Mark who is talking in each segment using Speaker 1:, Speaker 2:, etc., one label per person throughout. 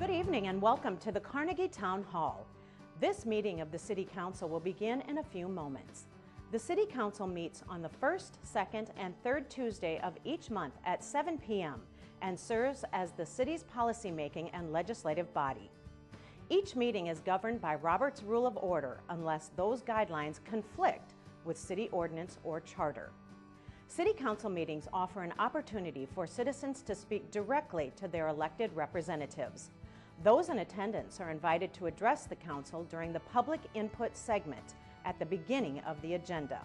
Speaker 1: Good evening and welcome to the Carnegie Town Hall. This meeting of the City Council will begin in a few moments. The City Council meets on the first, second, and third Tuesday of each month at 7 p.m. and serves as the city's policymaking and legislative body. Each meeting is governed by Robert's Rule of Order unless those guidelines conflict with city ordinance or charter. City Council meetings offer an opportunity for citizens to speak directly to their elected representatives. Those in attendance are invited to address the Council during the public input segment at the beginning of the agenda.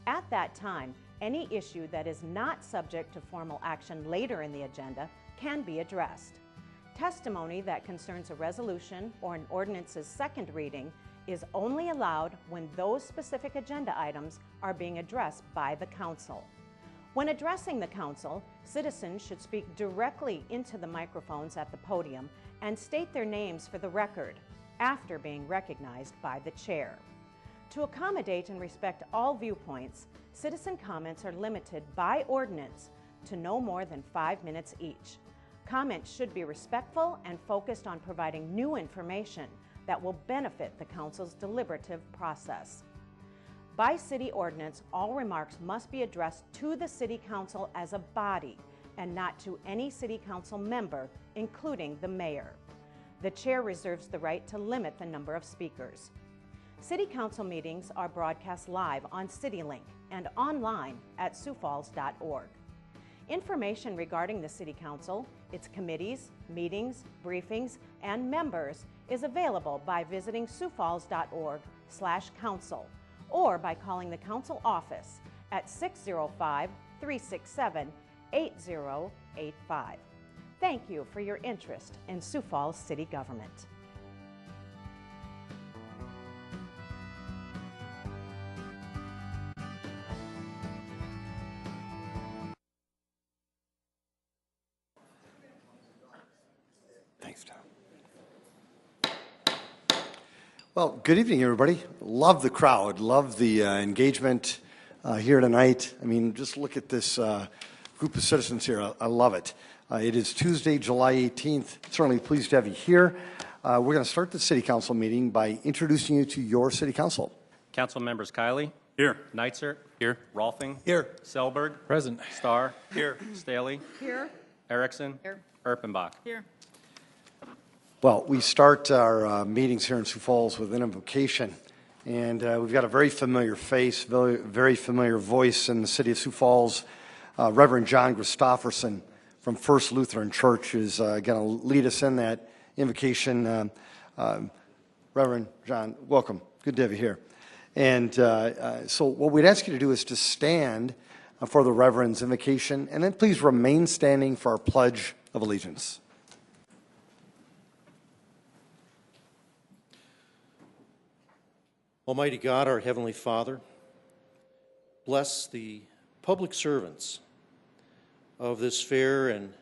Speaker 1: At that time, any issue that is not subject to formal action later in the agenda can be addressed. Testimony that concerns a resolution or an ordinance's second reading is only allowed when those specific agenda items are being addressed by the Council. When addressing the Council, citizens should speak directly into the microphones at the podium and state their names for the record after being recognized by the chair. To accommodate and respect all viewpoints, citizen comments are limited by ordinance to no more than 5 minutes each. Comments should be respectful and focused on providing new information that will benefit the Council's deliberative process. By city ordinance, all remarks must be addressed to the City Council as a body and not to any City Council member, including the mayor. The chair reserves the right to limit the number of speakers. City Council meetings are broadcast live on CityLink and online at siouxfalls.org. Information regarding the City Council, its committees, meetings, briefings, and members is available by visiting siouxfalls.org/council or by calling the Council office at 605-367-8085. Thank you for your interest in Sioux Falls City Government.
Speaker 2: Thanks, Tom. Well, good evening, everybody. Love the crowd, love the engagement here tonight. I mean, just look at this group of citizens here. I love it. It is Tuesday, July 18th. Certainly pleased to have you here. We're going to start the City Council meeting by introducing you to your City Council.
Speaker 3: Council members Kiley.
Speaker 4: Here.
Speaker 3: Neitzer.
Speaker 4: Here.
Speaker 3: Rolfing.
Speaker 4: Here.
Speaker 3: Selberg.
Speaker 4: Present.
Speaker 3: Starr.
Speaker 4: Here.
Speaker 3: Staley.
Speaker 5: Here.
Speaker 3: Erickson.
Speaker 5: Here.
Speaker 3: Erpenbach.
Speaker 5: Here.
Speaker 2: Well, we start our meetings here in Sioux Falls with an invocation, and we've got a very familiar face, very familiar voice in the city of Sioux Falls. Reverend John Christofferson from First Lutheran Church is going to lead us in that invocation. Reverend John, welcome. Good to have you here. And so what we'd ask you to do is to stand for the Reverend's invocation, and then please remain standing for our Pledge of Allegiance.
Speaker 6: Almighty God, our Heavenly Father, bless the public servants of this fair and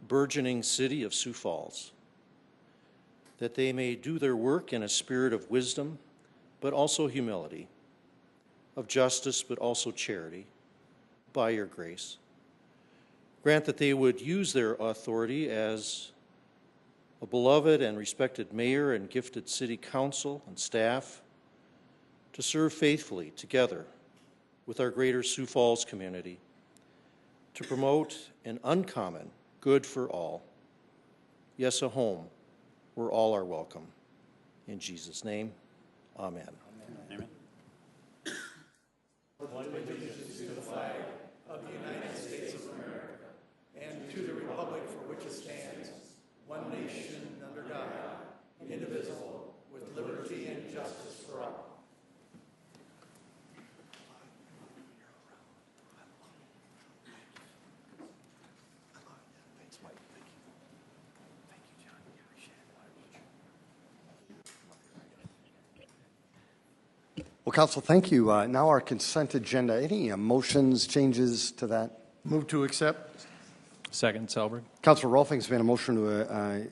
Speaker 6: burgeoning city of Sioux Falls, that they may do their work in a spirit of wisdom, but also humility, of justice, but also charity, by your grace. Grant that they would use their authority as a beloved and respected mayor and gifted city council and staff to serve faithfully together with our greater Sioux Falls community to promote an uncommon good for all. Yes, a home where all are welcome. In Jesus' name, amen.
Speaker 4: Amen.
Speaker 7: Pledge allegiance to the flag of the United States of America and to the republic for which it stands, one nation under God, indivisible, with liberty and justice for all.
Speaker 2: Well, Council, thank you. Now our consent agenda. Any motions, changes to that?
Speaker 4: Move to accept. Second, Selberg.
Speaker 2: Councilor Rolfing has made a motion to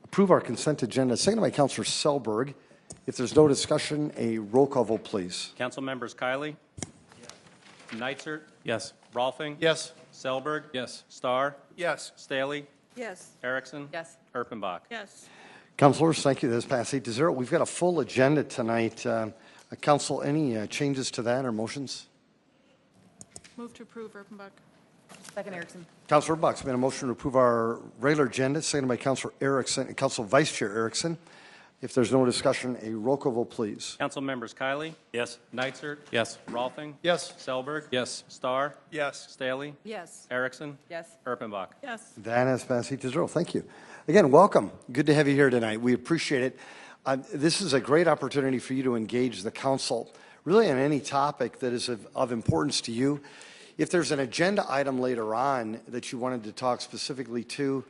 Speaker 2: approve our consent agenda. Seconded by Councilor Selberg. If there's no discussion, a roll call vote, please.
Speaker 3: Council members Kiley. Yes. Neitzer.
Speaker 4: Yes.
Speaker 3: Rolfing.
Speaker 4: Yes.
Speaker 3: Selberg.
Speaker 4: Yes.
Speaker 3: Starr.
Speaker 4: Yes.
Speaker 3: Staley.
Speaker 5: Yes.
Speaker 3: Erickson.
Speaker 5: Yes.
Speaker 3: Erpenbach.
Speaker 5: Yes.
Speaker 2: Councilors, thank you. This passed 8-0. We've got a full agenda tonight. Council, any changes to that or motions?
Speaker 5: Move to approve, Erpenbach.
Speaker 1: Second Erickson.
Speaker 2: Councilor Bucks made a motion to approve our regular agenda, seconded by Councilor Erickson, Council Vice Chair Erickson. If there's no discussion, a roll call vote, please.
Speaker 3: Council members Kylie.
Speaker 4: Yes.
Speaker 3: Nitzert.
Speaker 4: Yes.
Speaker 3: Rolfing.
Speaker 7: Yes.
Speaker 3: Selberg.
Speaker 4: Yes.
Speaker 3: Starr.
Speaker 7: Yes.
Speaker 3: Staley.
Speaker 5: Yes.
Speaker 3: Erickson.
Speaker 1: Yes.
Speaker 3: Erpenbach.
Speaker 5: Yes.
Speaker 2: That has passed 8-0. Thank you. Again, welcome. Good to have you here tonight. We appreciate it. This is a great opportunity for you to engage the council, really on any topic that is of importance to you. If there's an agenda item later on that you wanted to talk specifically to,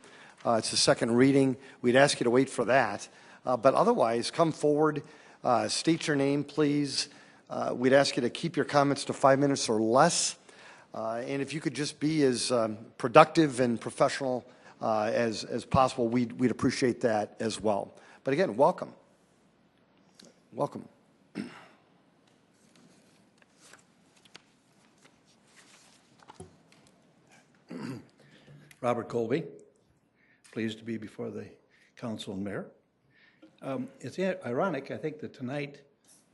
Speaker 2: it's a second reading, we'd ask you to wait for that. But otherwise, come forward, state your name, please. We'd ask you to keep your comments to 5 minutes or less. And if you could just be as productive and professional as possible, we'd appreciate that as well. But again, welcome. Welcome.
Speaker 8: Robert Colby, pleased to be before the council and mayor. It's ironic, I think, that tonight,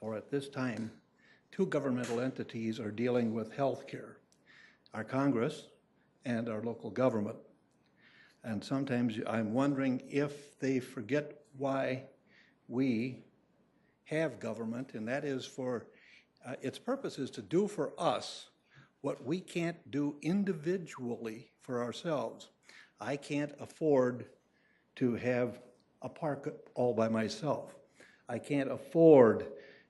Speaker 8: or at this time, two governmental entities are dealing with health care, our Congress and our local government. And sometimes I'm wondering if they forget why we have government, and that is for, its purpose is to do for us what we can't do individually for ourselves. I can't afford to have a park all by myself. I can't afford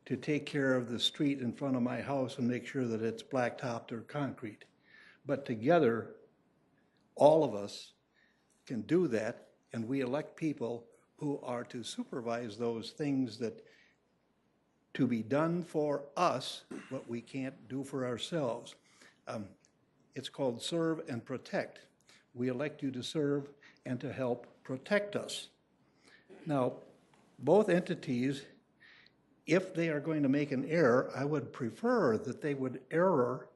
Speaker 8: to take care of the street in front of my house and make sure that it's blacktopped or concrete. But together, all of us can do that, and we elect people who are to supervise those things that to be done for us, what we can't do for ourselves. It's called serve and protect. We elect you to serve and to help protect us. Now, both entities, if they are going to make an error, I would prefer that they would err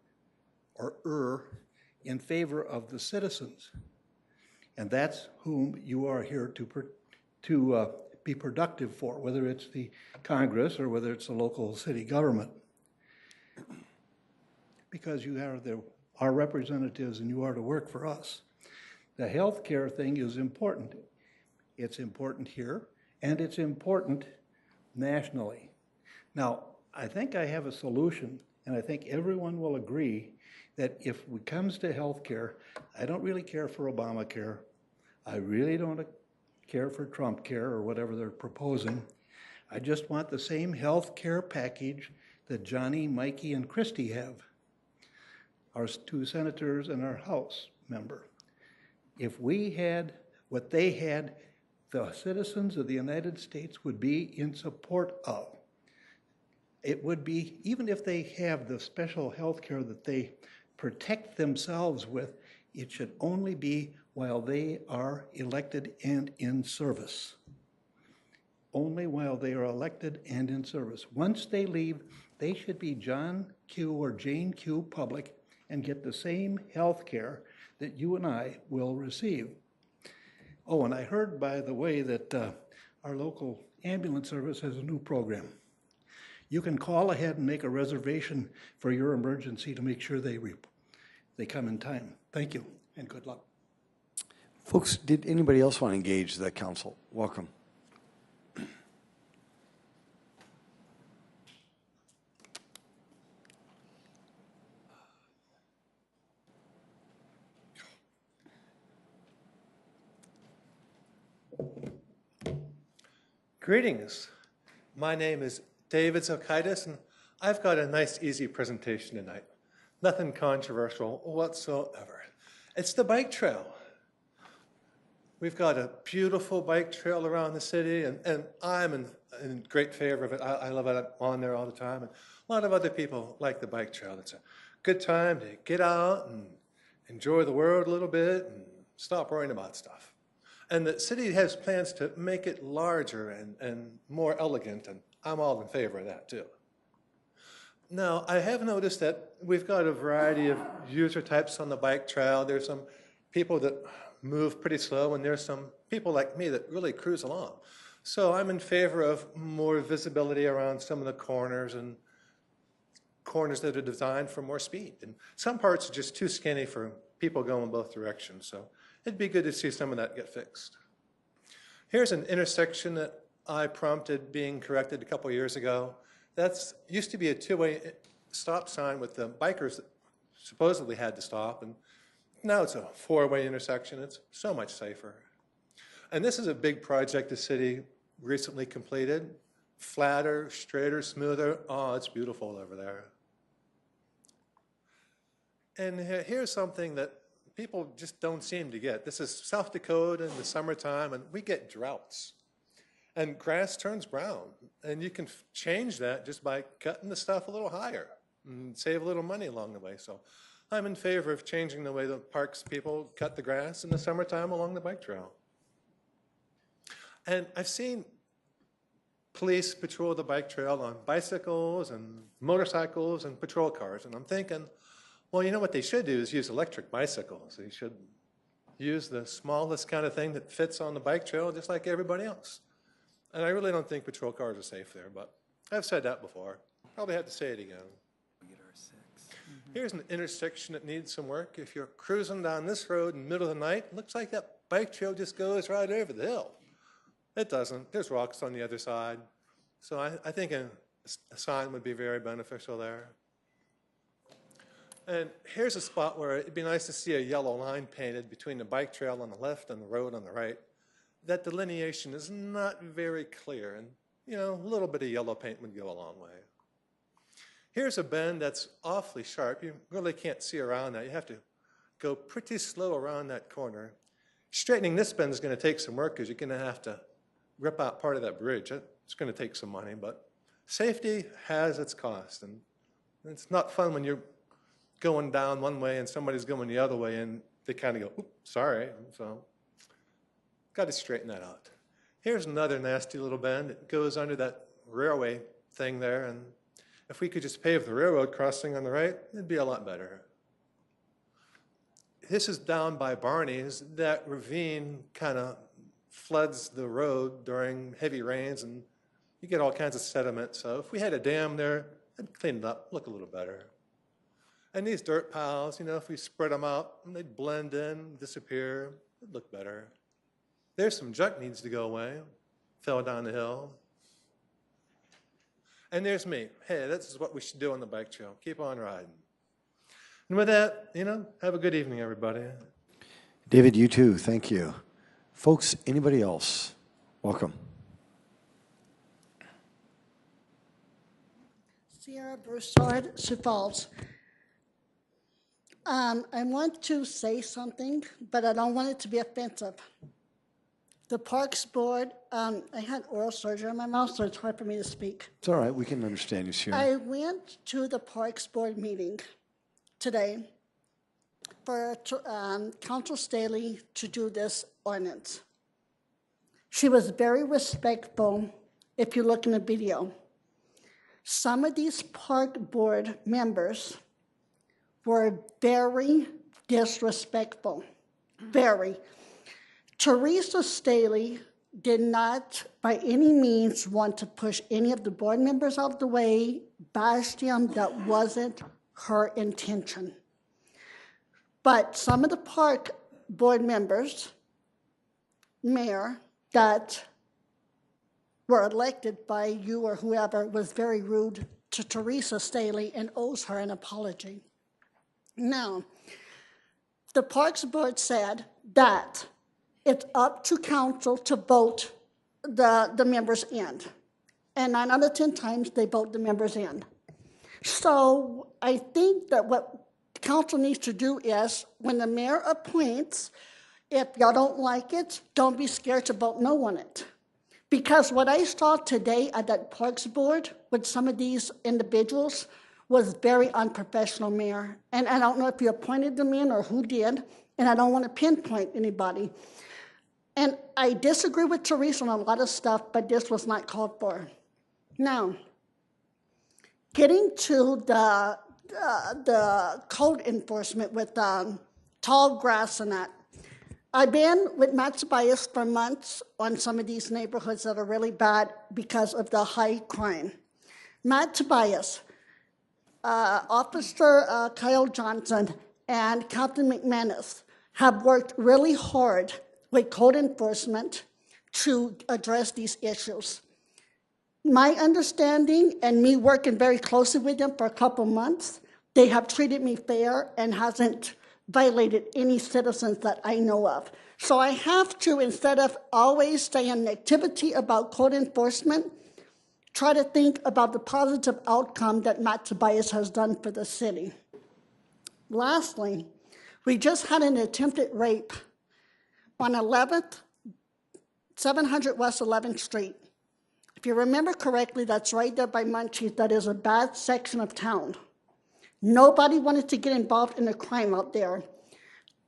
Speaker 8: in favor of the citizens. And that's whom you are here to be productive for, whether it's the Congress or whether it's the local city government. Because you are our representatives and you are to work for us. The health care thing is important. It's important here, and it's important nationally. Now, I think I have a solution, and I think everyone will agree that if it comes to health care, I don't really care for Obamacare. I really don't care for Trump care or whatever they're proposing. I just want the same health care package that Johnny, Mikey, and Christy have, our two senators and our House member. If we had what they had, the citizens of the United States would be in support of. It would be, even if they have the special health care that they protect themselves with, it should only be while they are elected and in service. Only while they are elected and in service. Once they leave, they should be John Q. or Jane Q. public and get the same health care that you and I will receive. Oh, and I heard, by the way, that our local ambulance service has a new program. You can call ahead and make a reservation for your emergency to make sure they come in time. Thank you, and good luck.
Speaker 2: Folks, did anybody else want to engage the council? Welcome.
Speaker 9: Greetings. My name is David Zokaitis, and I've got a nice, easy presentation tonight. Nothing controversial whatsoever. It's the bike trail. We've got a beautiful bike trail around the city, and I'm in great favor of it. I love it. I'm on there all the time, and a lot of other people like the bike trail. It's a good time to get out and enjoy the world a little bit and stop worrying about stuff. And the city has plans to make it larger and more elegant, and I'm all in favor of that too. Now, I have noticed that we've got a variety of user types on the bike trail. There's some people that move pretty slow, and there's some people like me that really cruise along. So I'm in favor of more visibility around some of the corners and corners that are designed for more speed. And some parts are just too skinny for people going both directions. So it'd be good to see some of that get fixed. Here's an intersection that I prompted being corrected a couple years ago. That's used to be a two-way stop sign with the bikers that supposedly had to stop, and now it's a four-way intersection. It's so much safer. And this is a big project the city recently completed. Flatter, straighter, smoother. Oh, it's beautiful over there. And here's something that people just don't seem to get. This is South Dakota in the summertime, and we get droughts. And grass turns brown, and you can change that just by cutting the stuff a little higher and save a little money along the way. So I'm in favor of changing the way the parks people cut the grass in the summertime along the bike trail. And I've seen police patrol the bike trail on bicycles and motorcycles and patrol cars, and I'm thinking, well, you know what they should do is use electric bicycles. They should use the smallest kind of thing that fits on the bike trail just like everybody else. And I really don't think patrol cars are safe there, but I've said that before. Probably have to say it again. Here's an intersection that needs some work. If you're cruising down this road in the middle of the night, it looks like that bike trail just goes right over the hill. It doesn't. There's rocks on the other side. So I think a sign would be very beneficial there. And here's a spot where it'd be nice to see a yellow line painted between the bike trail on the left and the road on the right. That delineation is not very clear, and you know, a little bit of yellow paint would go a long way. Here's a bend that's awfully sharp. You really can't see around that. You have to go pretty slow around that corner. Straightening this bend is going to take some work because you're going to have to rip out part of that bridge. It's going to take some money, but safety has its cost, and it's not fun when you're going down one way and somebody's going the other way, and they kind of go, oops, sorry. So got to straighten that out. Here's another nasty little bend. It goes under that railway thing there, and if we could just pave the railroad crossing on the right, it'd be a lot better. This is down by Barney's. That ravine kind of floods the road during heavy rains, and you get all kinds of sediment. So if we had a dam there, it'd clean it up, look a little better. And these dirt piles, you know, if we spread them out, they'd blend in, disappear, it'd look better. There's some junk needs to go away. Fell down the hill. And there's me. Hey, this is what we should do on the bike trail. Keep on riding. And with that, you know, have a good evening, everybody.
Speaker 2: David, you too. Thank you. Folks, anybody else? Welcome.
Speaker 10: Sierra Broussard, Sioux Falls. I want to say something, but I don't want it to be offensive. The Parks Board, I had oral surgery on my mouth, so it's hard for me to speak.
Speaker 2: It's all right. We can understand you, Sierra.
Speaker 10: I went to the Parks Board meeting today for Council Staley to do this ordinance. She was very respectful if you look in the video. Some of these Park Board members were very disrespectful, very. Teresa Staley did not by any means want to push any of the board members out of the way, bash them. That wasn't her intention. But some of the Park Board members, mayor, that were elected by you or whoever was very rude to Teresa Staley and owes her an apology. Now, the Parks Board said that it's up to council to vote the members in. And 9 out of 10 times they vote the members in. So I think that what council needs to do is when the mayor appoints, if y'all don't like it, don't be scared to vote no on it. Because what I saw today at that Parks Board with some of these individuals was very unprofessional, Mayor. And I don't know if you appointed them in or who did, and I don't want to pinpoint anybody. And I disagree with Teresa on a lot of stuff, but this was not called for. Now, getting to the code enforcement with tall grass and that, I've been with Matt Tobias for months on some of these neighborhoods that are really bad because of the high crime. Matt Tobias, Officer Kyle Johnson, and Captain McManus have worked really hard with code enforcement to address these issues. My understanding, and me working very closely with them for a couple months, they have treated me fair and hasn't violated any citizens that I know of. So I have to, instead of always saying negativity about code enforcement, try to think about the positive outcome that Matt Tobias has done for the city. Lastly, we just had an attempted rape on 700 West 11th Street. If you remember correctly, that's right there by Munchies. That is a bad section of town. Nobody wanted to get involved in a crime out there.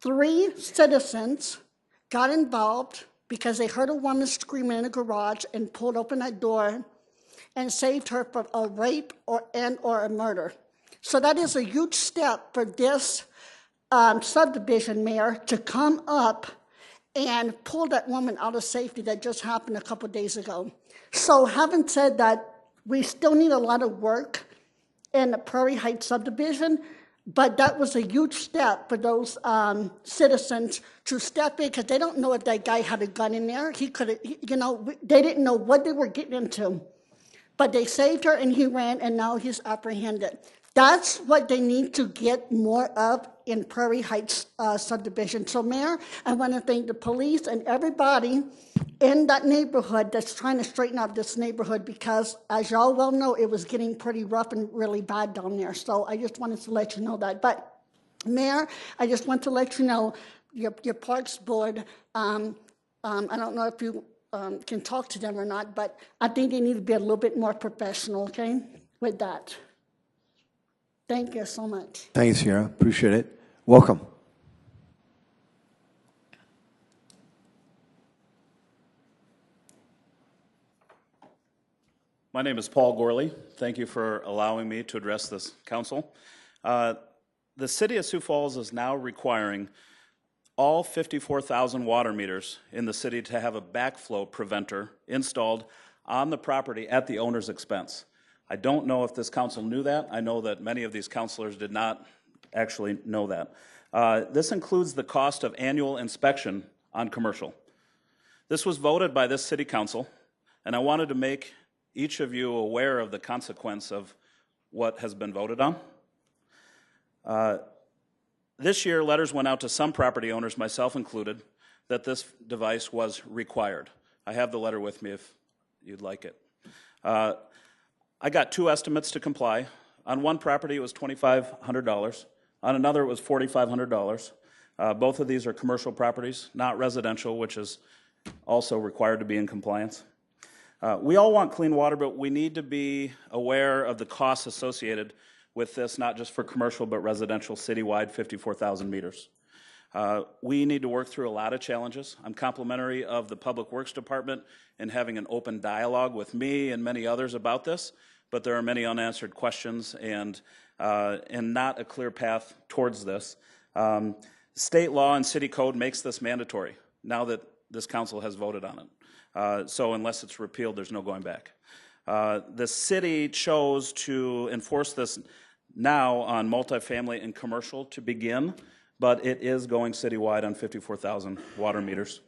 Speaker 10: 3 citizens got involved because they heard a woman screaming in a garage and pulled open that door and saved her from a rape or a murder. So that is a huge step for this subdivision mayor to come up and pull that woman out of safety that just happened a couple days ago. So having said that, we still need a lot of work in the Prairie Heights subdivision, but that was a huge step for those citizens to step in because they don't know if that guy had a gun in there. He could have, they didn't know what they were getting into. But they saved her and he ran and now he's apprehended. That's what they need to get more of in Prairie Heights subdivision. So Mayor, I want to thank the police and everybody in that neighborhood that's trying to straighten up this neighborhood because, as y'all well know, it was getting pretty rough and really bad down there. So I just wanted to let you know that. But Mayor, I just want to let you know your Parks Board, I don't know if you can talk to them or not, but I think they need to be a little bit more professional, okay, with that. Thank you so much.
Speaker 2: Thank you, Sierra. Appreciate it. Welcome.
Speaker 11: My name is Paul Gorley. Thank you for allowing me to address this council. The City of Sioux Falls is now requiring all 54,000 water meters in the city to have a backflow preventer installed on the property at the owner's expense. I don't know if this council knew that. I know that many of these councilors did not actually know that. This includes the cost of annual inspection on commercial. This was voted by this city council, and I wanted to make each of you aware of the consequence of what has been voted on. This year, letters went out to some property owners, myself included, that this device was required. I have the letter with me if you'd like it. I got 2 estimates to comply. On one property, it was $2,500. On another, it was $4,500. Both of these are commercial properties, not residential, which is also required to be in compliance. We all want clean water, but we need to be aware of the costs associated with this, not just for commercial, but residential, citywide, 54,000 meters. We need to work through a lot of challenges. I'm complimentary of the Public Works Department in having an open dialogue with me and many others about this, but there are many unanswered questions and not a clear path towards this. State law and city code makes this mandatory now that this council has voted on it. So unless it's repealed, there's no going back. The city chose to enforce this now on multifamily and commercial to begin, but it is going citywide on 54,000 water meters.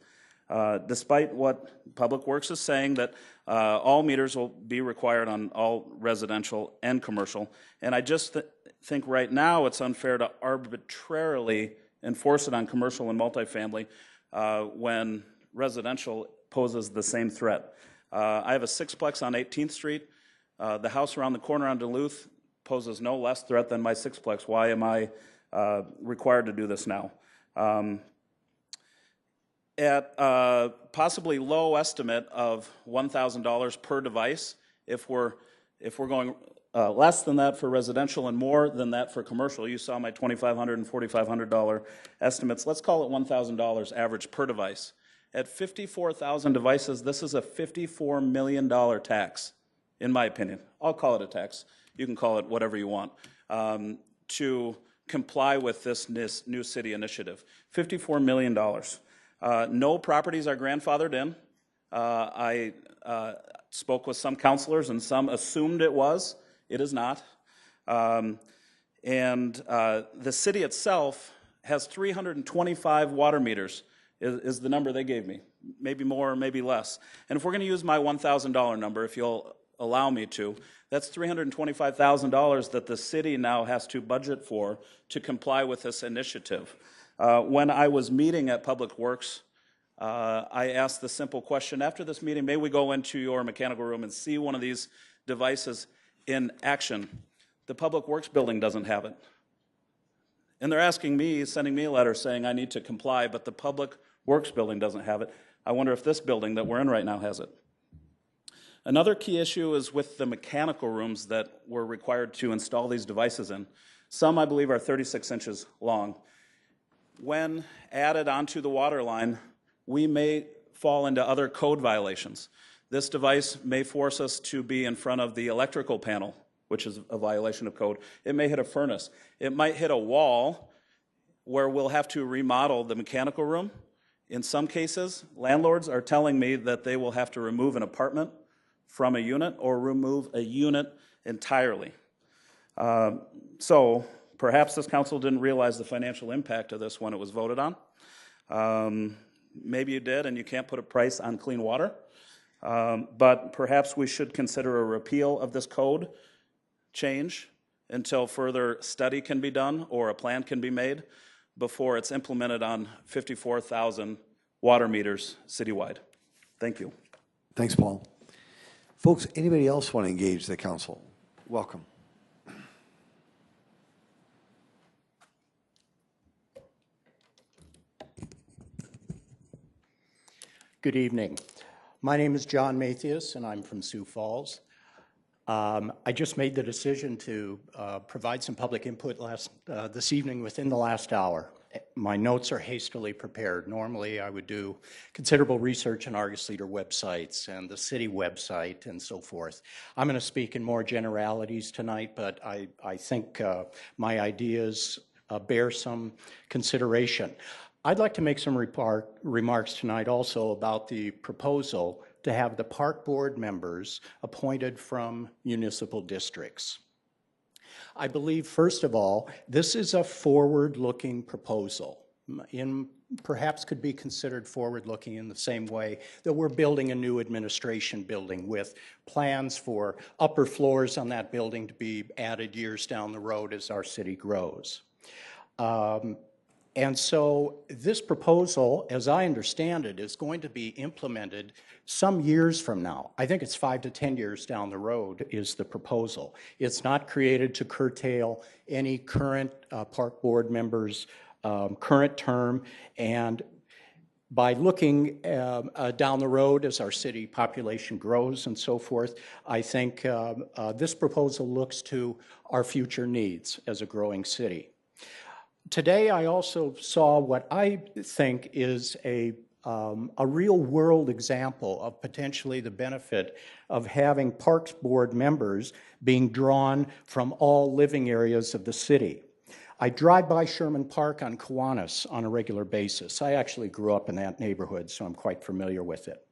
Speaker 11: Despite what Public Works is saying that all meters will be required on all residential and commercial, and I just think right now it's unfair to arbitrarily enforce it on commercial and multifamily when residential poses the same threat. I have a 6-plex on 18th Street. The house around the corner on Duluth poses no less threat than my 6-plex. Why am I required to do this now? At possibly low estimate of $1,000 per device, if we're going less than that for residential and more than that for commercial, you saw my $2,500 and $4,500 estimates. Let's call it $1,000 average per device. At 54,000 devices, this is a $54 million tax, in my opinion. I'll call it a tax. You can call it whatever you want, to comply with this new city initiative. $54 million. No properties are grandfathered in. I spoke with some counselors, and some assumed it was. It is not. And the city itself has 325 water meters, is the number they gave me. Maybe more, maybe less. And if we're going to use my $1,000 number, if you'll allow me to, that's $325,000 that the city now has to budget for to comply with this initiative. When I was meeting at Public Works, I asked the simple question, after this meeting, may we go into your mechanical room and see one of these devices in action? The Public Works building doesn't have it. And they're asking me, sending me a letter saying I need to comply, but the Public Works building doesn't have it. I wonder if this building that we're in right now has it. Another key issue is with the mechanical rooms that we're required to install these devices in. Some, I believe, are 36 inches long. When added onto the water line, we may fall into other code violations. This device may force us to be in front of the electrical panel, which is a violation of code. It may hit a furnace. It might hit a wall where we'll have to remodel the mechanical room. In some cases, landlords are telling me that they will have to remove an apartment from a unit or remove a unit entirely. So perhaps this council didn't realize the financial impact of this when it was voted on. Maybe you did, and you can't put a price on clean water. But perhaps we should consider a repeal of this code change until further study can be done or a plan can be made before it's implemented on 54,000 water meters citywide. Thank you.
Speaker 2: Thanks, Paul. Folks, anybody else want to engage the council? Welcome.
Speaker 12: Good evening. My name is John Mathias, and I'm from Sioux Falls. I just made the decision to provide some public input this evening within the last hour. My notes are hastily prepared. Normally, I would do considerable research on Argus Leader websites and the city website and so forth. I'm going to speak in more generalities tonight, but I think my ideas bear some consideration. I'd like to make some remarks tonight also about the proposal to have the park board members appointed from municipal districts. I believe, first of all, this is a forward-looking proposal. Perhaps could be considered forward-looking in the same way that we're building a new administration building with plans for upper floors on that building to be added years down the road as our city grows. And so this proposal, as I understand it, is going to be implemented some years from now. I think it's 5 to 10 years down the road is the proposal. It's not created to curtail any current park board members' current term. And by looking down the road as our city population grows and so forth, I think this proposal looks to our future needs as a growing city. Today, I also saw what I think is a real-world example of potentially the benefit of having Parks Board members being drawn from all living areas of the city. I drive by Sherman Park on Kiwanis on a regular basis. I actually grew up in that neighborhood, so I'm quite familiar with it.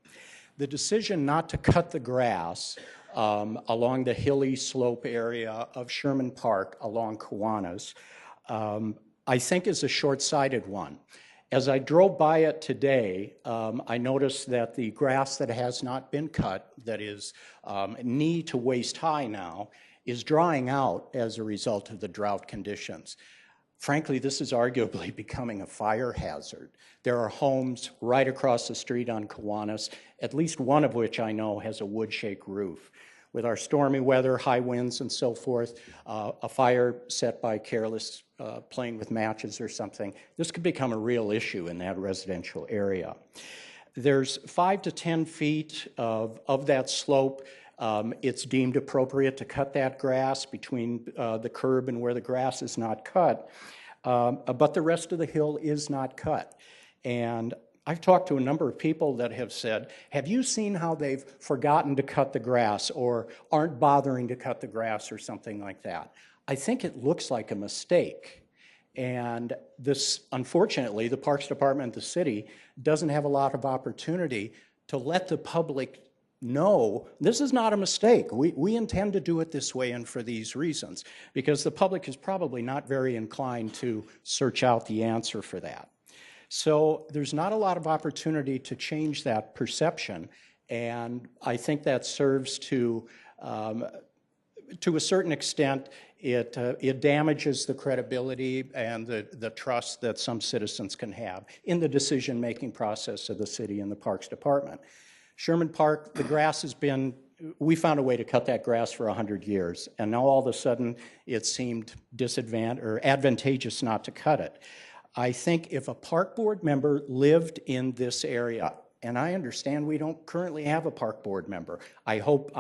Speaker 12: The decision not to cut the grass along the hilly slope area of Sherman Park along Kiwanis I think is a short-sighted one. As I drove by it today, I noticed that the grass that has not been cut, that is knee to waist high now, is drying out as a result of the drought conditions. Frankly, this is arguably becoming a fire hazard. There are homes right across the street on Kiwanis, at least one of which I know has a wood shake roof. With our stormy weather, high winds and so forth, a fire set by careless playing with matches or something, this could become a real issue in that residential area. There's 5 to 10 feet of that slope. It's deemed appropriate to cut that grass between the curb and where the grass is not cut, but the rest of the hill is not cut. And I've talked to a number of people that have said, have you seen how they've forgotten to cut the grass or aren't bothering to cut the grass or something like that? I think it looks like a mistake. And this, unfortunately, the Parks Department, the city, doesn't have a lot of opportunity to let the public know this is not a mistake. We intend to do it this way and for these reasons, because the public is probably not very inclined to search out the answer for that. So there's not a lot of opportunity to change that perception, and I think that serves to a certain extent, it damages the credibility and the trust that some citizens can have in the decision-making process of the city and the Parks Department. Sherman Park, the grass has been, we found a way to cut that grass for 100 years, and now all of a sudden it seemed advantageous not to cut it. I think if a park board member lived in this area, and I understand we don't currently have a park board member. I hope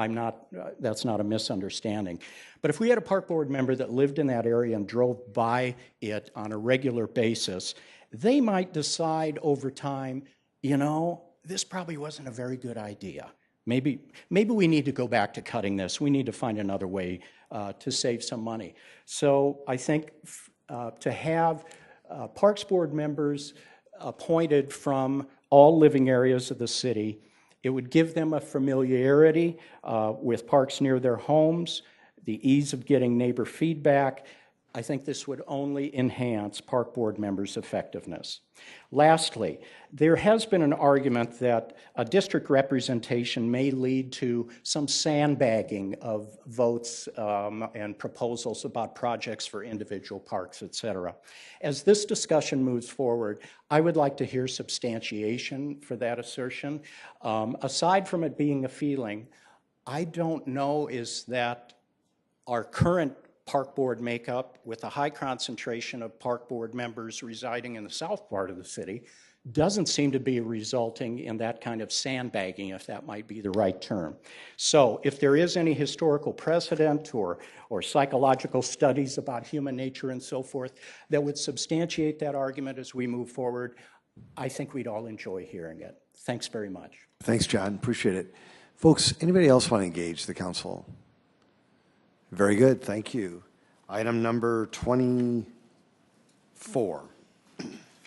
Speaker 12: that's not a misunderstanding. But if we had a park board member that lived in that area and drove by it on a regular basis, they might decide over time, you know, this probably wasn't a very good idea. Maybe we need to go back to cutting this. We need to find another way to save some money. So I think to have Parks Board members appointed from all living areas of the city, it would give them a familiarity with parks near their homes, the ease of getting neighbor feedback. I think this would only enhance Park Board members' effectiveness. Lastly, there has been an argument that a district representation may lead to some sandbagging of votes and proposals about projects for individual parks, et cetera. As this discussion moves forward, I would like to hear substantiation for that assertion. Aside from it being a feeling, I don't know is that our current Park Board makeup, with a high concentration of Park Board members residing in the south part of the city, doesn't seem to be resulting in that kind of sandbagging, if that might be the right term. So if there is any historical precedent or psychological studies about human nature and so forth that would substantiate that argument as we move forward, I think we'd all enjoy hearing it. Thanks very much.
Speaker 2: Thanks, John. Appreciate it. Folks, anybody else want to engage the council? Very good. Thank you. Item number 24.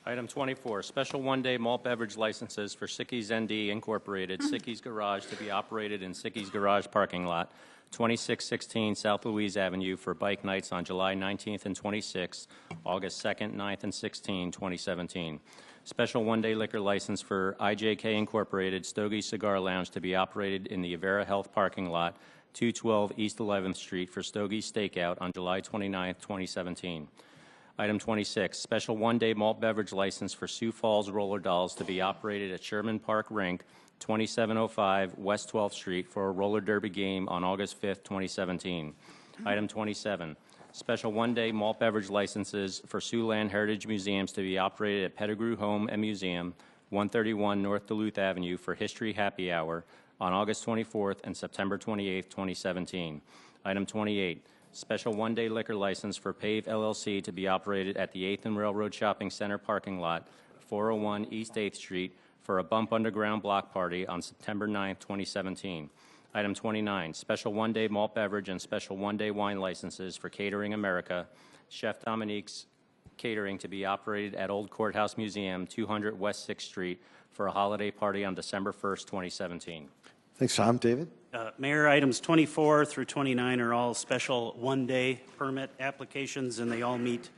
Speaker 3: Item 24, special one-day malt beverage licenses for Sicky's ND Incorporated, Sicky's Garage to be operated in Sicky's Garage parking lot, 2616 South Louise Avenue for bike nights on July 19th and 26th, August 2nd, 9th, and 16, 2017. Special one-day liquor license for IJK Incorporated, Stogie Cigar Lounge to be operated in the Avera Health parking lot, 212 East 11th Street for Stogie Stakeout on July 29, 2017. Item 26, special one-day malt beverage license for Sioux Falls Roller Dolls to be operated at Sherman Park Rink, 2705 West 12th Street for a roller derby game on August 5, 2017. Item 27, special one-day malt beverage licenses for Siouxland Heritage Museums to be operated at Pettigrew Home and Museum, 131 North Duluth Avenue for History Happy Hour on August 24th and September 28th, 2017. Item 28, special one-day liquor license for Pave LLC to be operated at the 8th and Railroad Shopping Center parking lot, 401 East 8th Street for a Bump Underground block party on September 9th, 2017. Item 29, special one-day malt beverage and special one-day wine licenses for Catering America, Chef Dominique's Catering to be operated at Old Courthouse Museum, 200 West 6th Street for a holiday party on December 1st, 2017.
Speaker 2: Thanks, Tom. David?
Speaker 13: Mayor, items 24 through 29 are all special one-day permit applications, and they all meet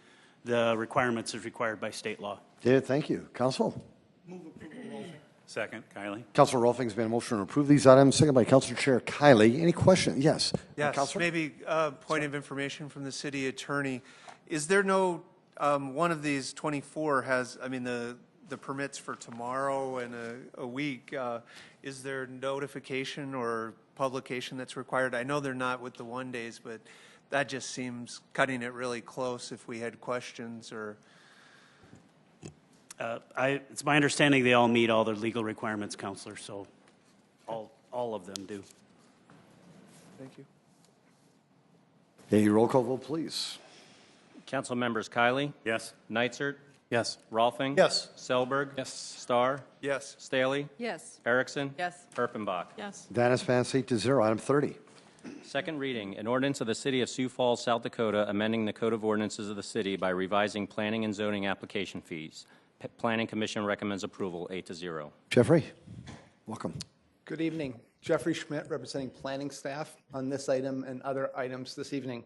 Speaker 13: the requirements as required by state law.
Speaker 2: David, thank you. Council?
Speaker 4: Move approval. Second, Kylie.
Speaker 2: Councilor Rolfing's been a motion to approve these items, second by Councilor Chair Kylie. Any questions? Yes.
Speaker 14: Yes, maybe a point of information from the city attorney. Is there no, one of these 24 has, I mean, the permits for tomorrow and a week, is there notification or publication that's required? I know they're not with the one days, but that just seems cutting it really close if we had questions or.
Speaker 13: It's my understanding they all meet all the legal requirements, Counselor, so all of them do.
Speaker 14: Thank you.
Speaker 2: A roll call vote, please.
Speaker 3: Council members Kylie?
Speaker 4: Yes.
Speaker 3: Neitzert?
Speaker 4: Yes.
Speaker 3: Rolfing?
Speaker 9: Yes.
Speaker 3: Selberg?
Speaker 4: Yes.
Speaker 3: Starr?
Speaker 14: Yes.
Speaker 3: Staley?
Speaker 5: Yes.
Speaker 3: Erickson?
Speaker 5: Yes.
Speaker 3: Erpenbach?
Speaker 5: Yes.
Speaker 2: That is passed 8-0. Item 30.
Speaker 3: Second reading, an ordinance of the City of Sioux Falls, South Dakota, amending the Code of Ordinances of the city by revising planning and zoning application fees. Planning Commission recommends approval, 8-0.
Speaker 2: Jeffrey, welcome.
Speaker 15: Good evening. Jeffrey Schmidt, representing planning staff on this item and other items this evening.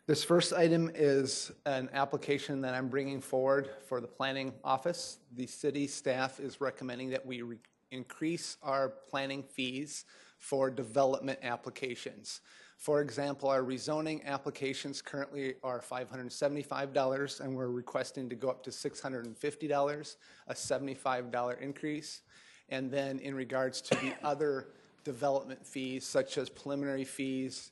Speaker 15: This first item is an application that I'm bringing forward for the planning office. The city staff is recommending that we increase our planning fees for development applications. For example, our rezoning applications currently are $575, and we're requesting to go up to $650, a $75 increase. And then in regards to the other development fees, such as preliminary fees,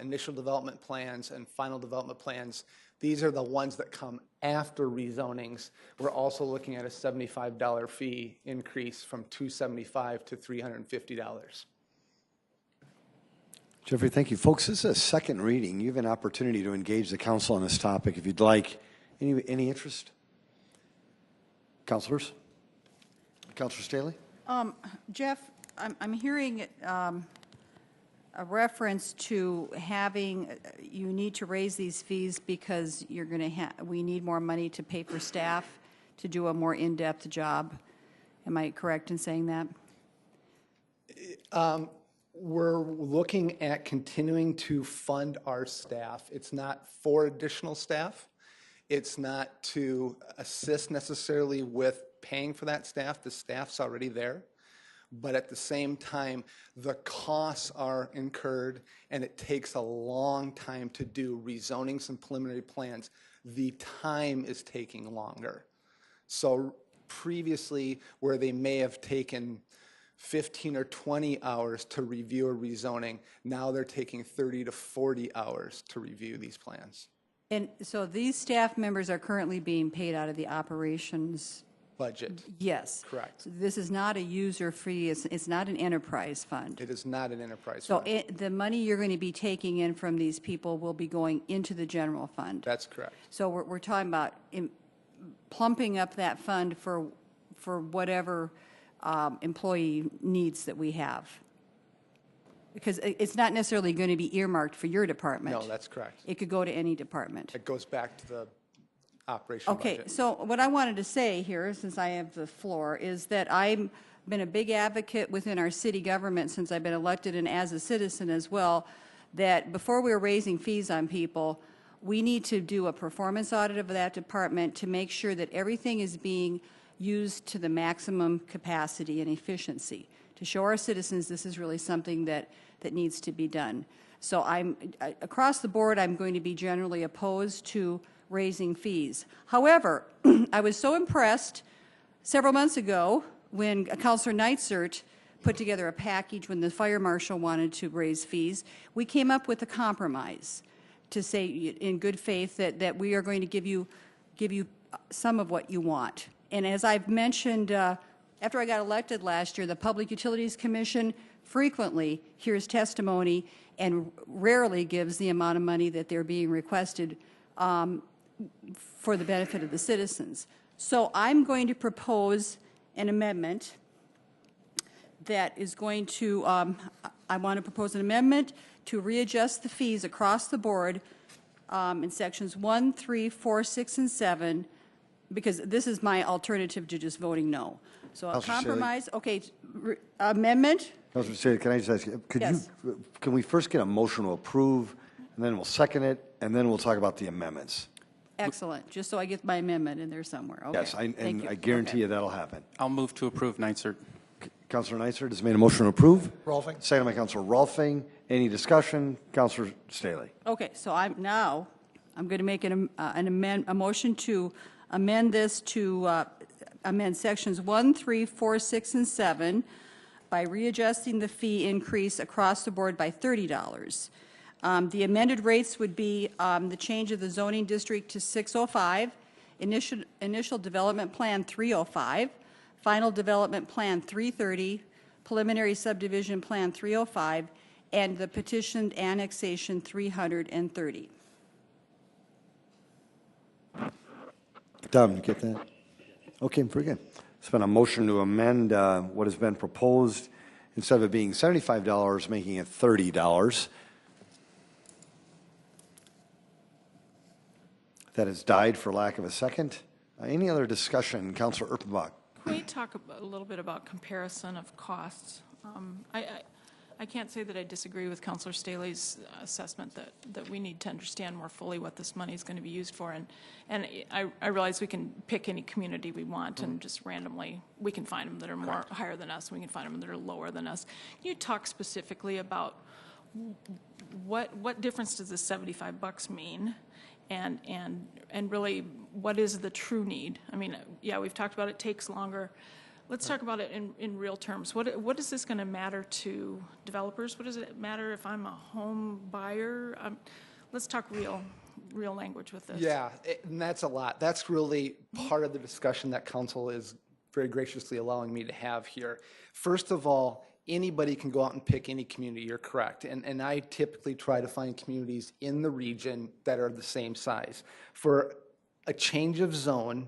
Speaker 15: initial development plans, and final development plans, these are the ones that come after rezonings. We're also looking at a $75 fee increase from $275 to $350.
Speaker 2: Jeffrey, thank you. Folks, this is a second reading. You have an opportunity to engage the council on this topic if you'd like. Any interest? Councilors? Councilor Staley?
Speaker 16: Jeff, I'm hearing a reference to having, you need to raise these fees because you're going to we need more money to pay for staff to do a more in-depth job. Am I correct in saying that?
Speaker 15: We're looking at continuing to fund our staff. It's not for additional staff. It's not to assist necessarily with paying for that staff. The staff's already there. But at the same time, the costs are incurred, and it takes a long time to do rezonings and preliminary plans. The time is taking longer. So previously, where they may have taken 15 or 20 hours to review a rezoning, now they're taking 30 to 40 hours to review these plans.
Speaker 16: And so these staff members are currently being paid out of the operations
Speaker 15: budget.
Speaker 16: Yes.
Speaker 15: Correct.
Speaker 16: So this is not a user fee. It's not an enterprise fund.
Speaker 15: It is not an enterprise
Speaker 16: so
Speaker 15: fund.
Speaker 16: So the money you're going to be taking in from these people will be going into the general fund.
Speaker 15: That's correct.
Speaker 16: So we're talking about plumping up that fund for whatever employee needs that we have. Because it's not necessarily going to be earmarked for your department.
Speaker 15: No, that's correct.
Speaker 16: It could go to any department.
Speaker 15: It goes back to the operation budget.
Speaker 16: Okay, so what I wanted to say here, since I have the floor, is that I've been a big advocate within our city government since I've been elected and as a citizen as well, that before we're raising fees on people, we need to do a performance audit of that department to make sure that everything is being used to the maximum capacity and efficiency, to show our citizens this is really something that needs to be done. So across the board, I'm going to be generally opposed to raising fees. However, I was so impressed several months ago when Councilor Neitsert put together a package when the fire marshal wanted to raise fees. We came up with a compromise to say in good faith that we are going to give you some of what you want. And as I've mentioned, after I got elected last year, the Public Utilities Commission frequently hears testimony and rarely gives the amount of money that they're being requested for the benefit of the citizens. So I'm going to propose an amendment that is going to, I want to propose an amendment to readjust the fees across the board in sections 1, 3, 4, 6, and 7, because this is my alternative to just voting no. So a compromise, okay, amendment.
Speaker 2: Councilor Staley, can I just ask you, can we first get a motion to approve, and then we'll second it, and then we'll talk about the amendments?
Speaker 16: Excellent. Just so I get my amendment in there somewhere. Okay.
Speaker 2: Yes, and I guarantee you that'll happen.
Speaker 17: I'll move to approve, Neitsert.
Speaker 2: Councilor Neitsert has made a motion to approve.
Speaker 8: Rolfing.
Speaker 2: Second by Councilor Rolfing. Any discussion? Councilor Staley.
Speaker 16: Okay, so I'm going to make a motion to amend this to amend sections 1, 3, 4, 6, and 7 by readjusting the fee increase across the board by $30. The amended rates would be the change of the zoning district to 605, initial development plan 305, final development plan 330, preliminary subdivision plan 305, and the petitioned annexation 330.
Speaker 2: Tom, you get that? Okay, very good. It's been a motion to amend what has been proposed. Instead of it being $75, making it $30. That has died for lack of a second. Any other discussion? Councilor Erpenbach.
Speaker 5: Can we talk a little bit about comparison of costs? I can't say that I disagree with Councilor Staley's assessment that we need to understand more fully what this money is going to be used for. And I realize we can pick any community we want and just randomly, we can find them that are more higher than us, and we can find them that are lower than us. Can you talk specifically about what difference does this $75 mean? And really, what is the true need? I mean, yeah, we've talked about it takes longer. Let's talk about it in real terms. What is this going to matter to developers? What does it matter if I'm a home buyer? Let's talk real language with this.
Speaker 15: Yeah, and that's a lot. That's really part of the discussion that council is very graciously allowing me to have here. First of all, anybody can go out and pick any community, you're correct. And I typically try to find communities in the region that are the same size. For a change of zone,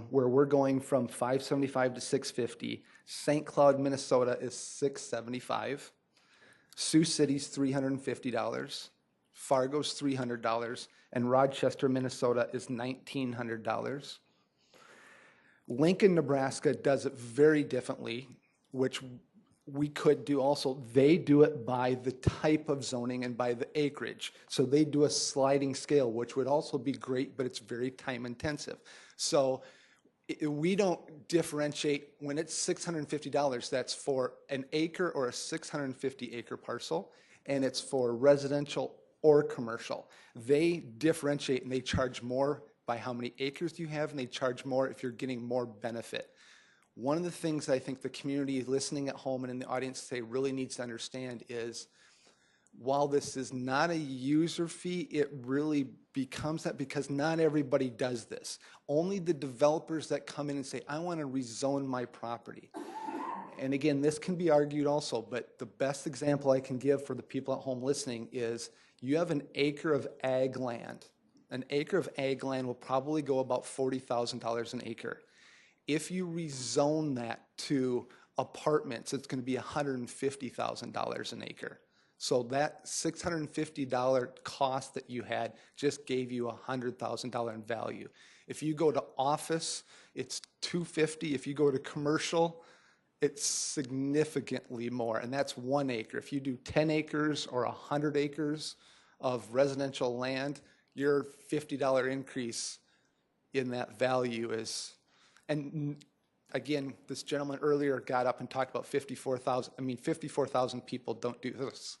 Speaker 15: where we're going from $575 to $650, St. Cloud, Minnesota is $675, Sioux City's $350, Fargo's $300, and Rochester, Minnesota is $1,900. Lincoln, Nebraska does it very differently, which we could do also. They do it by the type of zoning and by the acreage. So they do a sliding scale, which would also be great, but it's very time intensive. So we don't differentiate. When it's $650, that's for an acre or a 650 acre parcel, and it's for residential or commercial. They differentiate and they charge more by how many acres you have, and they charge more if you're getting more benefit. One of the things I think the community listening at home and in the audience today really needs to understand is, while this is not a user fee, it really becomes that because not everybody does this. Only the developers that come in and say, I want to rezone my property. And again, this can be argued also, but the best example I can give for the people at home listening is you have an acre of ag land. An acre of ag land will probably go about $40,000 an acre. If you rezone that to apartments, it's going to be $150,000 an acre. So that $650 cost that you had just gave you $100,000 in value. If you go to office, it's $250. If you go to commercial, it's significantly more, and that's 1 acre. If you do 10 acres or 100 acres of residential land, your $50 increase in that value is, and again, this gentleman earlier got up and talked about 54,000. I mean, 54,000 people don't do this.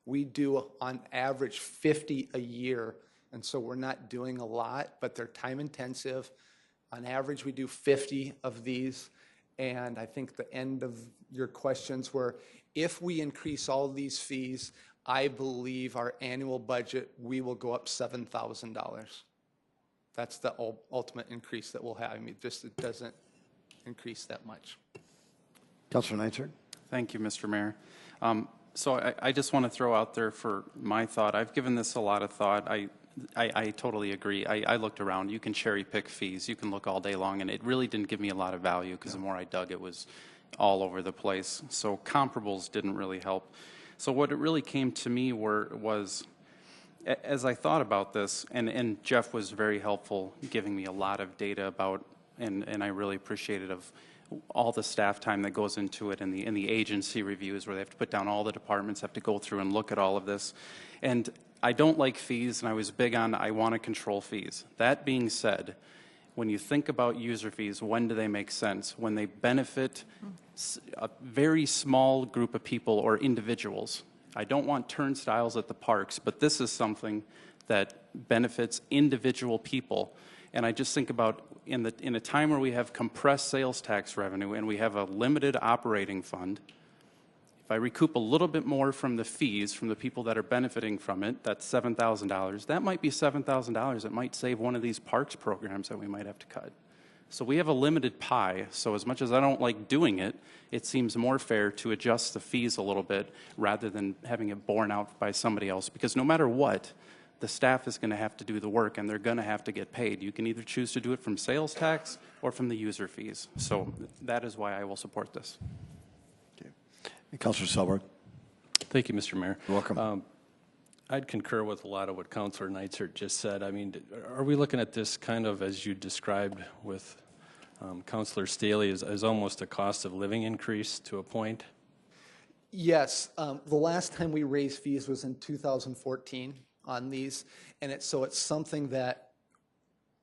Speaker 15: We do on average 50 a year, and so we're not doing a lot, but they're time intensive. On average, we do 50 of these, and I think the end of your questions were, if we increase all these fees, I believe our annual budget, we will go up $7,000. That's the ultimate increase that we'll have. I mean, just it doesn't increase that much.
Speaker 2: Councilor Neitzer.
Speaker 17: Thank you, Mr. Mayor. So I just want to throw out there for my thought. I've given this a lot of thought. I totally agree. I looked around. You can cherry pick fees. You can look all day long, and it really didn't give me a lot of value because the more I dug, it was all over the place. So comparables didn't really help. So what it really came to me was, as I thought about this, and Jeff was very helpful giving me a lot of data about, and I really appreciate it, of all the staff time that goes into it, and the agency reviews where they have to put down all the departments, have to go through and look at all of this. And I don't like fees, and I was big on I want to control fees. That being said, when you think about user fees, when do they make sense? When they benefit a very small group of people or individuals. I don't want turnstiles at the parks, but this is something that benefits individual people. And I just think about in a time where we have compressed sales tax revenue and we have a limited operating fund, if I recoup a little bit more from the fees from the people that are benefiting from it, that's $7,000. That might be $7,000. It might save one of these parks programs that we might have to cut. So we have a limited pie. So as much as I don't like doing it, it seems more fair to adjust the fees a little bit rather than having it borne out by somebody else. Because no matter what, the staff is going to have to do the work, and they're going to have to get paid. You can either choose to do it from sales tax or from the user fees. So that is why I will support this.
Speaker 2: Okay. Councilor Selberg.
Speaker 3: Thank you, Mr. Mayor.
Speaker 2: You're welcome.
Speaker 18: I'd concur with a lot of what Councilor Neitzer just said. I mean, are we looking at this kind of, as you described with Councilor Staley, as almost a cost of living increase to a point?
Speaker 15: Yes. The last time we raised fees was in 2014 on these, and it's something that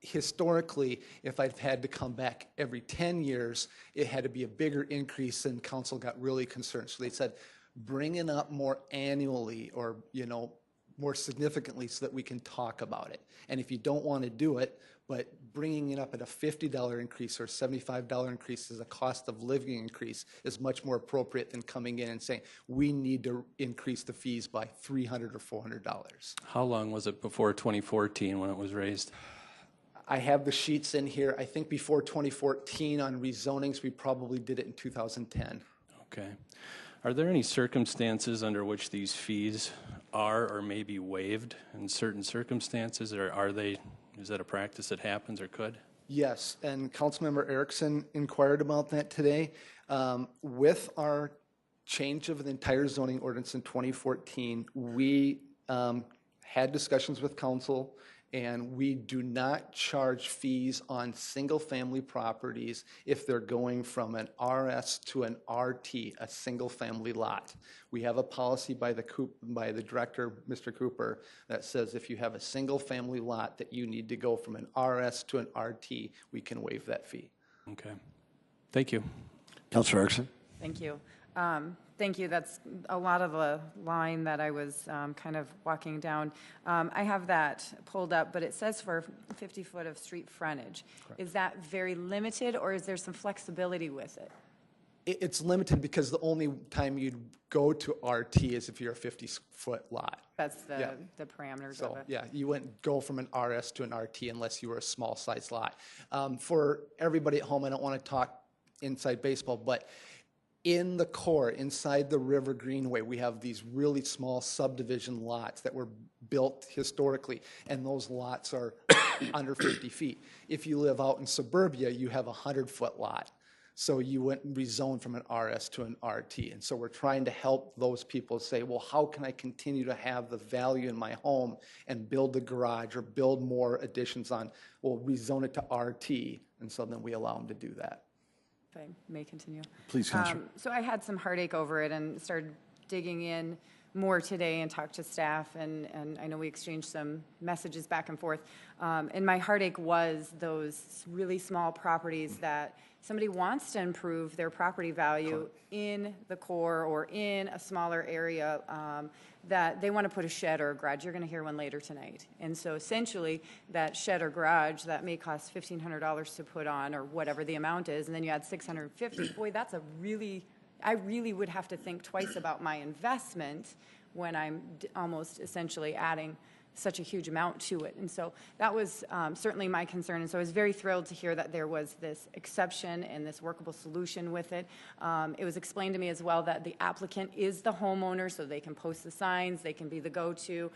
Speaker 15: historically, if I've had to come back every 10 years, it had to be a bigger increase, and council got really concerned. So they said, bring it up more annually, or, you know, more significantly, so that we can talk about it. And if you don't want to do it, but bringing it up at a $50 increase or $75 increase as a cost of living increase is much more appropriate than coming in and saying, we need to increase the fees by $300 or $400.
Speaker 18: How long was it before 2014 when it was raised?
Speaker 15: I have the sheets in here. I think before 2014 on rezonings, we probably did it in 2010.
Speaker 18: Okay. Are there any circumstances under which these fees are or may be waived in certain circumstances, or is that a practice that happens or could?
Speaker 15: Yes, and Councilmember Erickson inquired about that today. With our change of the entire zoning ordinance in 2014, we had discussions with council, and we do not charge fees on single-family properties if they're going from an RS to an RT, a single-family lot. We have a policy by the director, Mr. Cooper, that says if you have a single-family lot that you need to go from an RS to an RT, we can waive that fee.
Speaker 18: Okay. Thank you.
Speaker 2: Councilor Erickson.
Speaker 19: Thank you. Thank you. That's a lot of the line that I was kind of walking down. I have that pulled up, but it says for 50 foot of street frontage. Correct. Is that very limited, or is there some flexibility with it?
Speaker 15: It's limited because the only time you'd go to RT is if you're a 50-foot lot.
Speaker 19: That's the parameters of it.
Speaker 15: Yeah, you wouldn't go from an RS to an RT unless you were a small-sized lot. For everybody at home, I don't want to talk inside baseball, but in the core, inside the River Greenway, we have these really small subdivision lots that were built historically, and those lots are under 50 feet. If you live out in suburbia, you have a 100-foot lot. So you wouldn't rezone from an RS to an RT. And so we're trying to help those people say, well, how can I continue to have the value in my home and build the garage or build more additions on? Well, rezone it to RT, and so then we allow them to do that.
Speaker 19: If I may continue.
Speaker 2: Please, Councilor.
Speaker 19: So I had some heartache over it and started digging in more today and talked to staff, and I know we exchanged some messages back and forth. And my heartache was those really small properties that somebody wants to improve their property value in the core or in a smaller area, that they want to put a shed or a garage. You're going to hear one later tonight. And so essentially that shed or garage that may cost $1,500 to put on, or whatever the amount is, and then you add $650. Boy, that's I really would have to think twice about my investment when I'm almost essentially adding such a huge amount to it. And so that was certainly my concern. And so I was very thrilled to hear that there was this exception and this workable solution with it. It was explained to me as well that the applicant is the homeowner, so they can post the signs, they can be the go-to,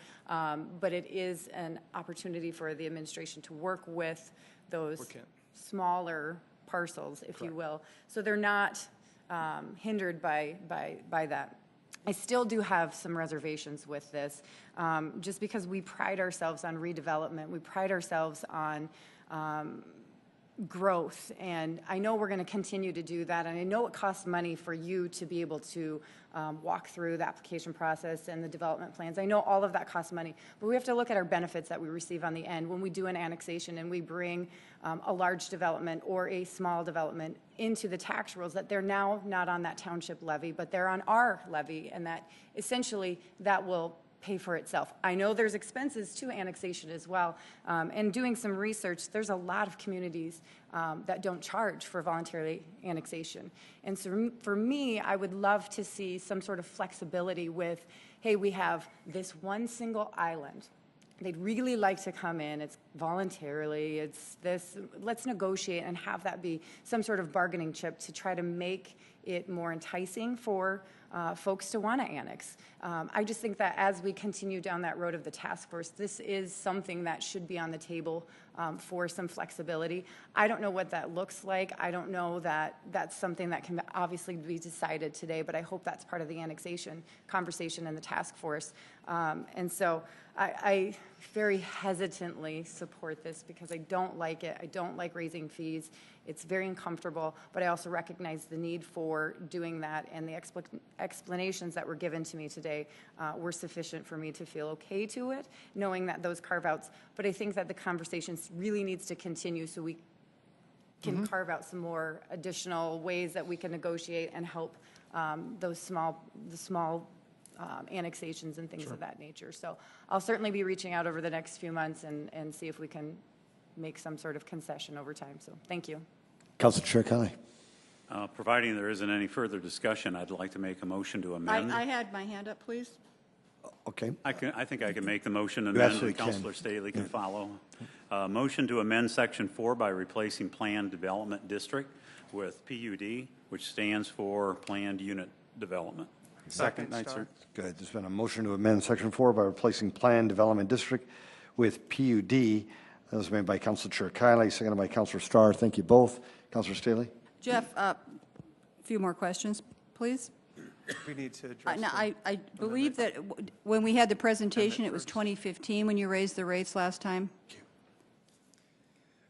Speaker 19: but it is an opportunity for the administration to work with those smaller parcels, if you will. So they're not hindered by that. I still do have some reservations with this, just because we pride ourselves on redevelopment. We pride ourselves on growth, and I know we're going to continue to do that, and I know it costs money for you to be able to walk through the application process and the development plans. I know all of that costs money, but we have to look at our benefits that we receive on the end when we do an annexation and we bring a large development or a small development into the tax rolls, that they're now not on that township levy, but they're on our levy, and that essentially that will pay for itself. I know there's expenses to annexation as well, and doing some research, there's a lot of communities that don't charge for voluntary annexation. And so for me, I would love to see some sort of flexibility with, hey, we have this one single island. They'd really like to come in, it's voluntarily, it's this, let's negotiate and have that be some sort of bargaining chip to try to make it more enticing for folks to want to annex. I just think that as we continue down that road of the task force, this is something that should be on the table for some flexibility. I don't know what that looks like. I don't know that that's something that can obviously be decided today, but I hope that's part of the annexation conversation in the task force. And so I very hesitantly support this because I don't like it. I don't like raising fees. It's very uncomfortable, but I also recognize the need for doing that, and the explanations that were given to me today were sufficient for me to feel okay to it, knowing that those carve-outs, but I think that the conversation really needs to continue so we can carve out some more additional ways that we can negotiate and help the small annexations and things of that nature. So I'll certainly be reaching out over the next few months and see if we can make some sort of concession over time. So thank you.
Speaker 2: Councilor Chair Kelly.
Speaker 4: Providing there isn't any further discussion, I'd like to make a motion to amend.
Speaker 16: I had my hand up, please.
Speaker 2: Okay.
Speaker 4: I think I can make the motion, and
Speaker 2: You
Speaker 4: then
Speaker 2: absolutely
Speaker 4: Councilor Staley can follow. Motion to amend Section 4 by replacing Planned Development District with PUD, which stands for Planned Unit Development.
Speaker 2: Second, Neitzer. Good. There's been a motion to amend Section 4 by replacing Planned Development District with PUD. That was made by Councilor Chair Kiley, seconded by Councilor Starr. Thank you both. Councilor Staley.
Speaker 16: Jeff, a few more questions, please.
Speaker 14: We need to address
Speaker 16: Now, I believe that when we had the presentation, it was 2015 when you raised the rates last time.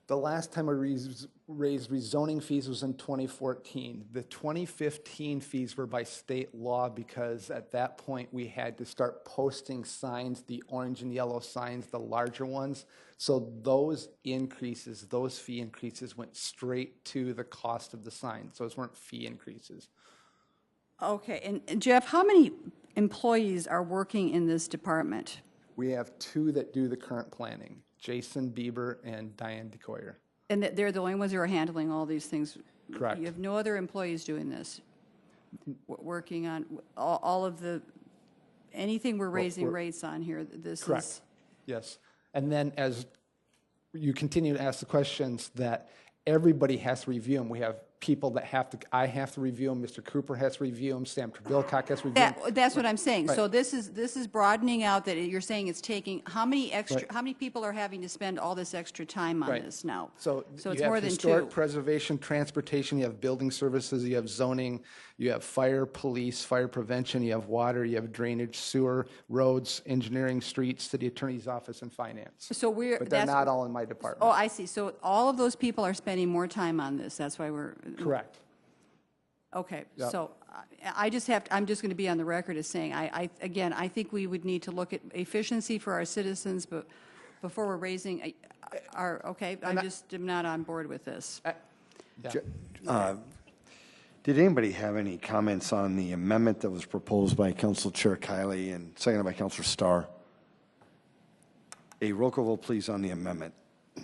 Speaker 15: The last time we raised rezoning fees was in 2014. The 2015 fees were by state law because at that point we had to start posting signs, the orange and yellow signs, the larger ones. So those increases, those fee increases went straight to the cost of the sign. So those weren't fee increases.
Speaker 16: Okay, and Jeff, how many employees are working in this department?
Speaker 15: We have two that do the current planning, Jason Bieber and Diane DeCoyer.
Speaker 16: And they're the only ones who are handling all these things?
Speaker 15: Correct.
Speaker 16: You have no other employees doing this, working on all of the, anything we're raising rates on here, this
Speaker 15: Correct.
Speaker 16: is...
Speaker 15: Yes. And then as you continue to ask the questions, that everybody has to review them. We have people that have to, I have to review them, Mr. Cooper has to review them, Sam Trebilcock has to review them.
Speaker 16: That's what I'm saying.
Speaker 15: Right.
Speaker 16: So this is broadening out that you're saying it's taking, how many people are having to spend all this extra time on this now?
Speaker 15: So
Speaker 16: it's
Speaker 15: you
Speaker 16: more
Speaker 15: have
Speaker 16: than
Speaker 15: historic
Speaker 16: two.
Speaker 15: preservation, transportation, you have building services, you have zoning, you have fire, police, fire prevention, you have water, you have drainage, sewer, roads, engineering, streets, city attorney's office, and finance.
Speaker 16: So
Speaker 15: But they're not all in my department.
Speaker 16: Oh, I see. So all of those people are spending more time on this. That's why we're...
Speaker 15: Correct.
Speaker 16: Okay,
Speaker 15: Yep.
Speaker 16: so I'm just going to be on the record as saying, again, I think we would need to look at efficiency for our citizens, but before we're raising okay, I just am not on board with this.
Speaker 2: Did anybody have any comments on the amendment that was proposed by Council Chair Kiley and seconded by Councilor Starr? A roll call vote, please, on the amendment.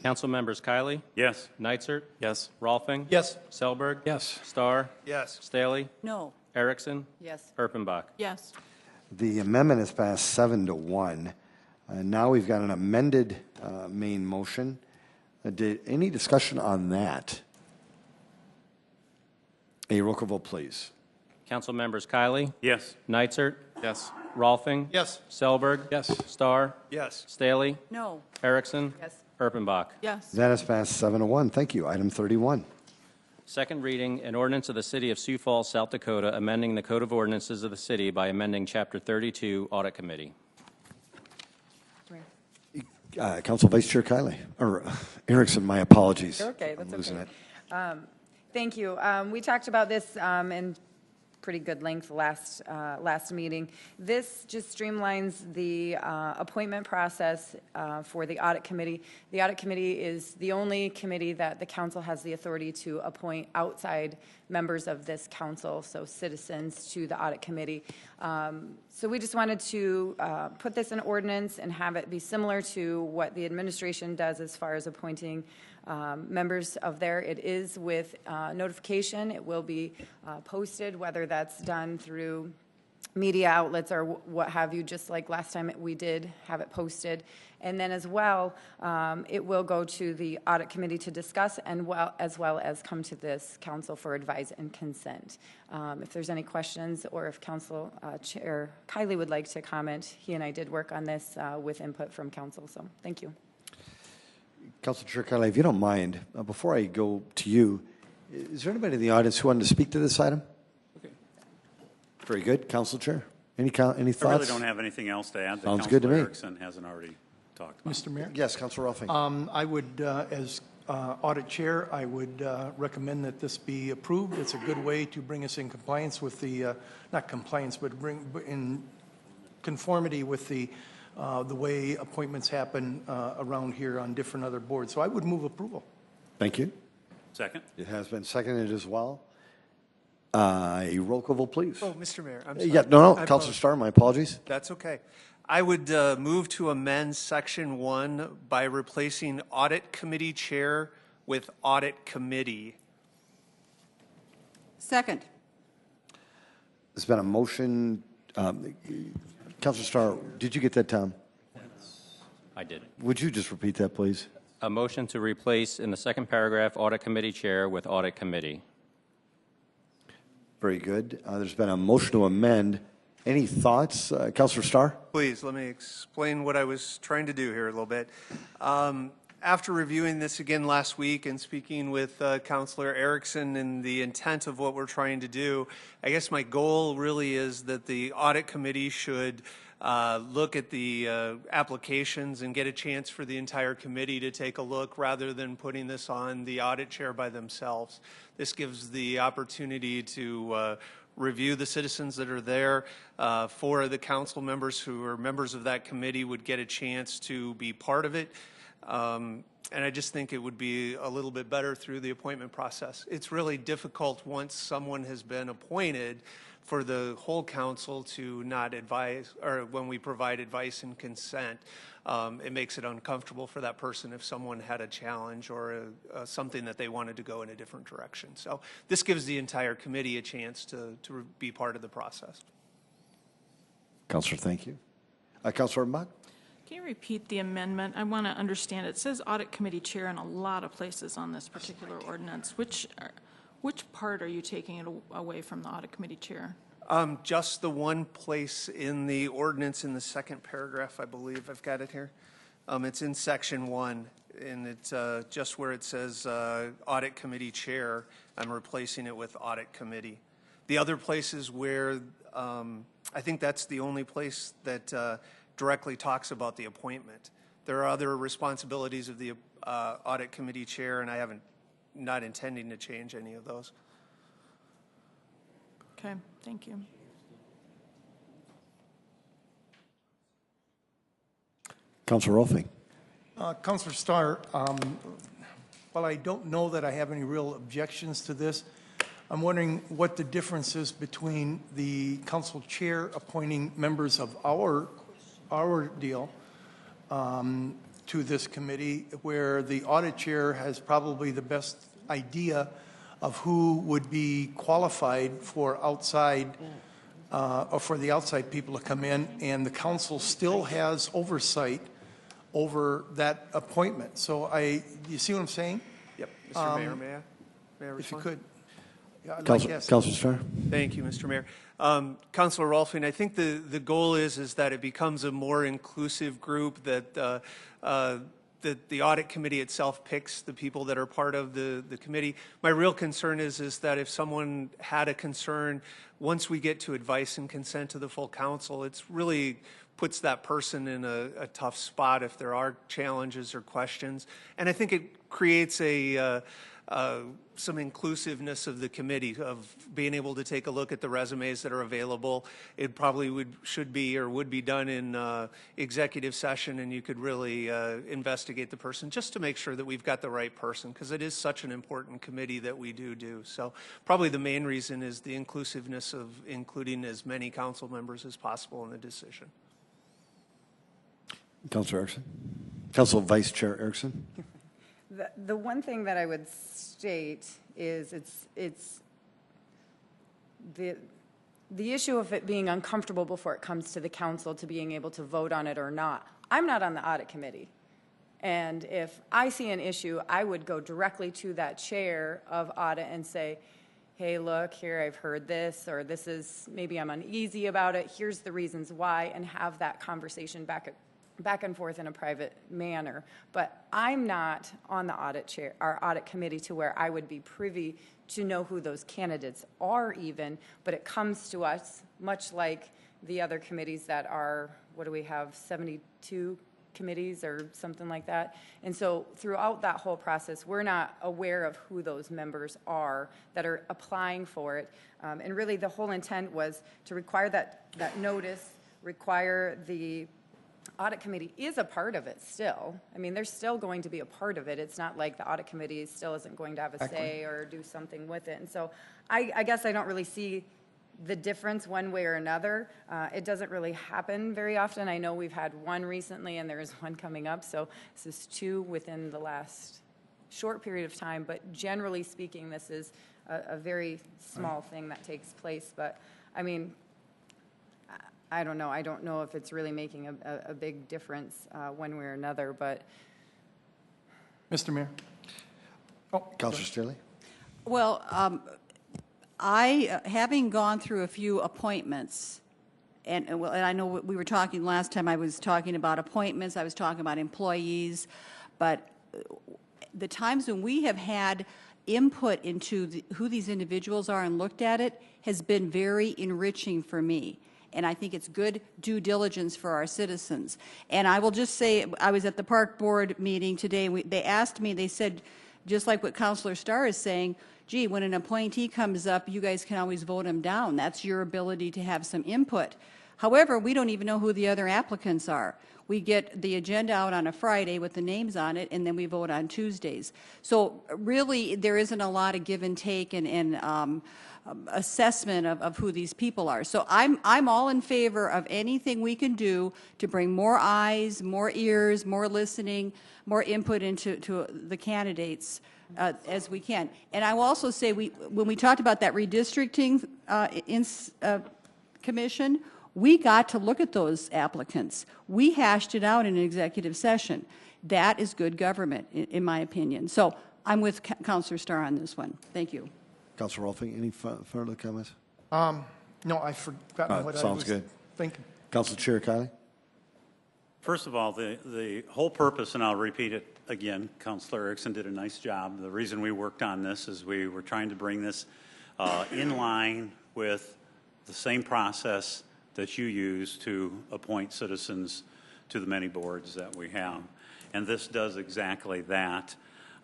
Speaker 3: Council members Kiley?
Speaker 4: Yes.
Speaker 3: Neitzer?
Speaker 17: Yes.
Speaker 3: Rolfing?
Speaker 14: Yes.
Speaker 3: Selberg?
Speaker 18: Yes.
Speaker 3: Starr?
Speaker 14: Yes.
Speaker 3: Staley?
Speaker 16: No.
Speaker 3: Erickson?
Speaker 19: Yes.
Speaker 3: Erpenbach?
Speaker 5: Yes.
Speaker 2: The amendment is passed 7-1. Now we've got an amended main motion. Any discussion on that? A roll call vote, please.
Speaker 3: Council members Kiley?
Speaker 4: Yes.
Speaker 3: Neitzer?
Speaker 17: Yes.
Speaker 3: Rolfing?
Speaker 14: Yes.
Speaker 3: Selberg?
Speaker 18: Yes.
Speaker 3: Starr?
Speaker 14: Yes.
Speaker 3: Staley?
Speaker 16: No.
Speaker 3: Erickson?
Speaker 19: Yes.
Speaker 3: Erpenbach?
Speaker 5: Yes.
Speaker 2: That is passed 7-1. Thank you. Item 31.
Speaker 3: Second reading, an ordinance of the City of Sioux Falls, South Dakota, amending the Code of Ordinances of the city by amending Chapter 32, Audit Committee.
Speaker 2: Council Vice Chair Kiley, or Erickson, my apologies.
Speaker 19: Okay, that's
Speaker 2: I'm losing
Speaker 19: okay.
Speaker 2: it.
Speaker 19: Thank you. We talked about this in pretty good length last meeting. This just streamlines the appointment process for the Audit Committee. The Audit Committee is the only committee that the council has the authority to appoint outside members of this council, so citizens, to the Audit Committee. So we just wanted to put this in ordinance and have it be similar to what the administration does as far as appointing members of there. It is with notification. It will be posted, whether that's done through media outlets or what have you, just like last time we did have it posted. And then as well, it will go to the Audit Committee to discuss and as well as come to this council for advice and consent. If there's any questions or if Council Chair Kiley would like to comment, he and I did work on this with input from council, so thank you.
Speaker 2: Councilor Chair Conley, if you don't mind, before I go to you, is there anybody in the audience who wanted to speak to this item? Okay. Very good. Council Chair, any thoughts?
Speaker 4: I really don't have anything else to add.
Speaker 2: Sounds good to me.
Speaker 4: Erickson hasn't already talked about.
Speaker 8: Mr. Mayor?
Speaker 2: Yes, Councilor Rolfing.
Speaker 8: I would, as Audit Chair, I would recommend that this be approved. It's a good way to bring us in compliance with the, not compliance, but bring in conformity with the way appointments happen around here on different other boards. So I would move approval.
Speaker 2: Thank you.
Speaker 4: Second.
Speaker 2: It has been seconded as well. A roll call vote, please.
Speaker 14: Oh, Mr. Mayor, I'm sorry.
Speaker 2: Yeah, no, Councilor Starr, my apologies.
Speaker 14: That's okay. I would move to amend Section 1 by replacing Audit Committee Chair with Audit Committee.
Speaker 16: Second.
Speaker 2: There's been a motion. Councilor Starr, did you get that, Tom?
Speaker 3: I did.
Speaker 2: Would you just repeat that, please?
Speaker 3: A motion to replace in the second paragraph Audit Committee Chair with Audit Committee.
Speaker 2: Very good. There's been a motion to amend. Any thoughts, Councilor Starr?
Speaker 14: Please, let me explain what I was trying to do here a little bit. After reviewing this again last week and speaking with Councilor Erickson and the intent of what we're trying to do, I guess my goal really is that the Audit Committee should look at the applications and get a chance for the entire committee to take a look rather than putting this on the audit chair by themselves. This gives the opportunity to review the citizens that are there. For the council members who are members of that committee would get a chance to be part of it. And I just think it would be a little bit better through the appointment process. It's really difficult once someone has been appointed for the whole council to not advise, or when we provide advice and consent, it makes it uncomfortable for that person if someone had a challenge or something that they wanted to go in a different direction. So this gives the entire committee a chance to be part of the process.
Speaker 2: Councilor, thank you. Councilor Bach?
Speaker 5: Can you repeat the amendment? I want to understand. It says Audit Committee Chair in a lot of places on this particular ordinance. Which part are you taking it away from the Audit Committee Chair?
Speaker 14: Just the one place in the ordinance in the second paragraph, I believe. I've got it here. It's in Section 1, and it's just where it says Audit Committee Chair. I'm replacing it with Audit Committee. The other places where I think that's the only place that directly talks about the appointment. There are other responsibilities of the Audit Committee Chair, and I haven't not intending to change any of those.
Speaker 5: Okay, thank you.
Speaker 2: Councilor Rolfing.
Speaker 8: Councilor Starr, while I don't know that I have any real objections to this, I'm wondering what the difference is between the council chair appointing members of our deal to this committee, where the audit chair has probably the best idea of who would be qualified for outside or for the outside people to come in, and the council still has oversight over that appointment. So you see what I'm saying?
Speaker 14: Yep. Mr. Mayor, may I respond?
Speaker 8: If you could. Yeah,
Speaker 2: Councilor Starr.
Speaker 14: Thank you, Mr. Mayor. Councilor Rolfing, I think the goal is that it becomes a more inclusive group, that the audit committee itself picks the people that are part of the committee. My real concern is that if someone had a concern, once we get to advice and consent to the full council, it's really puts that person in a tough spot if there are challenges or questions. And I think it creates some inclusiveness of the committee, of being able to take a look at the resumes that are available. It probably would be done in executive session, and you could really investigate the person just to make sure that we've got the right person, because it is such an important committee that we do. So probably the main reason is the inclusiveness of including as many council members as possible in the decision.
Speaker 2: Councilor Erickson. Council Vice Chair Erickson.
Speaker 19: The one thing that I would state is it's the issue of it being uncomfortable before it comes to the council to being able to vote on it or not. I'm not on the audit committee. And if I see an issue, I would go directly to that chair of audit and say, hey, look, here, I've heard this, or this is, maybe I'm uneasy about it, here's the reasons why, and have that conversation back back and forth in a private manner. But I'm not on the audit chair, our audit committee, to where I would be privy to know who those candidates are even, but it comes to us much like the other committees that are, what do we have, 72 committees or something like that. And so throughout that whole process, we're not aware of who those members are that are applying for it. And really the whole intent was to require that notice, require the audit committee is a part of it still. I mean, they're still going to be a part of it. It's not like the audit committee still isn't going to have a say or do something with it. And so I guess I don't really see the difference one way or another. It doesn't really happen very often. I know we've had one recently and there is one coming up. So this is 2 within the last short period of time. But generally speaking, this is a very small thing that takes place. But I mean, I don't know. I don't know if it's really making a big difference one way or another, but.
Speaker 7: Mr. Mayor.
Speaker 2: Councilor Staley.
Speaker 16: Well, having gone through a few appointments, and I know we were talking last time, I was talking about appointments, I was talking about employees, but the times when we have had input into who these individuals are and looked at it has been very enriching for me. And I think it's good due diligence for our citizens. And I will just say, I was at the park board meeting today. They asked me, they said, just like what Councilor Starr is saying, gee, when an appointee comes up, you guys can always vote him down. That's your ability to have some input. However, we don't even know who the other applicants are. We get the agenda out on a Friday with the names on it, and then we vote on Tuesdays. So really, there isn't a lot of give and take and assessment of who these people are. So I'm all in favor of anything we can do to bring more eyes, more ears, more listening, more input into the candidates as we can. And I will also say, when we talked about that redistricting commission, we got to look at those applicants. We hashed it out in an executive session. That is good government, in my opinion. So I'm with Councilor Starr on this one. Thank you.
Speaker 2: Councilor Rolfing, any further comments?
Speaker 7: No, I've forgotten what I was thinking.
Speaker 2: Councilor Chair Kiley.
Speaker 4: First of all, the whole purpose, and I'll repeat it again, Councilor Erickson did a nice job. The reason we worked on this is we were trying to bring this in line with the same process that you use to appoint citizens to the many boards that we have. And this does exactly that.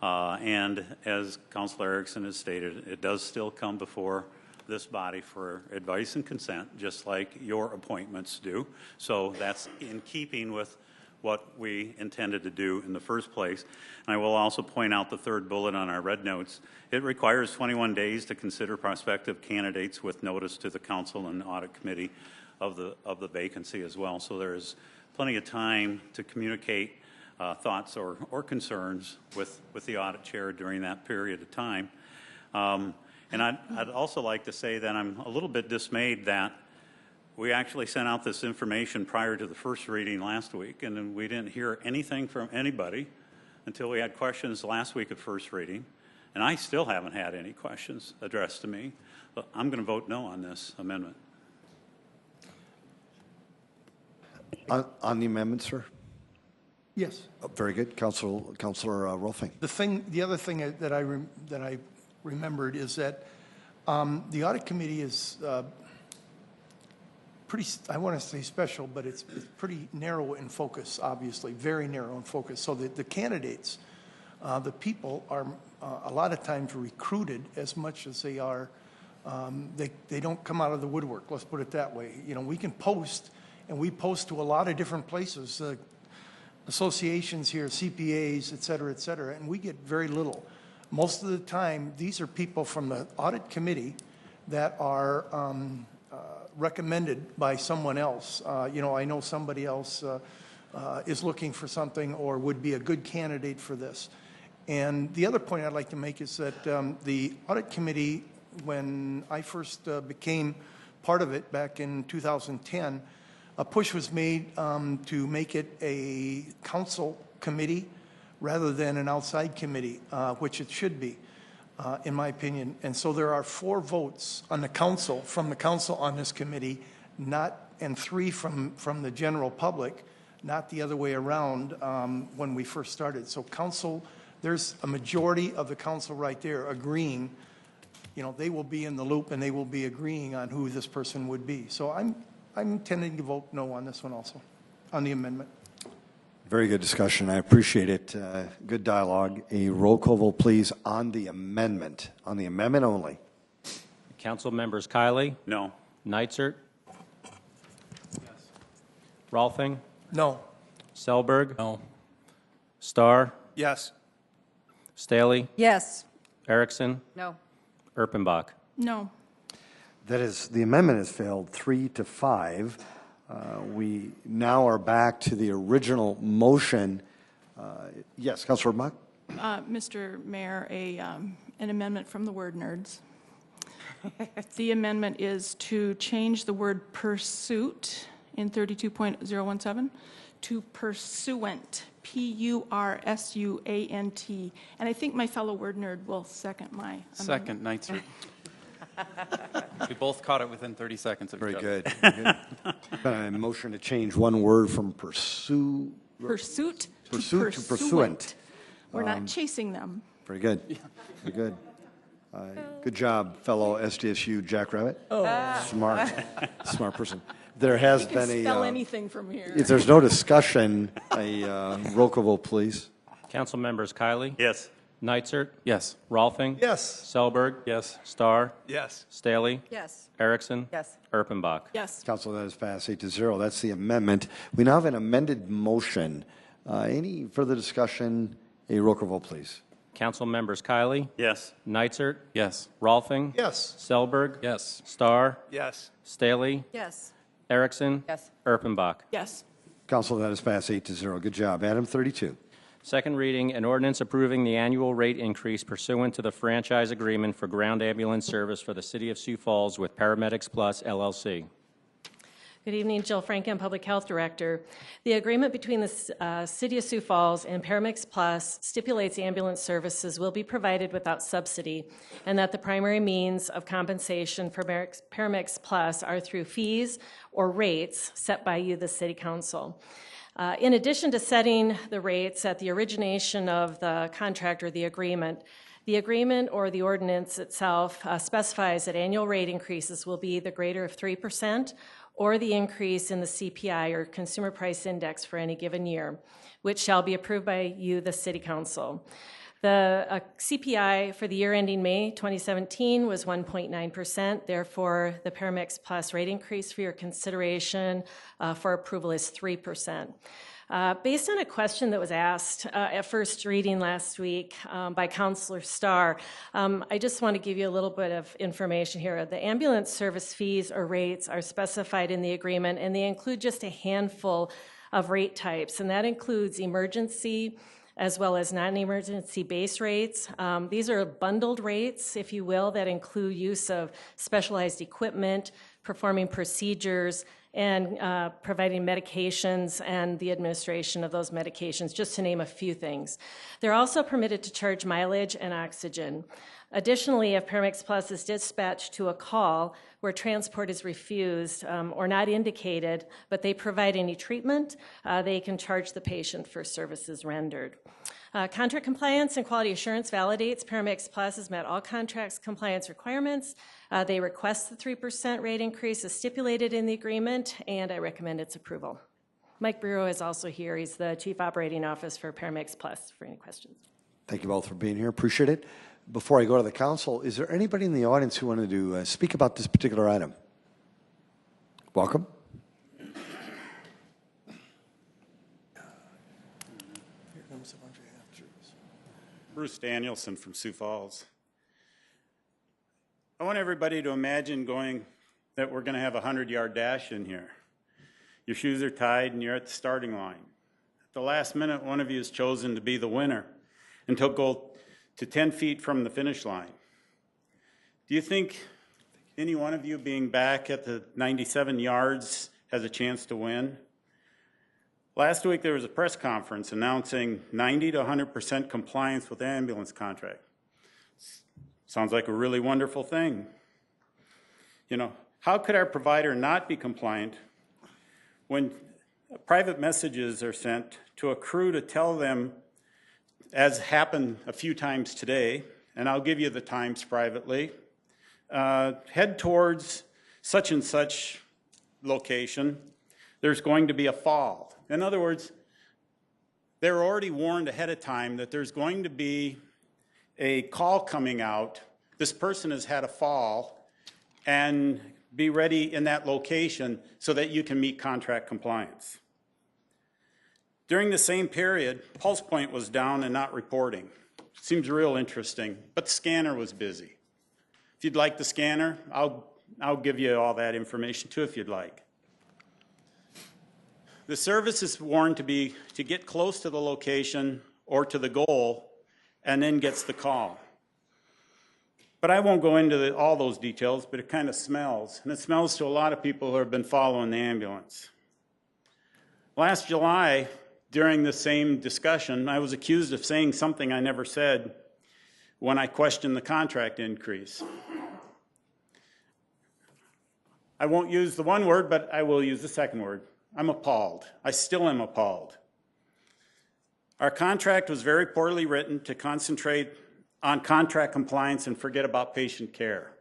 Speaker 4: And as Councilor Erickson has stated, it does still come before this body for advice and consent, just like your appointments do. So that's in keeping with what we intended to do in the first place. And I will also point out the third bullet on our red notes. It requires 21 days to consider prospective candidates with notice to the council and audit committee of the vacancy as well. So there's plenty of time to communicate thoughts or concerns with the audit chair during that period of time. And I'd also like to say that I'm a little bit dismayed that we actually sent out this information prior to the first reading last week, and then we didn't hear anything from anybody until we had questions last week at first reading. And I still haven't had any questions addressed to me. But I'm going to vote no on this amendment.
Speaker 2: On the amendment, sir?
Speaker 7: Yes.
Speaker 2: Very good. Councilor Rolfing.
Speaker 7: The other thing that I remembered is that the audit committee is pretty, I want to say special, but it's pretty narrow in focus, obviously, very narrow in focus. So that the candidates, the people are a lot of times recruited as much as they are, they don't come out of the woodwork, let's put it that way. You know, we can post, and we post to a lot of different places, associations here, CPAs, et cetera, and we get very little. Most of the time, these are people from the audit committee that are recommended by someone else. You know, I know somebody else is looking for something or would be a good candidate for this. And the other point I'd like to make is that the audit committee, when I first became part of it back in 2010, a push was made to make it a council committee rather than an outside committee, which it should be, in my opinion. And so there are 4 votes on the council, from the council on this committee, and 3 from the general public, not the other way around when we first started. So council, there's a majority of the council right there agreeing, you know, they will be in the loop and they will be agreeing on who this person would be. So I'm tending to vote no on this one also, on the amendment.
Speaker 2: Very good discussion. I appreciate it. Good dialogue. A roll call vote, please, on the amendment. On the amendment only.
Speaker 3: Council members Kiley?
Speaker 4: No.
Speaker 3: Nitzert? Yes. Rolfing?
Speaker 14: No.
Speaker 3: Selberg? No. Starr?
Speaker 14: Yes.
Speaker 3: Staley?
Speaker 16: Yes.
Speaker 3: Erickson?
Speaker 19: No.
Speaker 3: Erpenbach?
Speaker 5: No.
Speaker 2: That is, the amendment has failed 3-5. We now are back to the original motion. Yes, Councilor Mock?
Speaker 5: Mr. Mayor, an amendment from the word nerds. The amendment is to change the word pursuit in 32.017 to pursuant, Pursuant. And I think my fellow word nerd will second my amendment.
Speaker 17: Second, Nitzert. We both caught it within 30 seconds of
Speaker 2: Very
Speaker 17: each other.
Speaker 2: good. Very good. A motion to change one word from
Speaker 5: Pursuit
Speaker 2: to pursuant.
Speaker 5: We're not chasing them.
Speaker 2: Very good. Very good. Good job, fellow SDSU Jackrabbit. Smart. Smart person. There has been a...
Speaker 5: spell anything from here.
Speaker 2: If there's no discussion, a roll call vote, please.
Speaker 3: Council members Kiley?
Speaker 4: Yes.
Speaker 3: Nitzert?
Speaker 17: Yes.
Speaker 3: Rolfing?
Speaker 7: Yes.
Speaker 3: Selberg?
Speaker 17: Yes.
Speaker 3: Starr?
Speaker 14: Yes.
Speaker 3: Staley?
Speaker 16: Yes.
Speaker 3: Erickson?
Speaker 19: Yes.
Speaker 3: Erpenbach?
Speaker 5: Yes.
Speaker 2: Council, that is passed 8-0. That's the amendment. We now have an amended motion. Any further discussion? A roll call vote, please.
Speaker 3: Council members Kiley?
Speaker 4: Yes.
Speaker 3: Nitzert?
Speaker 17: Yes.
Speaker 3: Rolfing?
Speaker 7: Yes.
Speaker 3: Selberg?
Speaker 17: Yes.
Speaker 3: Starr?
Speaker 14: Yes.
Speaker 3: Staley?
Speaker 16: Yes.
Speaker 3: Erickson?
Speaker 19: Yes.
Speaker 3: Erpenbach?
Speaker 5: Yes.
Speaker 2: Council, that is passed 8-0. Good job. Item 32.
Speaker 3: Second reading, an ordinance approving the annual rate increase pursuant to the franchise agreement for ground ambulance service for the City of Sioux Falls with Paramedics Plus, LLC.
Speaker 20: Good evening, Jill Franken, Public Health Director. The agreement between the City of Sioux Falls and Paramedics Plus stipulates ambulance services will be provided without subsidy and that the primary means of compensation for Paramedics Plus are through fees or rates set by you, the City Council. In addition to setting the rates at the origination of the contract or the agreement or the ordinance itself specifies that annual rate increases will be the greater of 3% or the increase in the CPI or Consumer Price Index for any given year, which shall be approved by you, the City Council. The CPI for the year ending May 2017 was 1.9%. Therefore, the Paramedics Plus rate increase for your consideration for approval is 3%. Based on a question that was asked at first reading last week by Councilor Starr, I just want to give you a little bit of information here. The ambulance service fees or rates are specified in the agreement, and they include just a handful of rate types, and that includes emergency, as well as non-emergency base rates. These are bundled rates, if you will, that include use of specialized equipment, performing procedures, and providing medications and the administration of those medications, just to name a few things. They're also permitted to charge mileage and oxygen. Additionally, if Paramedics Plus is dispatched to a call where transport is refused or not indicated, but they provide any treatment, they can charge the patient for services rendered. Contract compliance and quality assurance validates Paramedics Plus has met all contracts compliance requirements. They request the 3% rate increase as stipulated in the agreement, and I recommend its approval. Mike Bureau is also here. He's the Chief Operating Officer for Paramedics Plus for any questions.
Speaker 2: Thank you both for being here. Appreciate it. Before I go to the council, is there anybody in the audience who wanted to speak about this particular item? Welcome.
Speaker 4: Bruce Danielson from Sioux Falls. I want everybody to imagine that we're going to have a 100-yard dash in here. Your shoes are tied and you're at the starting line. At the last minute, one of you is chosen to be the winner and to go to 10 feet from the finish line. Do you think any one of you being back at the 97 yards has a chance to win? Last week there was a press conference announcing 90 to 100% compliance with the ambulance contract. Sounds like a really wonderful thing. You know, how could our provider not be compliant when private messages are sent to a crew to tell them, as happened a few times today, and I'll give you the times privately, head towards such and such location, there's going to be a fall. In other words, they're already warned ahead of time that there's going to be a call coming out. This person has had a fall, and be ready in that location so that you can meet contract compliance. During the same period, Pulse Point was down and not reporting. Seems real interesting, but the scanner was busy. If you'd like the scanner, I'll give you all that information too if you'd like. The service is warned to get close to the location or to the goal and then gets the call. But I won't go into all those details, but it kind of smells. And it smells to a lot of people who have been following the ambulance. Last July, during the same discussion, I was accused of saying something I never said when I questioned the contract increase. I won't use the one word, but I will use the second word. I'm appalled. I still am appalled. Our contract was very poorly written to concentrate on contract compliance and forget about patient care.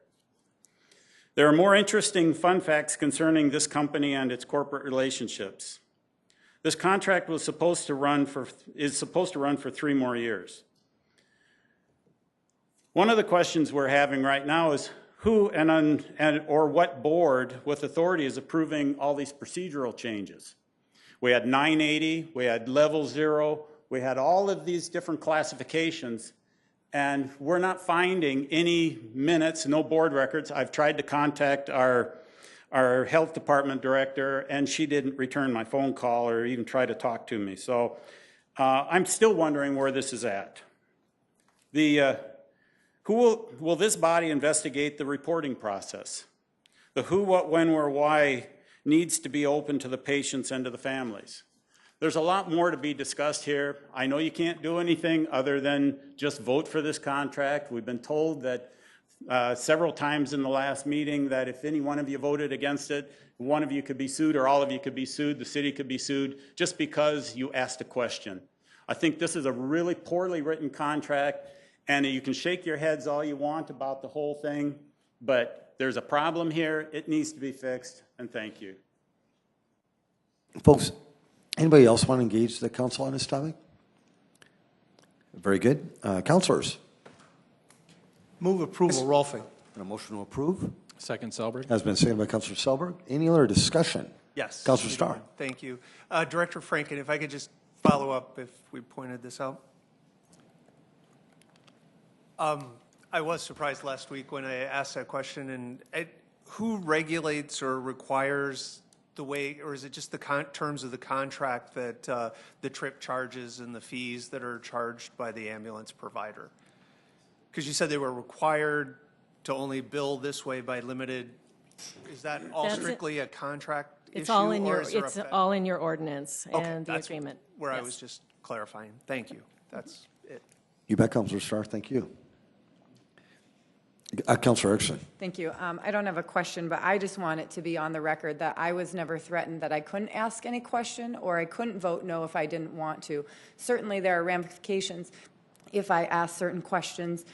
Speaker 4: There are more interesting fun facts concerning this company and its corporate relationships. This contract is supposed to run for 3 more years. One of the questions we're having right now is who or what board with authority is approving all these procedural changes. We had 980, we had level 0, we had all of these different classifications, and we're not finding any minutes, no board records. I've tried to contact our health department director, and she didn't return my phone call or even try to talk to me. So I'm still wondering where this is at. Will this body investigate the reporting process? The who, what, when, where, why needs to be open to the patients and to the families. There's a lot more to be discussed here. I know you can't do anything other than just vote for this contract. We've been told that several times in the last meeting that if any one of you voted against it, one of you could be sued or all of you could be sued, the city could be sued, just because you asked a question. I think this is a really poorly written contract, and you can shake your heads all you want about the whole thing, but there's a problem here. It needs to be fixed, and thank you.
Speaker 2: Folks, anybody else want to engage the council on this topic? Very good. Councilors?
Speaker 14: Move approval, Rolfing.
Speaker 2: A motion to approve.
Speaker 18: Second, Selberg.
Speaker 2: Has been seconded by Councilor Selberg. Any other discussion?
Speaker 14: Yes.
Speaker 2: Councilor Starr.
Speaker 14: Thank you. Director Franken, if I could just follow up if we pointed this out. I was surprised last week when I asked that question, and who regulates or requires the way, or is it just the terms of the contract that the trip charges and the fees that are charged by the ambulance provider? Because you said they were required to only bill this way by limited. Is that all strictly a contract issue?
Speaker 20: It's all in your ordinance and the agreement.
Speaker 14: Where I was just clarifying. Thank you. That's it.
Speaker 2: You bet, Councilor Starr. Thank you. Councilor Erickson.
Speaker 19: Thank you. I don't have a question, but I just want it to be on the record that I was never threatened that I couldn't ask any question or I couldn't vote no if I didn't want to. Certainly there are ramifications if I ask certain questions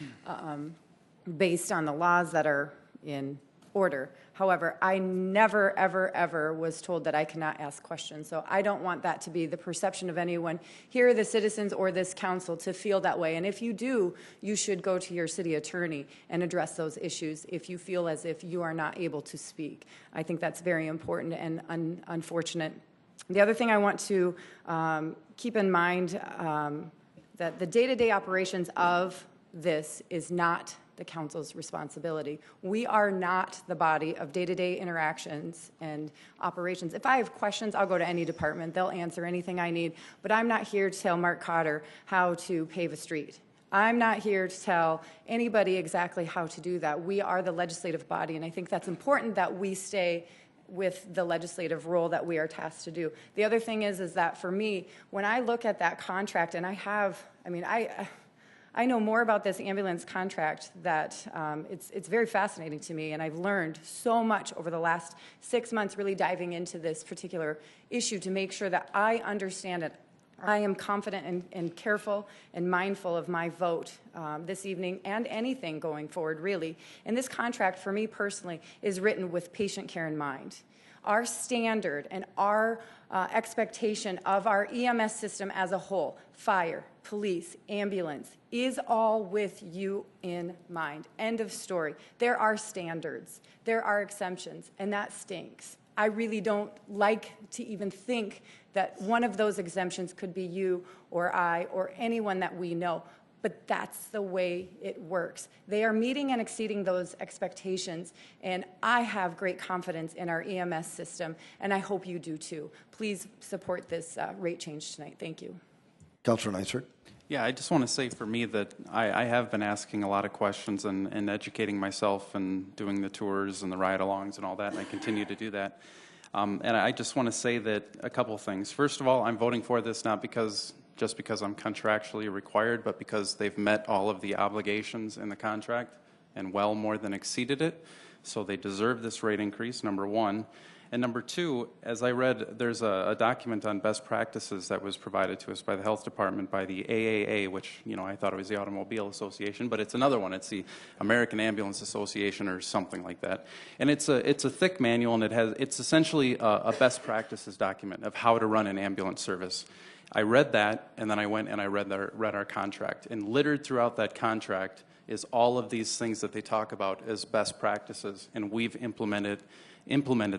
Speaker 19: based on the laws that are in order. However, I never, ever, ever was told that I cannot ask questions. So I don't want that to be the perception of anyone here, the citizens or this council, to feel that way. And if you do, you should go to your city attorney and address those issues if you feel as if you are not able to speak. I think that's very important and unfortunate. The other thing I want to keep in mind that the day-to-day operations of this is not the council's responsibility. We are not the body of day-to-day interactions and operations. If I have questions, I'll go to any department. They'll answer anything I need. But I'm not here to tell Mark Cotter how to pave a street. I'm not here to tell anybody exactly how to do that. We are the legislative body, and I think that's important that we stay with the legislative role that we are tasked to do. The other thing is that for me, when I look at that contract, and I I know more about this ambulance contract that it's very fascinating to me, and I've learned so much over the last 6 months really diving into this particular issue to make sure that I understand it. I am confident and careful and mindful of my vote this evening and anything going forward, really. And this contract, for me personally, is written with patient care in mind. Our standard and our expectation of our EMS system as a whole, fire, police, ambulance, is all with you in mind. End of story. There are standards, there are exemptions, and that stinks. I really don't like to even think that one of those exemptions could be you or I or anyone that we know. But that's the way it works. They are meeting and exceeding those expectations, and I have great confidence in our EMS system, and I hope you do too. Please support this rate change tonight. Thank you.
Speaker 2: Councilor Neisert.
Speaker 17: Yeah, I just want to say for me that I have been asking a lot of questions and educating myself and doing the tours and the ride-alongs and all that, and I continue to do that. And I just want to say that a couple of things. First of all, I'm voting for this not just because I'm contractually required, but because they've met all of the obligations in the contract and well more than exceeded it. So they deserve this rate increase, number one. And number two, as I read, there's a document on best practices that was provided to us by the Health Department, by the AAA, which, I thought it was the Automobile Association, but it's another one. It's the American Ambulance Association or something like that. And it's a thick manual, and it's essentially a best practices document of how to run an ambulance service. I read that, and then I went and I read our contract. And littered throughout that contract is all of these things that they talk about as best practices, and we've implemented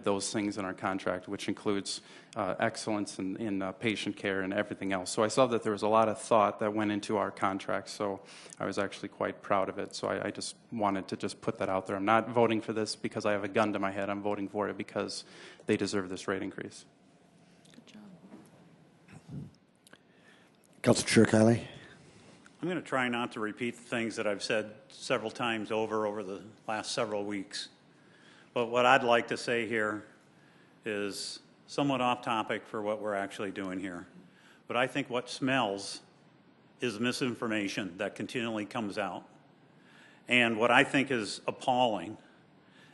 Speaker 17: those things in our contract, which includes excellence in patient care and everything else. So I saw that there was a lot of thought that went into our contract, so I was actually quite proud of it. So I just wanted to just put that out there. I'm not voting for this because I have a gun to my head. I'm voting for it because they deserve this rate increase.
Speaker 2: Councilor Chair Kiley.
Speaker 4: I'm going to try not to repeat the things that I've said several times over the last several weeks. But what I'd like to say here is somewhat off topic for what we're actually doing here. But I think what smells is misinformation that continually comes out. And what I think is appalling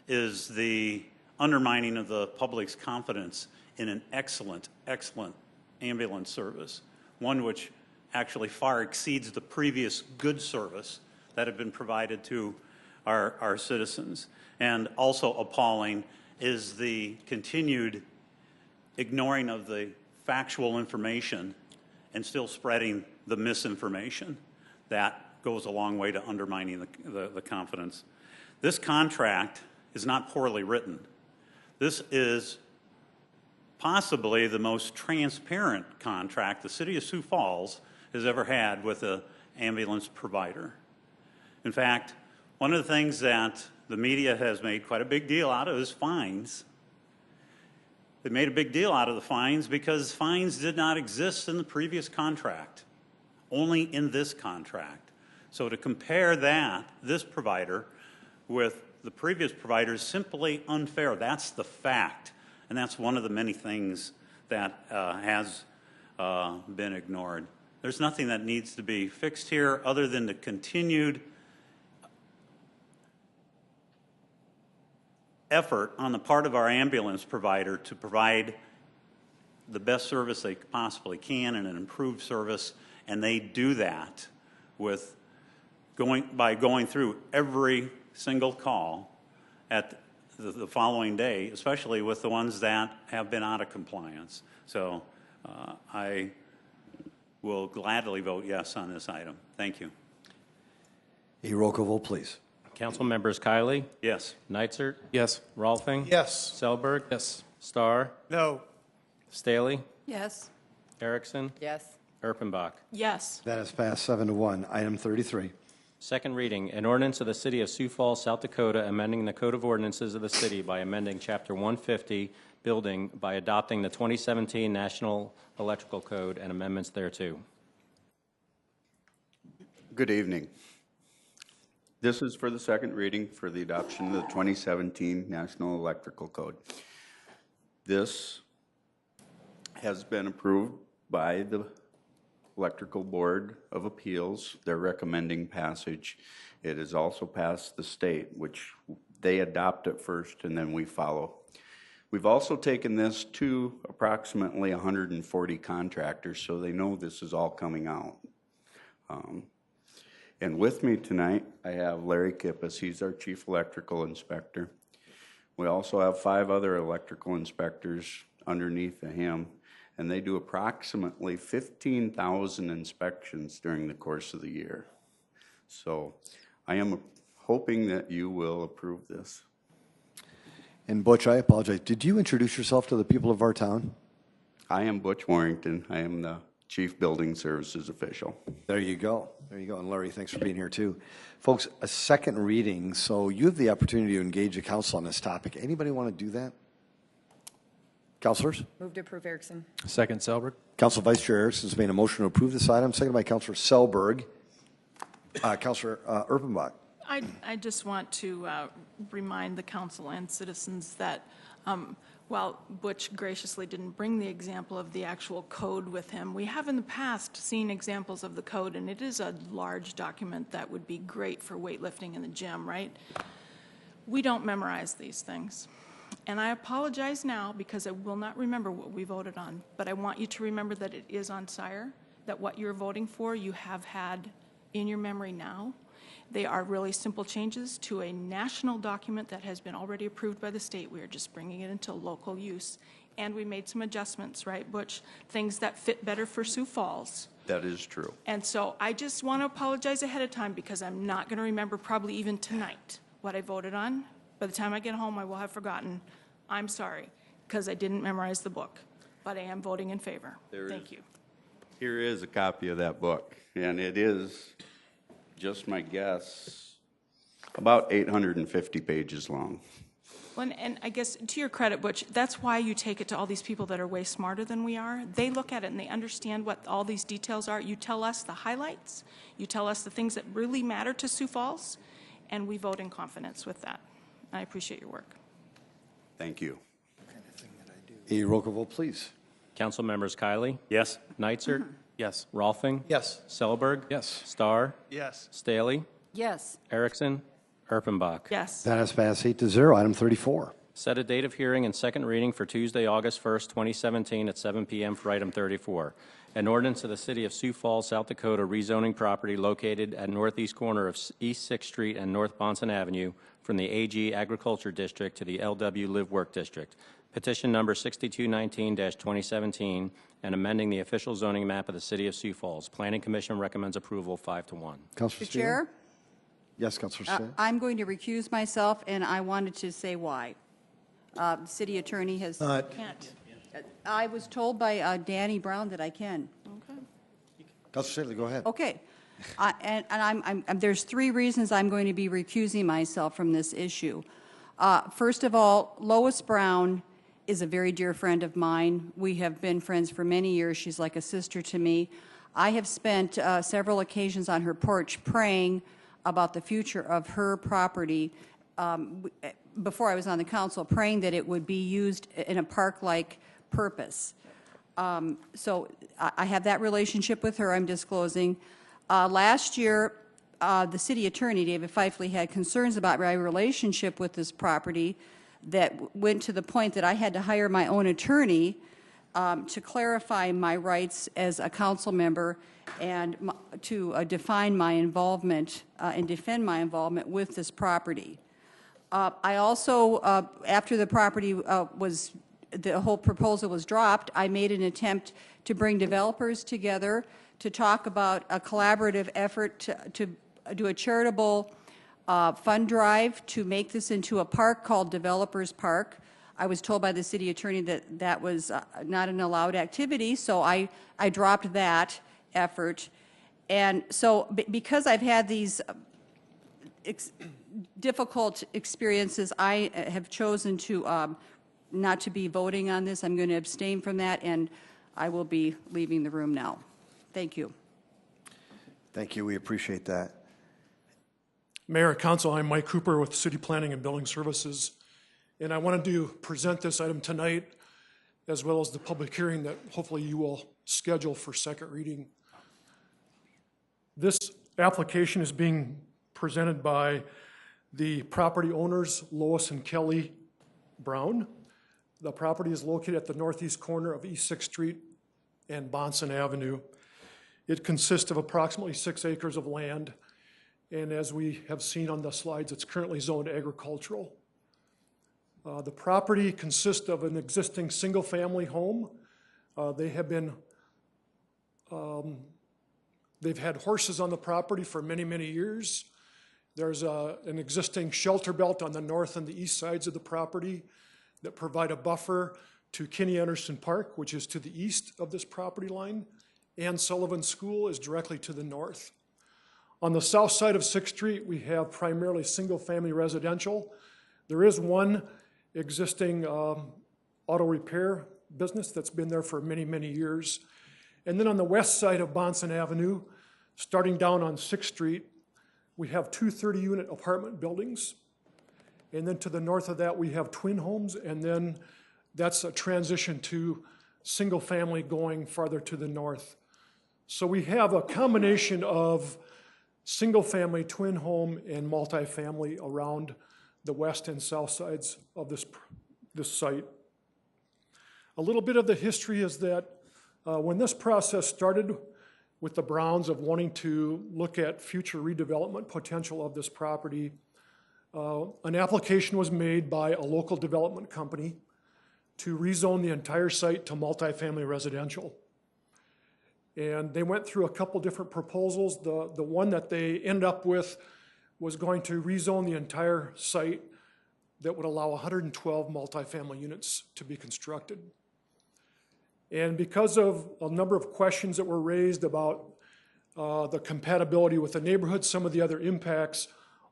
Speaker 4: is the undermining of the public's confidence in an excellent, excellent ambulance service, one which actually far exceeds the previous good service that had been provided to our citizens. And also appalling is the continued ignoring of the factual information and still spreading the misinformation that goes a long way to undermining the confidence. This contract is not poorly written. This is possibly the most transparent contract the City of Sioux Falls has ever had with an ambulance provider. In fact, one of the things that the media has made quite a big deal out of is fines. They made a big deal out of the fines because fines did not exist in the previous contract, only in this contract. So to compare this provider with the previous provider is simply unfair. That's the fact. And that's one of the many things that has been ignored. There's nothing that needs to be fixed here other than the continued effort on the part of our ambulance provider to provide the best service they possibly can and an improved service, and they do that by going through every single call at the following day, especially with the ones that have been out of compliance. So I will gladly vote yes on this item. Thank you.
Speaker 2: A roll call vote, please.
Speaker 3: Council members Kiley?
Speaker 4: Yes.
Speaker 3: Neitzer?
Speaker 17: Yes.
Speaker 3: Rolfing?
Speaker 14: Yes.
Speaker 3: Selberg?
Speaker 17: Yes.
Speaker 3: Starr?
Speaker 14: No.
Speaker 3: Staley?
Speaker 16: Yes.
Speaker 3: Erickson?
Speaker 19: Yes.
Speaker 3: Erpenbach?
Speaker 5: Yes.
Speaker 2: That has passed 7-1. Item 33.
Speaker 3: Second reading, an ordinance of the City of Sioux Falls, South Dakota, amending the Code of Ordinances of the city by amending Chapter 150, Building, by adopting the 2017 National Electrical Code and amendments thereto.
Speaker 21: Good evening. This is for the second reading for the adoption of the 2017 National Electrical Code. This has been approved by the Electrical Board of Appeals. They're recommending passage. It has also passed the state, which they adopt it first and then we follow. We've also taken this to approximately 140 contractors, so they know this is all coming out. And with me tonight, I have Larry Kippis. He's our Chief Electrical Inspector. We also have 5 other electrical inspectors underneath him, and they do approximately 15,000 inspections during the course of the year. So I am hoping that you will approve this.
Speaker 2: And Butch, I apologize. Did you introduce yourself to the people of our town?
Speaker 21: I am Butch Warrington. I am the Chief Building Services Official.
Speaker 2: There you go. There you go. And Larry, thanks for being here too. Folks, a second reading, so you have the opportunity to engage the council on this topic. Anybody want to do that? Councilors?
Speaker 19: Move to approve Erickson.
Speaker 18: Second, Selberg.
Speaker 2: Council Vice Chair Erickson has made a motion to approve this item, seconded by Councilor Selberg. Councilor Erpenbach.
Speaker 5: I just want to remind the council and citizens that while Butch graciously didn't bring the example of the actual code with him, we have in the past seen examples of the code, and it is a large document that would be great for weightlifting in the gym, right? We don't memorize these things. And I apologize now because I will not remember what we voted on, but I want you to remember that it is on SIRE, that what you're voting for you have had in your memory now. They are really simple changes to a national document that has been already approved by the state. We are just bringing it into local use. And we made some adjustments, right, Butch? Things that fit better for Sioux Falls.
Speaker 21: That is true.
Speaker 5: And so I just want to apologize ahead of time because I'm not going to remember probably even tonight what I voted on. By the time I get home, I will have forgotten. I'm sorry because I didn't memorize the book, but I am voting in favor. Thank you.
Speaker 21: Here is a copy of that book, and it is, just my guess, about 850 pages long.
Speaker 5: Well, and I guess to your credit, Butch, that's why you take it to all these people that are way smarter than we are. They look at it and they understand what all these details are. You tell us the highlights, you tell us the things that really matter to Sioux Falls, and we vote in confidence with that. I appreciate your work.
Speaker 21: Thank you.
Speaker 2: A roll call vote, please.
Speaker 3: Council members Kiley?
Speaker 4: Yes.
Speaker 3: Neitzer?
Speaker 18: Yes.
Speaker 3: Rolfing?
Speaker 14: Yes.
Speaker 3: Selberg?
Speaker 18: Yes.
Speaker 3: Starr?
Speaker 14: Yes.
Speaker 3: Staley?
Speaker 19: Yes.
Speaker 3: Erickson? Erpenbach?
Speaker 5: Yes.
Speaker 2: That has passed 8-0. Item 34.
Speaker 3: Set a date of hearing and second reading for Tuesday, August 1st, 2017 at 7 p.m. for item 34. An ordinance of the City of Sioux Falls, South Dakota rezoning property located at northeast corner of East 6th Street and North Bonson Avenue from the AG Agriculture District to the LW Live Work District. Petition number 6219-2017 and amending the official zoning map of the City of Sioux Falls. Planning Commission recommends approval 5-1.
Speaker 2: Councilor
Speaker 16: Mr. Chair?
Speaker 2: Yes, Councilor Steele.
Speaker 16: I'm going to recuse myself, and I wanted to say why. The city attorney has...
Speaker 5: Can't.
Speaker 16: I was told by Danny Brown that I can.
Speaker 5: Okay.
Speaker 2: Councilor Steele, go ahead.
Speaker 16: Okay. There's 3 reasons I'm going to be recusing myself from this issue. First of all, Lois Brown is a very dear friend of mine. We have been friends for many years. She's like a sister to me. I have spent several occasions on her porch praying about the future of her property before I was on the council, praying that it would be used in a park-like purpose. So I have that relationship with her I'm disclosing. Last year, the city attorney, David Fifley, had concerns about my relationship with this property that went to the point that I had to hire my own attorney to clarify my rights as a council member and to define my involvement and defend my involvement with this property. I also, after the property the whole proposal was dropped, I made an attempt to bring developers together to talk about a collaborative effort to do a charitable fund drive to make this into a park called Developers Park. I was told by the city attorney that that was not an allowed activity, so I dropped that effort. And so because I've had these difficult experiences, I have chosen to not to be voting on this. I'm going to abstain from that, and I will be leaving the room now. Thank you.
Speaker 2: Thank you. We appreciate that.
Speaker 6: Mayor, Council, I'm Mike Cooper with City Planning and Building Services, and I wanted to present this item tonight as well as the public hearing that hopefully you will schedule for second reading This application is being presented by the property owners, Lois and Kelly Brown. The property is located at the northeast corner of East 6th Street and Bonson Avenue. It consists of approximately 6 acres of land, and as we have seen on the slides, it's currently zoned agricultural. The property consists of an existing single-family home. They've had horses on the property for many, many years. There's an existing shelter belt on the north and the east sides of the property that provide a buffer to Kinney Anderson Park, which is to the east of this property line, and Sullivan School is directly to the north. On the south side of 6th Street, we have primarily single-family residential. There is one existing auto repair business that's been there for many, many years. And then on the west side of Bonson Avenue, starting down on 6th Street, we have 2 30-unit apartment buildings. And then to the north of that, we have twin homes, and then that's a transition to single family going farther to the north. So we have a combination of single family, twin home, and multifamily around the west and south sides of this site. A little bit of the history is that when this process started with the Browns of wanting to look at future redevelopment potential of this property, an application was made by a local development company to rezone the entire site to multifamily residential. And they went through a couple different proposals. The one that they ended up with was going to rezone the entire site that would allow 112 multifamily units to be constructed. And because of a number of questions that were raised about the compatibility with the neighborhood, some of the other impacts,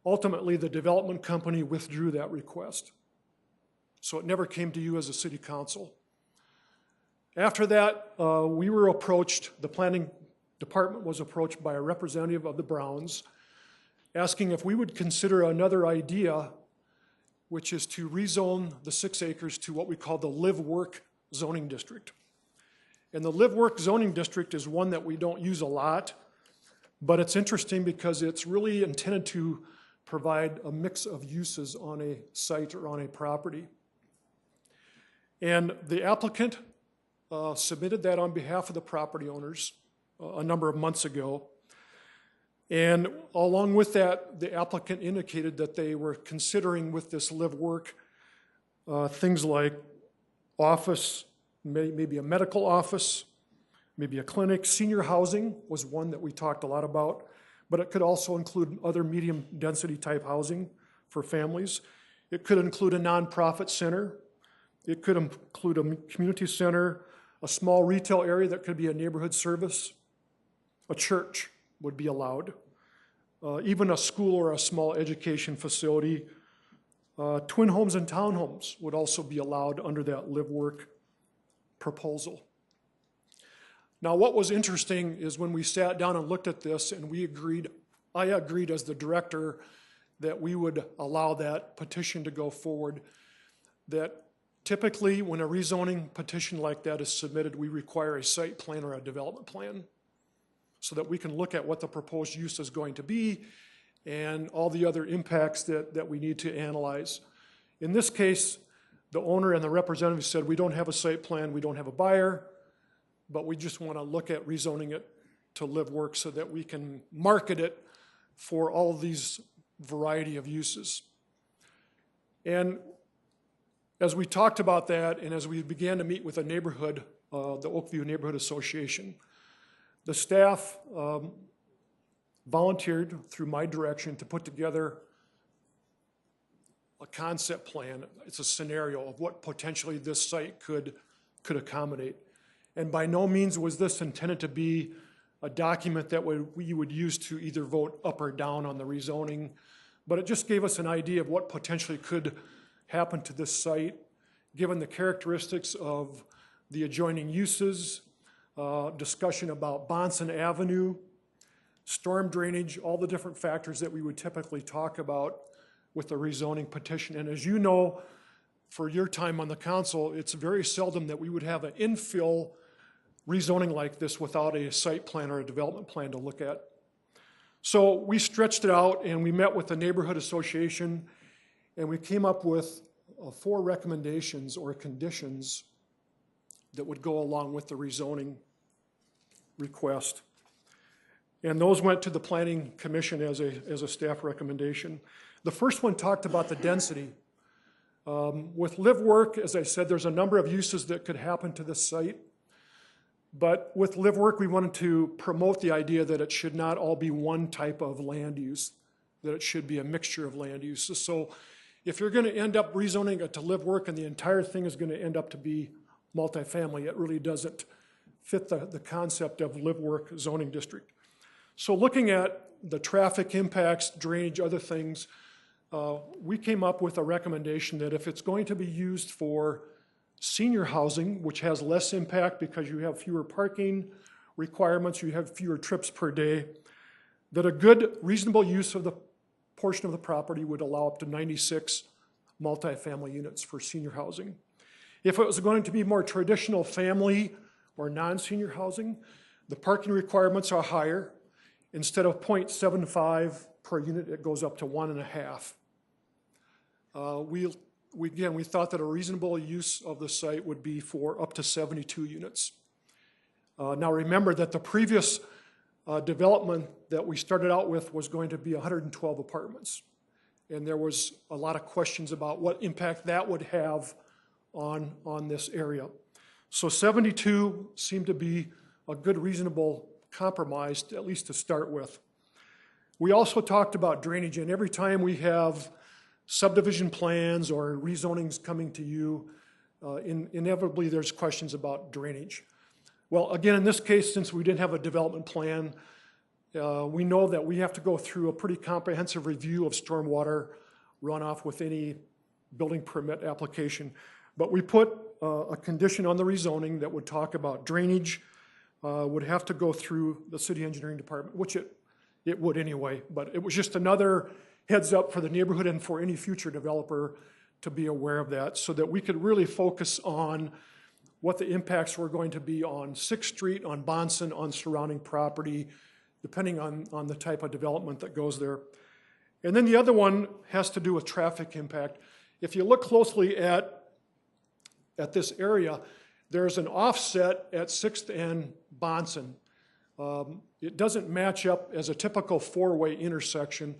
Speaker 6: ultimately the development company withdrew that request. So it never came to you as a city council. After that, we were approached, the planning department was approached by a representative of the Browns, asking if we would consider another idea, which is to rezone the 6 acres to what we call the live-work zoning district. And the live-work zoning district is one that we don't use a lot, but it's interesting because it's really intended to provide a mix of uses on a site or on a property. And the applicant submitted that on behalf of the property owners a number of months ago. And along with that, the applicant indicated that they were considering with this live-work things like office, maybe a medical office, maybe a clinic. Senior housing was one that we talked a lot about, but it could also include other medium density type housing for families. It could include a nonprofit center. It could include a community center, a small retail area that could be a neighborhood service. A church would be allowed. Even a school or a small education facility. Twin homes and townhomes would also be allowed under that live-work proposal. Now, what was interesting is when we sat down and looked at this and I agreed as the director that we would allow that petition to go forward, that typically when a rezoning petition like that is submitted, we require a site plan or a development plan so that we can look at what the proposed use is going to be and all the other impacts that we need to analyze. In this case, the owner and the representative said, we don't have a site plan, we don't have a buyer, but we just want to look at rezoning it to live-work so that we can market it for all of these variety of uses. And as we talked about that, and as we began to meet with the neighborhood, the Oakview Neighborhood Association, the staff volunteered through my direction to put together a concept plan. It's a scenario of what potentially this site could accommodate. And by no means was this intended to be a document that we would use to either vote up or down on the rezoning, but it just gave us an idea of what potentially could happen to this site, given the characteristics of the adjoining uses, discussion about Bonson Avenue, storm drainage, all the different factors that we would typically talk about with the rezoning petition. And as you know, for your time on the council, it's very seldom that we would have an infill rezoning like this without a site plan or a development plan to look at. So we stretched it out and we met with the neighborhood association and we came up with 4 recommendations or conditions that would go along with the rezoning request. And those went to the Planning Commission as a staff recommendation. The first one talked about the density. With live work, as I said, there's a number of uses that could happen to this site. But with live work, we wanted to promote the idea that it should not all be one type of land use, that it should be a mixture of land uses. So if you're going to end up rezoning it to live work and the entire thing is going to end up to be multifamily, it really doesn't fit the concept of live work zoning district. So looking at the traffic impacts, drainage, other things, we came up with a recommendation that if it's going to be used for senior housing, which has less impact because you have fewer parking requirements, you have fewer trips per day, that a good, reasonable use of the portion of the property would allow up to 96 multifamily units for senior housing. If it was going to be more traditional family or non-senior housing, the parking requirements are higher. Instead of 0.75 per unit, it goes up to 1.5. We thought that a reasonable use of the site would be for up to 72 units. Now remember that the previous development that we started out with was going to be 112 apartments. And there was a lot of questions about what impact that would have on this area. So 72 seemed to be a good, reasonable compromise, at least to start with. We also talked about drainage, and every time we have subdivision plans or rezonings coming to you, inevitably there's questions about drainage. Well, again, in this case, since we didn't have a development plan, we know that we have to go through a pretty comprehensive review of stormwater runoff with any building permit application. But we put a condition on the rezoning that would talk about drainage, would have to go through the city engineering department, which it would anyway, but it was just another heads up for the neighborhood and for any future developer to be aware of that so that we could really focus on what the impacts were going to be on 6th Street, on Bonson, on surrounding property, depending on the type of development that goes there. And then the other one has to do with traffic impact. If you look closely at this area, there's an offset at 6th and Bonson. It doesn't match up as a typical 4-way intersection.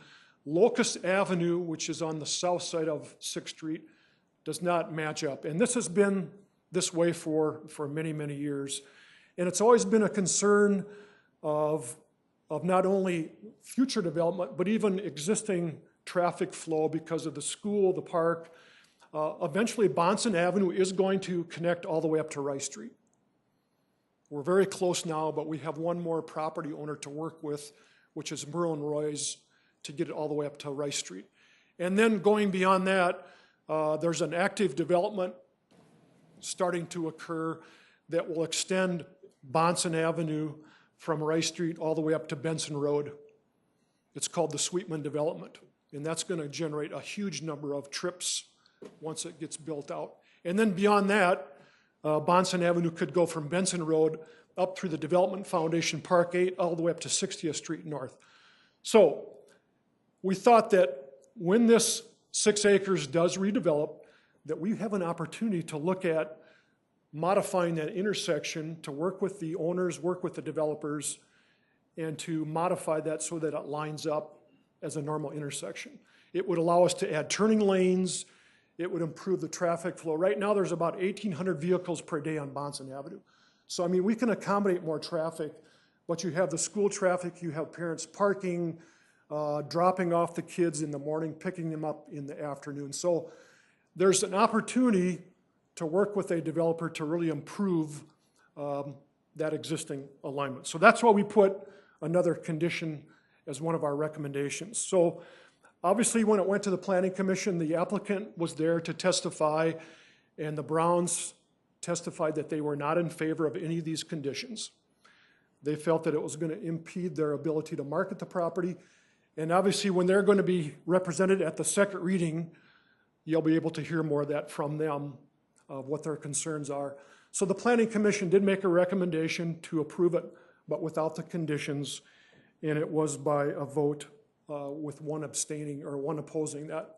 Speaker 6: Locust Avenue, which is on the south side of 6th Street, does not match up. And this has been this way for many, many years. And it's always been a concern of not only future development, but even existing traffic flow because of the school, the park. Eventually, Bonson Avenue is going to connect all the way up to Rice Street. We're very close now, but we have one more property owner to work with, which is Merle and Roy's, to get it all the way up to Rice Street. And then going beyond that, there's an active development starting to occur that will extend Bonson Avenue from Rice Street all the way up to Benson Road. It's called the Sweetman Development, and that's going to generate a huge number of trips once it gets built out. And then beyond that, Bonson Avenue could go from Benson Road up through the Development Foundation Park 8 all the way up to 60th Street North. So we thought that when this 6 acres does redevelop, that we have an opportunity to look at modifying that intersection to work with the owners, work with the developers, and to modify that so that it lines up as a normal intersection. It would allow us to add turning lanes. It would improve the traffic flow. Right now, there's about 1,800 vehicles per day on Bonson Avenue. So, I mean, we can accommodate more traffic, but you have the school traffic, you have parents parking, dropping off the kids in the morning, picking them up in the afternoon. So there's an opportunity to work with a developer to really improve that existing alignment. So that's why we put another condition as one of our recommendations. So obviously when it went to the Planning Commission, the applicant was there to testify, and the Browns testified that they were not in favor of any of these conditions. They felt that it was going to impede their ability to market the property. And obviously when they're going to be represented at the second reading, you'll be able to hear more of that from them, of what their concerns are. So the Planning Commission did make a recommendation to approve it, but without the conditions. and it was by a vote with one abstaining or one opposing that.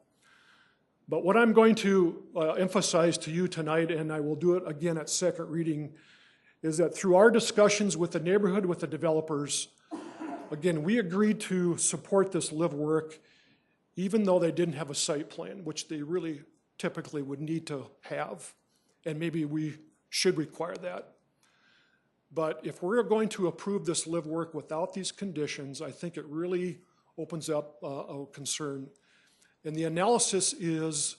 Speaker 6: But what I'm going to emphasize to you tonight, and I will do it again at second reading, is that through our discussions with the neighborhood, with the developers, again, we agreed to support this live work even though they didn't have a site plan, which they really typically would need to have, and maybe we should require that. But if we're going to approve this live work without these conditions, I think it really opens up a concern. And the analysis is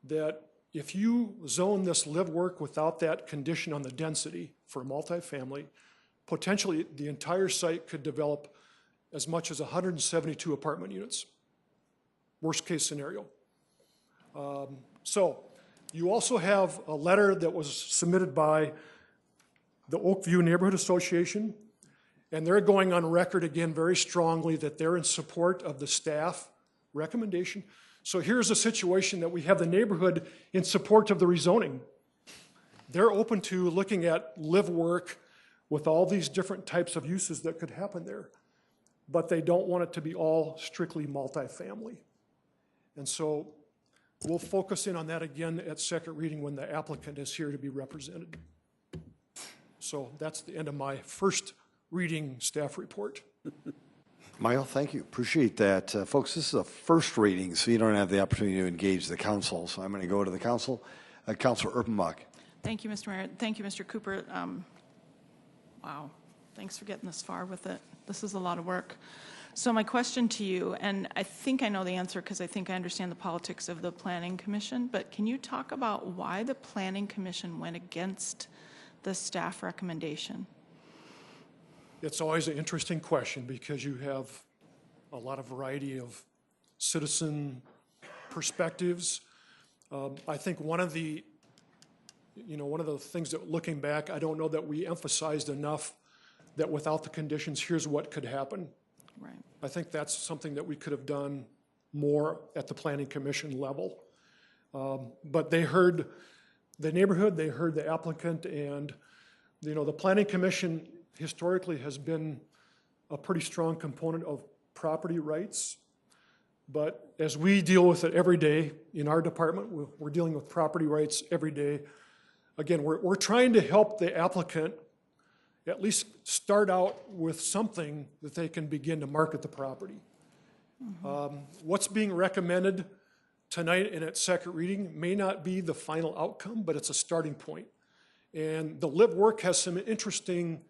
Speaker 6: that if you zone this live work without that condition on the density for multifamily, potentially the entire site could develop as much as 172 apartment units. Worst case scenario. So you also have a letter that was submitted by the Oakview Neighborhood Association, and they're going on record again very strongly that they're in support of the staff recommendation. So here's a situation that we have the neighborhood in support of the rezoning. They're open to looking at live work with all these different types of uses that could happen there, but they don't want it to be all strictly multifamily. And so we'll focus in on that again at second reading when the applicant is here to be represented. So that's the end of my first reading staff report.
Speaker 2: Michael, thank you. Appreciate that. Folks, this is a first reading, so you don't have the opportunity to engage the council. So I'm going to go to the council. Councilor Erpenbach.
Speaker 5: Thank you, Mr. Mayor. Thank you, Mr. Cooper. Wow. Thanks for getting this far with it. This is a lot of work. So my question to you, and I think I know the answer because I think I understand the politics of the Planning Commission, but can you talk about why the Planning Commission went against the staff recommendation?
Speaker 6: It's always an interesting question because you have a lot of variety of citizen perspectives. I think one of the things that looking back, I don't know that we emphasized enough that without the conditions, here's what could happen.
Speaker 5: Right.
Speaker 6: I think that's something that we could have done more at the Planning Commission level. But they heard the neighborhood, they heard the applicant, and the Planning Commission historically has been a pretty strong component of property rights. But as we deal with it every day in our department, we're dealing with property rights every day. Again, we're trying to help the applicant at least start out with something that they can begin to market the property. Mm-hmm. What's being recommended tonight and at second reading may not be the final outcome, but it's a starting point. And the live work has some interesting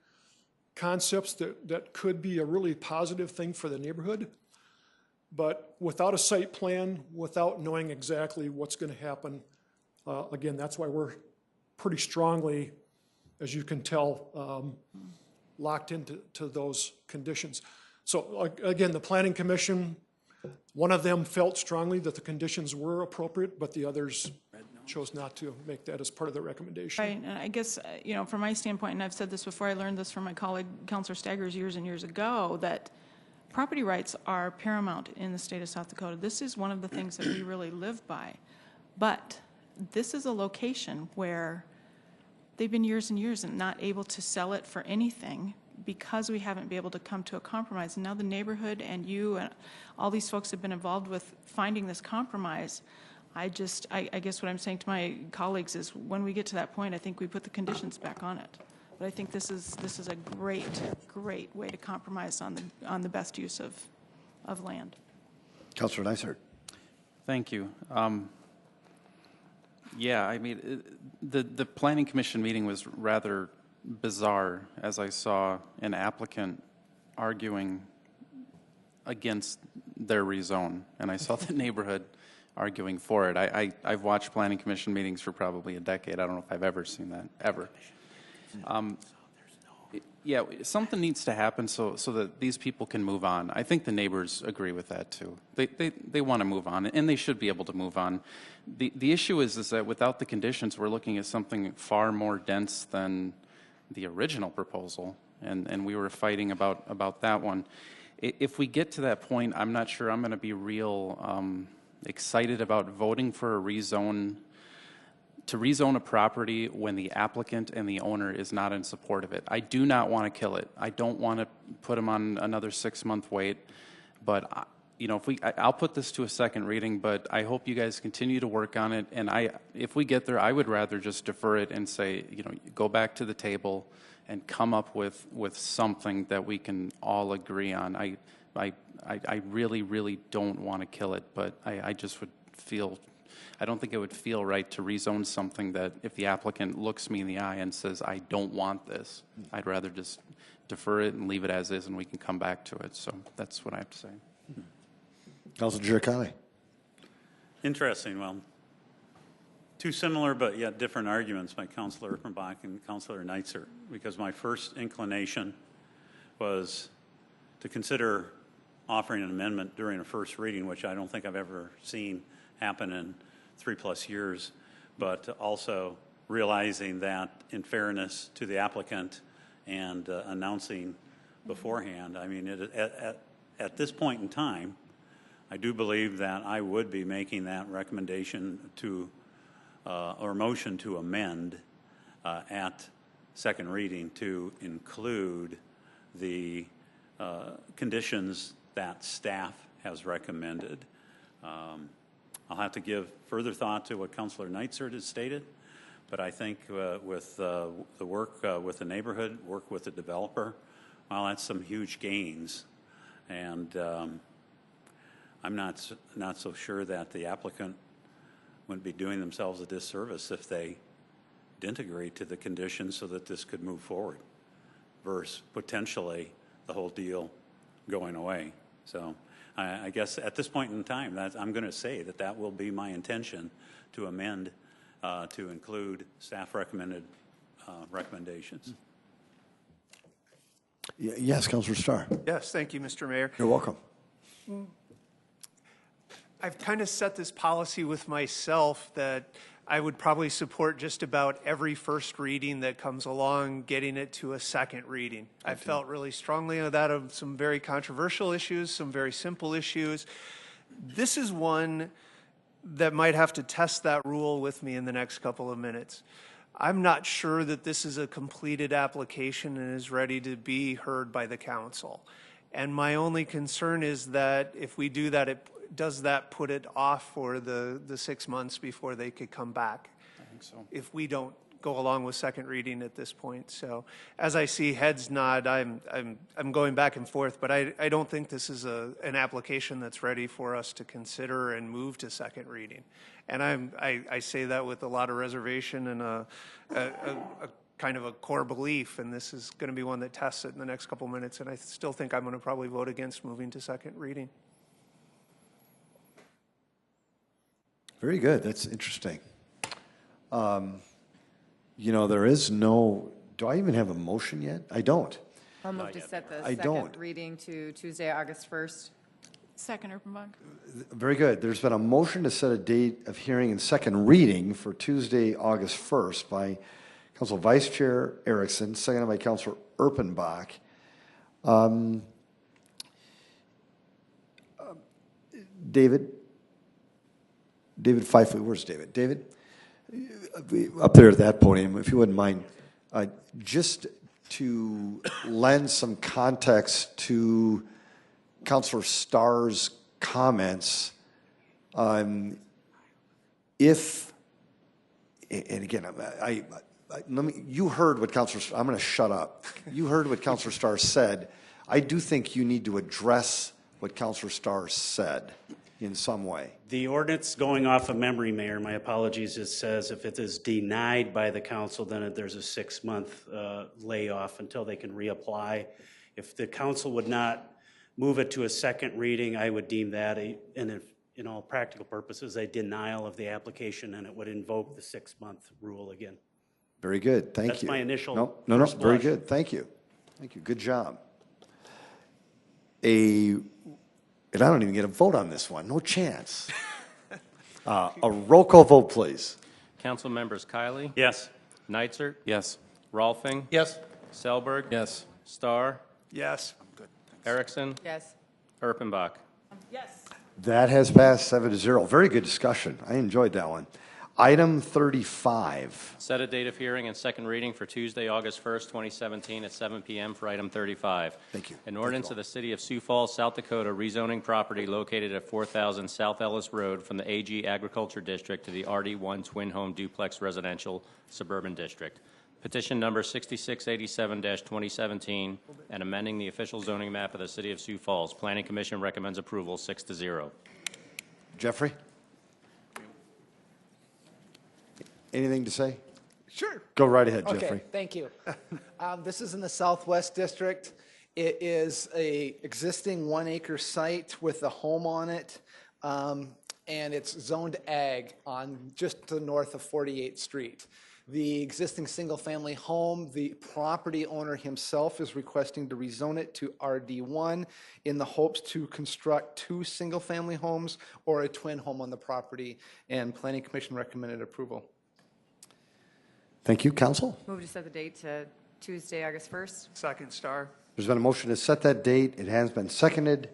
Speaker 6: concepts that could be a really positive thing for the neighborhood. But without a site plan, without knowing exactly what's going to happen, again, that's why we're pretty strongly, as you can tell, locked into those conditions. So again, the Planning Commission, one of them felt strongly that the conditions were appropriate, but the others chose not to make that as part of the recommendation.
Speaker 5: Right, and I guess, from my standpoint, and I've said this before, I learned this from my colleague, Councilor Staggers, years and years ago, that property rights are paramount in the state of South Dakota. This is one of the things that we really live by. But this is a location where they've been years and years and not able to sell it for anything because we haven't been able to come to a compromise. And now the neighborhood and you and all these folks have been involved with finding this compromise. I guess what I'm saying to my colleagues is when we get to that point, I think we put the conditions back on it. But I think this is a great way to compromise on the best use of land.
Speaker 2: Councilor Neisert.
Speaker 17: Thank you. Yeah, I mean, the Planning Commission meeting was rather bizarre as I saw an applicant arguing against their rezone, and I saw the neighborhood arguing for it. I've watched Planning Commission meetings for probably a decade. I don't know if I've ever seen that, ever. Yeah, something needs to happen so that these people can move on. I think the neighbors agree with that too. They want to move on, and they should be able to move on. The issue is that without the conditions, we're looking at something far more dense than the original proposal, and we were fighting about that one. If we get to that point, I'm not sure I'm going to be real excited about voting for a rezone to rezone a property when the applicant and the owner is not in support of it. I do not want to kill it. I don't want to put them on another 6-month wait. But, you know, I'll put this to a second reading, but I hope you guys continue to work on it. And if we get there, I would rather just defer it and say, you know, go back to the table and come up with something that we can all agree on. I really, really don't want to kill it, but I just would feel, I don't think it would feel right to rezone something that if the applicant looks me in the eye and says, I don't want this, I'd rather just defer it and leave it as is and we can come back to it. So that's what I have to say.
Speaker 2: Councilor Giaricani.
Speaker 4: Interesting. Well, two similar but yet different arguments by Councilor Erpenbach and Councilor Neitzer, because my first inclination was to consider offering an amendment during a first reading, which I don't think I've ever seen happen in 3+ years, but also realizing that in fairness to the applicant and announcing beforehand, I mean, at this point in time, I do believe that I would be making that recommendation to, or motion to amend at second reading to include the conditions that staff has recommended. I'll have to give further thought to what Councilor Neitzer has stated, but I think with the work with the neighborhood, work with the developer, well, that's some huge gains. And I'm not so sure that the applicant wouldn't be doing themselves a disservice if they didn't agree to the conditions so that this could move forward versus potentially the whole deal going away. So I guess at this point in time, I'm going to say that will be my intention to amend to include staff recommended recommendations.
Speaker 2: Yes, Councilor Starr.
Speaker 14: Yes, thank you, Mr. Mayor.
Speaker 2: You're welcome.
Speaker 14: I've kind of set this policy with myself that I would probably support just about every first reading that comes along, getting it to a second reading. I felt really strongly on that of some very controversial issues, some very simple issues. This is one that might have to test that rule with me in the next couple of minutes. I'm not sure that this is a completed application and is ready to be heard by the council. And my only concern is that if we do that, does that put it off for the 6 months before they could come back?
Speaker 17: I think so.
Speaker 14: If we don't go along with second reading at this point. So as I see heads nod, I'm going back and forth, but I don't think this is an application that's ready for us to consider and move to second reading. And I say that with a lot of reservation and a kind of a core belief, and this is going to be one that tests it in the next couple minutes, and I still think I'm going to probably vote against moving to second reading.
Speaker 2: Very good. That's interesting. You know, there is no, do I even have a motion yet? I don't.
Speaker 19: I'll move to set the
Speaker 2: I
Speaker 19: second
Speaker 2: don't.
Speaker 19: reading to Tuesday, August 1st.
Speaker 5: Second, Erpenbach.
Speaker 2: Very good. There's been a motion to set a date of hearing and second reading for Tuesday, August 1st by Council Vice Chair Erickson, seconded by Councilor Erpenbach. David Fife, where's David? David, up there at that podium, if you wouldn't mind, just to lend some context to Councilor Starr's comments, if, and again, you heard what Councilor, I'm going to shut up. You heard what Councilor Starr said. I do think you need to address what Councilor Starr said in some way.
Speaker 13: The ordinance, going off of memory, Mayor, my apologies, it says if it is denied by the council, then there's a 6-month layoff until they can reapply. If the council would not move it to a second reading, I would deem that, in all practical purposes, a denial of the application, and it would invoke the 6-month rule again.
Speaker 2: Very good. Thank you.
Speaker 13: That's my initial.
Speaker 2: No. Very good. Thank you. Thank you. Good job. And I don't even get a vote on this one. No chance. A roll call vote, please.
Speaker 3: Council members Kiley?
Speaker 4: Yes.
Speaker 3: Neitzer?
Speaker 17: Yes.
Speaker 3: Rolfing?
Speaker 9: Yes.
Speaker 3: Selberg?
Speaker 18: Yes.
Speaker 3: Starr?
Speaker 14: Yes.
Speaker 3: Erickson?
Speaker 19: Yes.
Speaker 3: Erpenbach?
Speaker 5: Yes.
Speaker 2: That has passed 7-0. Very good discussion. I enjoyed that one. Item 35.
Speaker 3: Set a date of hearing and second reading for Tuesday, August 1st, 2017 at 7 p.m. for item 35.
Speaker 2: Thank you.
Speaker 3: An ordinance of the City of Sioux Falls, South Dakota, rezoning property located at 4000 South Ellis Road from the AG Agriculture District to the RD1 Twin Home Duplex Residential Suburban District. Petition number 6687-2017 and amending the official zoning map of the City of Sioux Falls. Planning Commission recommends approval 6-0.
Speaker 2: Jeffrey? Anything to say?
Speaker 15: Sure.
Speaker 2: Go right ahead,
Speaker 15: Okay,
Speaker 2: Jeffrey.
Speaker 15: thank you. This is in the Southwest District. It is a existing 1 acre site with a home on it, and it's zoned ag on just to the north of 48th Street. The existing single-family home, the property owner himself is requesting to rezone it to RD1 in the hopes to construct 2 single-family homes or a twin home on the property, and Planning Commission recommended approval.
Speaker 2: Thank you. Council?
Speaker 19: Move to set the date to Tuesday, August 1st.
Speaker 14: Second, Star.
Speaker 2: There's been a motion to set that date. It has been seconded.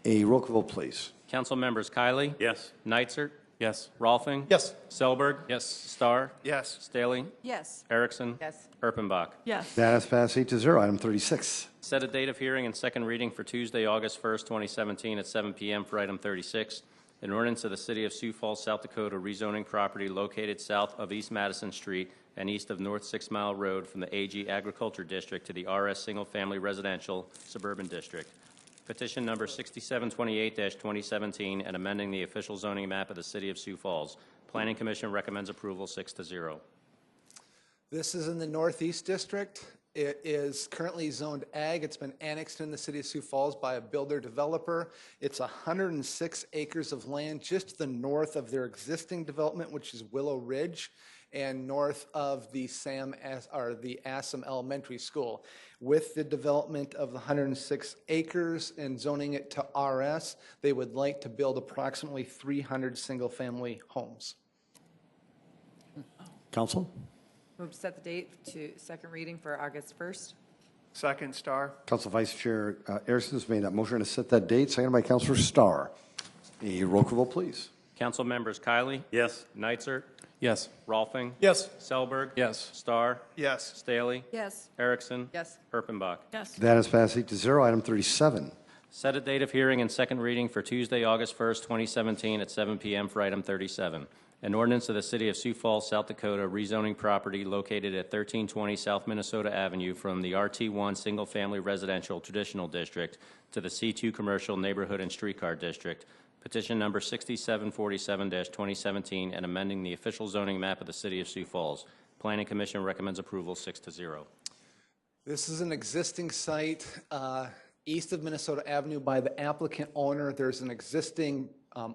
Speaker 2: A roll call vote, please.
Speaker 3: Council members Kiley?
Speaker 4: Yes.
Speaker 3: Neitzer?
Speaker 18: Yes.
Speaker 3: Rolfing?
Speaker 6: Yes.
Speaker 3: Selberg?
Speaker 18: Yes.
Speaker 3: Starr?
Speaker 14: Yes.
Speaker 3: Staley?
Speaker 16: Yes.
Speaker 3: Erickson?
Speaker 19: Yes.
Speaker 3: Erpenbach?
Speaker 5: Yes.
Speaker 2: That has passed 8-0. Item 36.
Speaker 3: Set a date of hearing and second reading for Tuesday, August 1st, 2017 at 7 p.m. for item 36. An ordinance of the City of Sioux Falls, South Dakota, rezoning property located south of East Madison Street and east of North 6 Mile Road from the AG Agriculture District to the RS Single Family Residential Suburban District. Petition number 6728-2017 and amending the official zoning map of the City of Sioux Falls. Planning Commission recommends approval 6-0.
Speaker 15: This is in the Northeast District. It is currently zoned ag. It's been annexed in the City of Sioux Falls by a builder developer. It's 106 acres of land just to the north of their existing development, which is Willow Ridge, and north of the Assam Elementary School. With the development of the 106 acres and zoning it to RS, they would like to build approximately 300 single-family homes.
Speaker 2: Council?
Speaker 19: Move to set the date to second reading for August 1st.
Speaker 14: Second, Star.
Speaker 2: Council Vice Chair Erickson has made that motion to set that date, seconded by Councilor Starr. A roll call vote, please.
Speaker 3: Council members Kiley?
Speaker 4: Yes.
Speaker 3: Neitzer?
Speaker 18: Yes.
Speaker 3: Rolfing?
Speaker 6: Yes.
Speaker 3: Selberg?
Speaker 18: Yes.
Speaker 3: Starr?
Speaker 14: Yes.
Speaker 3: Staley?
Speaker 16: Yes.
Speaker 3: Erickson?
Speaker 19: Yes.
Speaker 3: Erpenbach?
Speaker 5: Yes.
Speaker 2: That has passed 8-0. Item 37.
Speaker 3: Set a date of hearing and second reading for Tuesday, August 1st, 2017 at 7 p.m. for item 37. An ordinance of the City of Sioux Falls, South Dakota, rezoning property located at 1320 South Minnesota Avenue from the RT1 Single Family Residential Traditional District to the C2 Commercial Neighborhood and Streetcar District. Petition number 6747-2017 and amending the official zoning map of the City of Sioux Falls. Planning Commission recommends approval 6-0.
Speaker 15: This is an existing site east of Minnesota Avenue by the applicant owner. There's an existing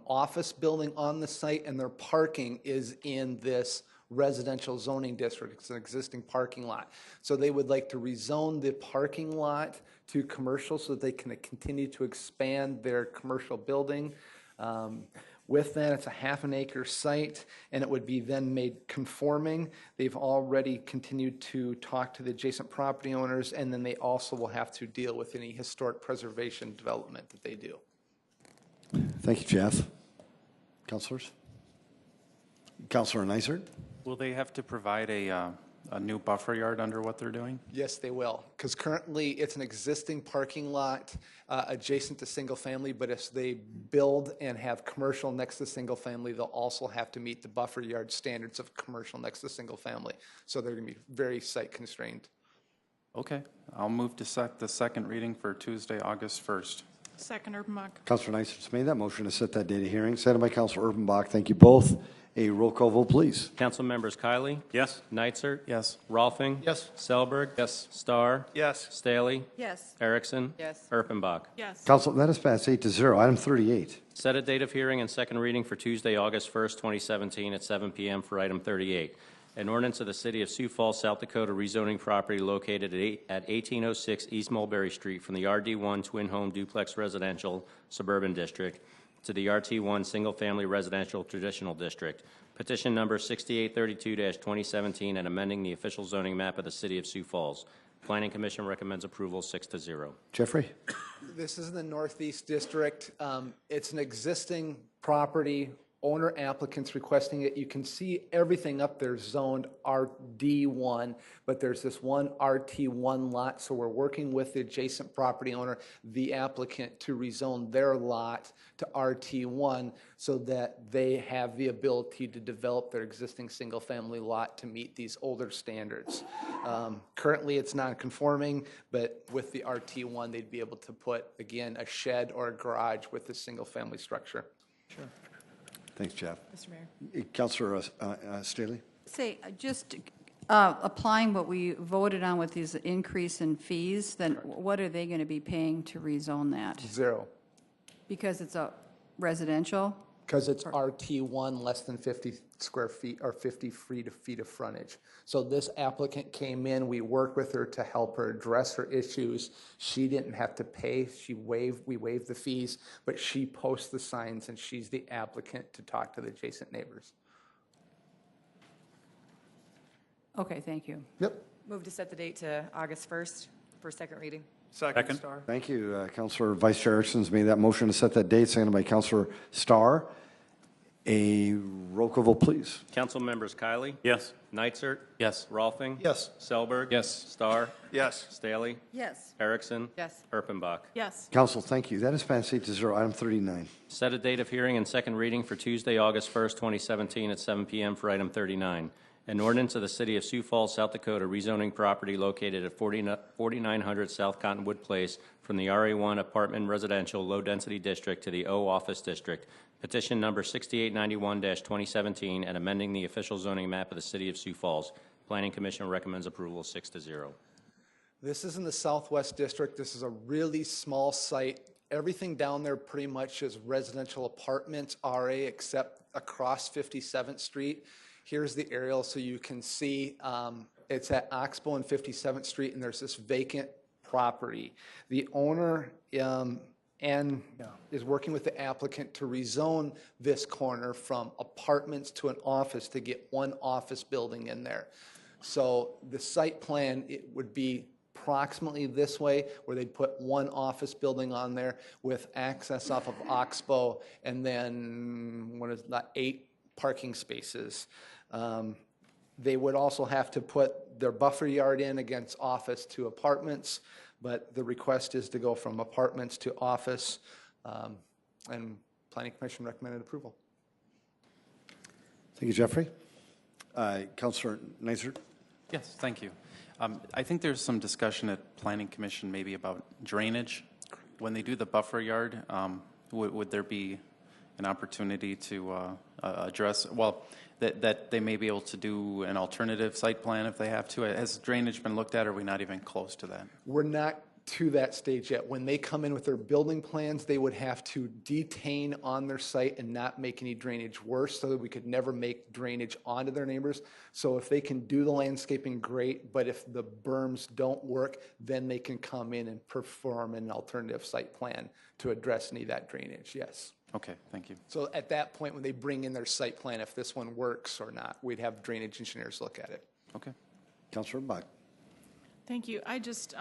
Speaker 15: office building on the site, and their parking is in this residential zoning district. It's an existing parking lot. So they would like to rezone the parking lot to commercial so that they can continue to expand their commercial building. With that, it's a half an acre site, and it would be then made conforming. They've already continued to talk to the adjacent property owners, and then they also will have to deal with any historic preservation development that they do.
Speaker 2: Thank you, Jeff. Councilors? Councilor Neisert?
Speaker 17: Will they have to provide a new buffer yard under what they're doing?
Speaker 15: Yes, they will, because currently it's an existing parking lot adjacent to single family, but if they build and have commercial next to single family, they'll also have to meet the buffer yard standards of commercial next to single family. So they're going to be very site constrained.
Speaker 17: Okay, I'll move to set the second reading for Tuesday, August 1st.
Speaker 5: Second, Erpenbach.
Speaker 2: Councilor Neisert made that motion to set that date of hearing, seconded by Councilor Erpenbach. Thank you both. A roll call vote, please.
Speaker 3: Council members Kiley?
Speaker 4: Yes.
Speaker 3: Neitzer?
Speaker 17: Yes.
Speaker 3: Rolfing?
Speaker 6: Yes.
Speaker 3: Selberg?
Speaker 18: Yes.
Speaker 3: Starr?
Speaker 14: Yes.
Speaker 3: Staley?
Speaker 16: Yes.
Speaker 3: Erickson?
Speaker 19: Yes.
Speaker 3: Erpenbach?
Speaker 5: Yes.
Speaker 2: Council, that has passed 8-0. Item 38.
Speaker 3: Set a date of hearing and second reading for Tuesday, August 1st, 2017 at 7 p.m. for item 38. An ordinance of the City of Sioux Falls, South Dakota, rezoning property located at 1806 East Mulberry Street from the RD1 Twin Home Duplex Residential Suburban District to the RT1 Single Family Residential Traditional District. Petition number 6832-2017 and amending the official zoning map of the City of Sioux Falls. Planning Commission recommends approval 6-0.
Speaker 2: Jeffrey?
Speaker 15: This is in the Northeast District. It's an existing property owner applicants requesting it. You can see everything up there zoned RD1, but there's this one RT1 lot, so we're working with the adjacent property owner, the applicant, to rezone their lot to RT1 so that they have the ability to develop their existing single-family lot to meet these older standards. Currently, it's non-conforming, but with the RT1, they'd be able to put, again, a shed or a garage with a single-family structure.
Speaker 2: Sure. Thanks, Jeff.
Speaker 5: Mr. Mayor.
Speaker 2: Councilor Staley?
Speaker 16: Say, just applying what we voted on with these increase in fees, then what are they going to be paying to rezone that?
Speaker 15: Zero.
Speaker 16: Because it's a residential?
Speaker 15: Because it's RT1, less than 50 square feet or 50 feet of frontage. So this applicant came in, we worked with her to help her address her issues. She didn't have to pay, we waived the fees, but she posts the signs and she's the applicant to talk to the adjacent neighbors.
Speaker 16: Okay, thank you.
Speaker 15: Yep.
Speaker 19: Move to set the date to August 1st for second reading.
Speaker 14: Second. Star.
Speaker 2: Thank you. Councilor Vice Chair Erickson's made that motion to set that date, seconded by Councilor Starr. A roll call vote, please.
Speaker 3: Council members Kiley?
Speaker 4: Yes.
Speaker 3: Neitzer?
Speaker 18: Yes.
Speaker 3: Rolfing?
Speaker 6: Yes.
Speaker 3: Selberg?
Speaker 18: Yes.
Speaker 3: Starr?
Speaker 14: Yes.
Speaker 3: Staley?
Speaker 16: Yes.
Speaker 3: Erickson?
Speaker 19: Yes.
Speaker 3: Erpenbach?
Speaker 5: Yes.
Speaker 2: Council, thank you. That is passed 8-0. Item 39.
Speaker 3: Set a date of hearing and second reading for Tuesday, August 1st, 2017 at 7 p.m. for item 39. An ordinance of the City of Sioux Falls, South Dakota, rezoning property located at 4900 South Cottonwood Place from the RA1 Apartment Residential Low Density District to the O Office District. Petition number 6891-2017 and amending the official zoning map of the City of Sioux Falls. Planning Commission recommends approval 6-0.
Speaker 15: This is in the Southwest District. This is a really small site. Everything down there pretty much is residential apartments, RA, except across 57th Street. Here's the aerial so you can see it's at Oxbow and 57th Street, and there's this vacant property. The owner is working with the applicant to rezone this corner from apartments to an office to get one office building in there. So the site plan, it would be approximately this way, where they'd put one office building on there with access off of Oxbow, and then, 8 parking spaces. They would also have to put their buffer yard in against office to apartments, but the request is to go from apartments to office, and Planning Commission recommended approval.
Speaker 2: Thank you, Jeffrey. Councilor Neitzer?
Speaker 17: Yes, thank you. I think there's some discussion at Planning Commission maybe about drainage. When they do the buffer yard, would there be an opportunity to address, well, that they may be able to do an alternative site plan if they have to? Has drainage been looked at, or are we not even close to that?
Speaker 15: We're not to that stage yet. When they come in with their building plans, they would have to detain on their site and not make any drainage worse, so that we could never make drainage onto their neighbors. So if they can do the landscaping, great, but if the berms don't work, then they can come in and perform an alternative site plan to address any of that drainage, yes.
Speaker 17: Okay, thank you.
Speaker 15: So at that point, when they bring in their site plan, if this one works or not, we'd have drainage engineers look at it.
Speaker 17: Okay.
Speaker 2: Councilor Bach.
Speaker 5: Thank you. I just,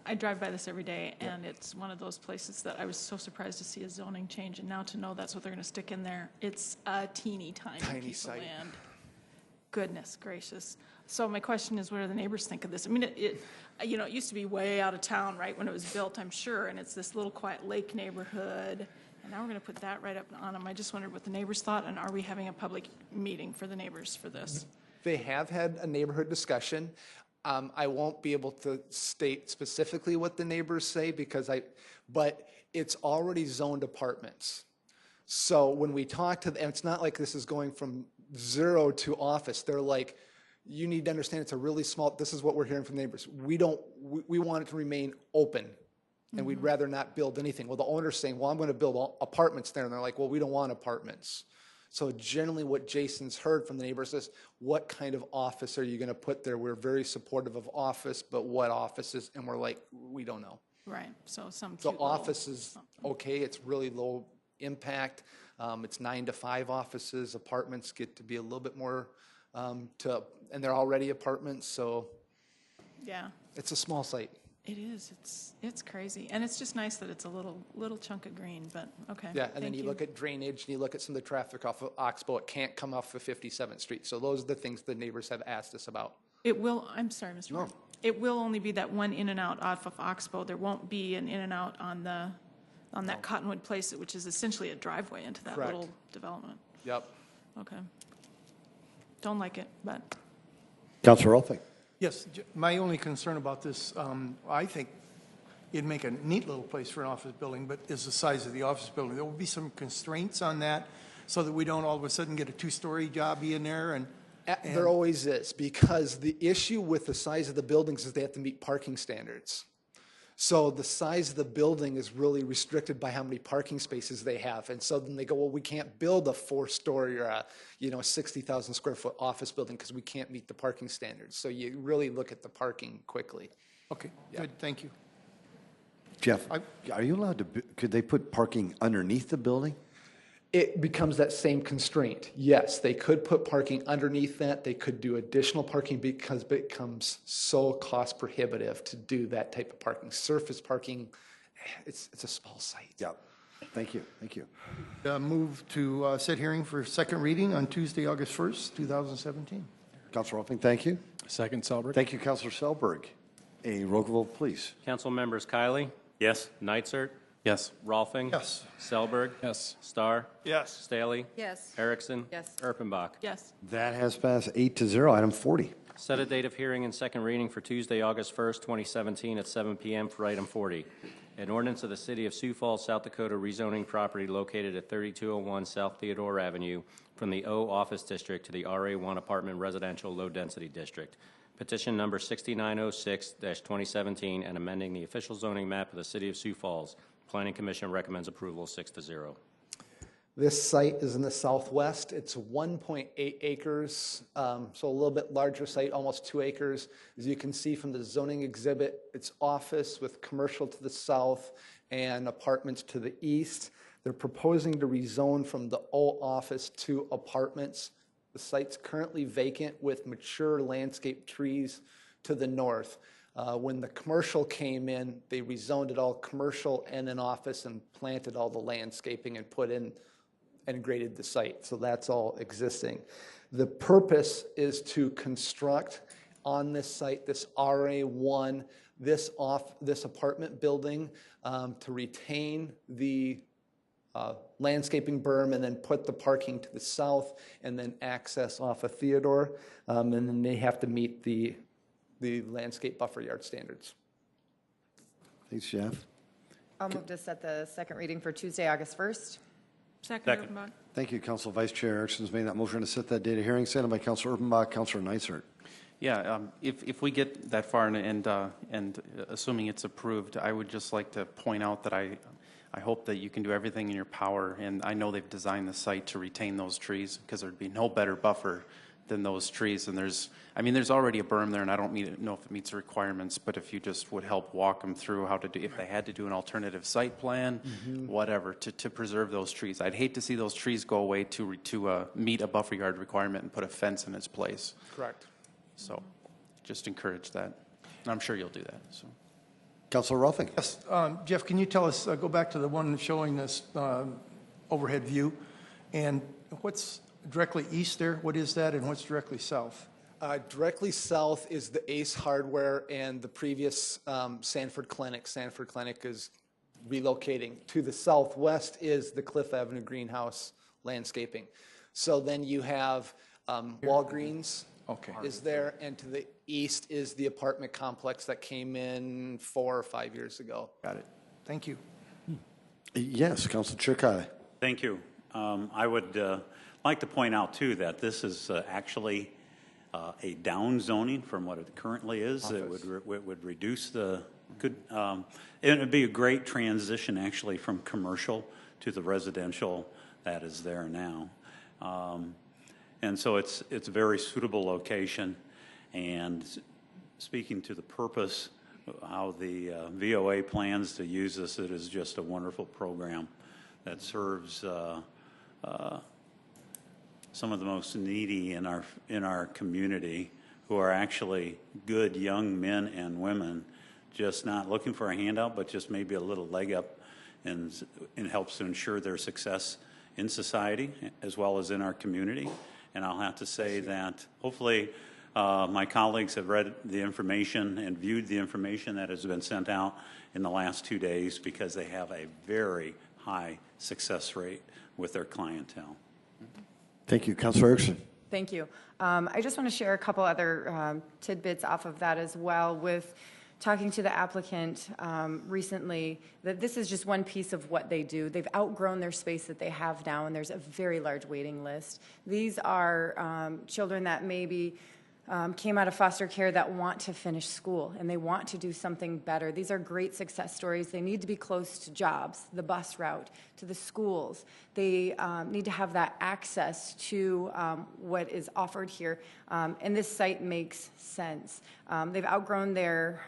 Speaker 5: I drive by this every day, and it's one of those places that I was so surprised to see a zoning change, and now to know that's what they're going to stick in there. It's a tiny piece
Speaker 15: site.
Speaker 5: of land. Goodness gracious. So my question is, what do the neighbors think of this? I mean, it used to be way out of town, right, when it was built, I'm sure, and it's this little quiet lake neighborhood, and now we're going to put that right up on them. I just wondered what the neighbors thought, and are we having a public meeting for the neighbors for this?
Speaker 15: They have had a neighborhood discussion. I won't be able to state specifically what the neighbors say but it's already zoned apartments. So when we talk to them, it's not like this is going from 0 to office. They're like, you need to understand it's a really small, this is what we're hearing from neighbors. We want it to remain open, and we'd rather not build anything. Well, the owner's saying, well, I'm going to build apartments there. And they're like, well, we don't want apartments. So generally what Jason's heard from the neighbors is, what kind of office are you going to put there? We're very supportive of office, but what offices? And we're like, we don't know.
Speaker 5: Right, so some
Speaker 15: So
Speaker 5: cute
Speaker 15: office is okay, it's really low impact. It's 9 to 5 offices. Apartments get to be a little bit more, and they're already apartments, so
Speaker 5: yeah.
Speaker 15: it's a small site.
Speaker 5: It is. It's crazy. And it's just nice that it's a little chunk of green, but okay.
Speaker 15: Yeah, and then
Speaker 5: Thank
Speaker 15: you look at drainage, and you look at some of the traffic off of Oxbow, it can't come off of 57th Street. So those are the things the neighbors have asked us about.
Speaker 5: It will, I'm sorry, Mr. Mayor. It will only be that one in and out off of Oxbow. There won't be an in and out on that Cottonwood Place, which is essentially a driveway into that
Speaker 15: Correct.
Speaker 5: little development.
Speaker 15: Yep.
Speaker 5: Okay. Don't like it, but.
Speaker 2: Councilor Rolfing.
Speaker 7: Yes, my only concern about this, I think it'd make a neat little place for an office building, but is the size of the office building. There will be some constraints on that so that we don't all of a sudden get a two-story jobby in there and
Speaker 15: There always is, because the issue with the size of the buildings is they have to meet parking standards. So the size of the building is really restricted by how many parking spaces they have. And so then they go, well, we can't build a 4-story or a 60,000 square foot office building because we can't meet the parking standards. So you really look at the parking quickly.
Speaker 7: Okay, good, thank you.
Speaker 2: Jeff, are you allowed to, could they put parking underneath the building?
Speaker 15: It becomes that same constraint. Yes, they could put parking underneath that. They could do additional parking because it becomes so cost prohibitive to do that type of parking. Surface parking, it's a small site.
Speaker 2: Yeah. Thank you. Thank you.
Speaker 7: Move to set hearing for second reading on Tuesday, August 1st, 2017.
Speaker 2: Councilor Rolfing, thank you.
Speaker 18: Second, Selberg.
Speaker 2: Thank you, Councilor Selberg. A roll call vote, please.
Speaker 3: Council members Kylie?
Speaker 4: Yes.
Speaker 3: Neitzer?
Speaker 18: Yes.
Speaker 3: Rolfing?
Speaker 7: Yes.
Speaker 3: Selberg?
Speaker 18: Yes.
Speaker 3: Starr?
Speaker 7: Yes.
Speaker 3: Staley?
Speaker 16: Yes.
Speaker 3: Erickson?
Speaker 16: Yes.
Speaker 3: Erpenbach?
Speaker 5: Yes.
Speaker 2: That has passed 8-0. Item 40.
Speaker 3: Set a date of hearing and second reading for Tuesday, August 1st, 2017 at 7 p.m. for item 40. An ordinance of the City of Sioux Falls, South Dakota rezoning property located at 3201 South Theodore Avenue from the O Office District to the RA1 Apartment Residential Low Density District. Petition number 6906-2017 and amending the official zoning map of the City of Sioux Falls. Planning Commission recommends approval 6-0.
Speaker 15: This site is in the southwest. It's 1.8 acres, so a little bit larger site, almost 2 acres. As you can see from the zoning exhibit, it's office with commercial to the south and apartments to the east. They're proposing to rezone from the O office to apartments. The site's currently vacant with mature landscape trees to the north. When the commercial came in, they rezoned it all commercial and an office and planted all the landscaping and put in and graded the site. So that's all existing. The purpose is to construct on this site, this RA1, this apartment building to retain the landscaping berm and then put the parking to the south and then access off of Theodore. And then they have to meet the landscape buffer yard standards.
Speaker 2: Thanks, Jeff.
Speaker 19: I'll move to set the second reading for Tuesday, August 1st.
Speaker 5: Second. Erpenbach.
Speaker 2: Thank you, Council Vice Chair Erickson's made that motion to set that date of hearing. Seconded by Councilor Erpenbach. Councilor Neitzer.
Speaker 17: Yeah, if we get that far and assuming it's approved, I would just like to point out that I hope that you can do everything in your power, and I know they've designed the site to retain those trees because there'd be no better buffer than those trees. And there's already a berm there, and I don't know if it meets the requirements, but if you just would help walk them through how to do, if they had to do an alternative site plan, whatever, to preserve those trees. I'd hate to see those trees go away to meet a buffer yard requirement and put a fence in its place.
Speaker 15: Correct.
Speaker 17: So just encourage that. And I'm sure you'll do that. So.
Speaker 2: Councilor Rolfing.
Speaker 7: Yes, Jeff, can you tell us, go back to the one showing this overhead view, and what's directly east there? What is that, and what's directly south?
Speaker 15: Directly south is the Ace Hardware and the previous Sanford Clinic. Sanford Clinic is relocating. To the southwest is the Cliff Avenue Greenhouse landscaping. So then you have Walgreens is there, and to the east is the apartment complex that came in 4 or 5 years ago.
Speaker 7: Got it. Thank you.
Speaker 2: Yes, Councilor Chirkai.
Speaker 4: Thank you. I would like to point out, too, that this is actually a down zoning from what it currently is. It would reduce the good. It would be a great transition, actually, from commercial to the residential that is there now. And so it's a very suitable location. And speaking to the purpose, how the VOA plans to use this, it is just a wonderful program that serves some of the most needy in our community, who are actually good young men and women just not looking for a handout, but just maybe a little leg up, and helps to ensure their success in society as well as in our community. And I'll have to say that hopefully my colleagues have read the information and viewed the information that has been sent out in the last 2 days, because they have a very high success rate with their clientele.
Speaker 2: Thank you. Councilor Erickson.
Speaker 19: Thank you. I just want to share a couple other tidbits off of that as well. With talking to the applicant recently, that this is just one piece of what they do. They've outgrown their space that they have now, and there's a very large waiting list. These are children that maybe came out of foster care that want to finish school, and they want to do something better. These are great success stories. They need to be close to jobs, the bus route, to the schools. They need to have that access to what is offered here, and this site makes sense. They've outgrown their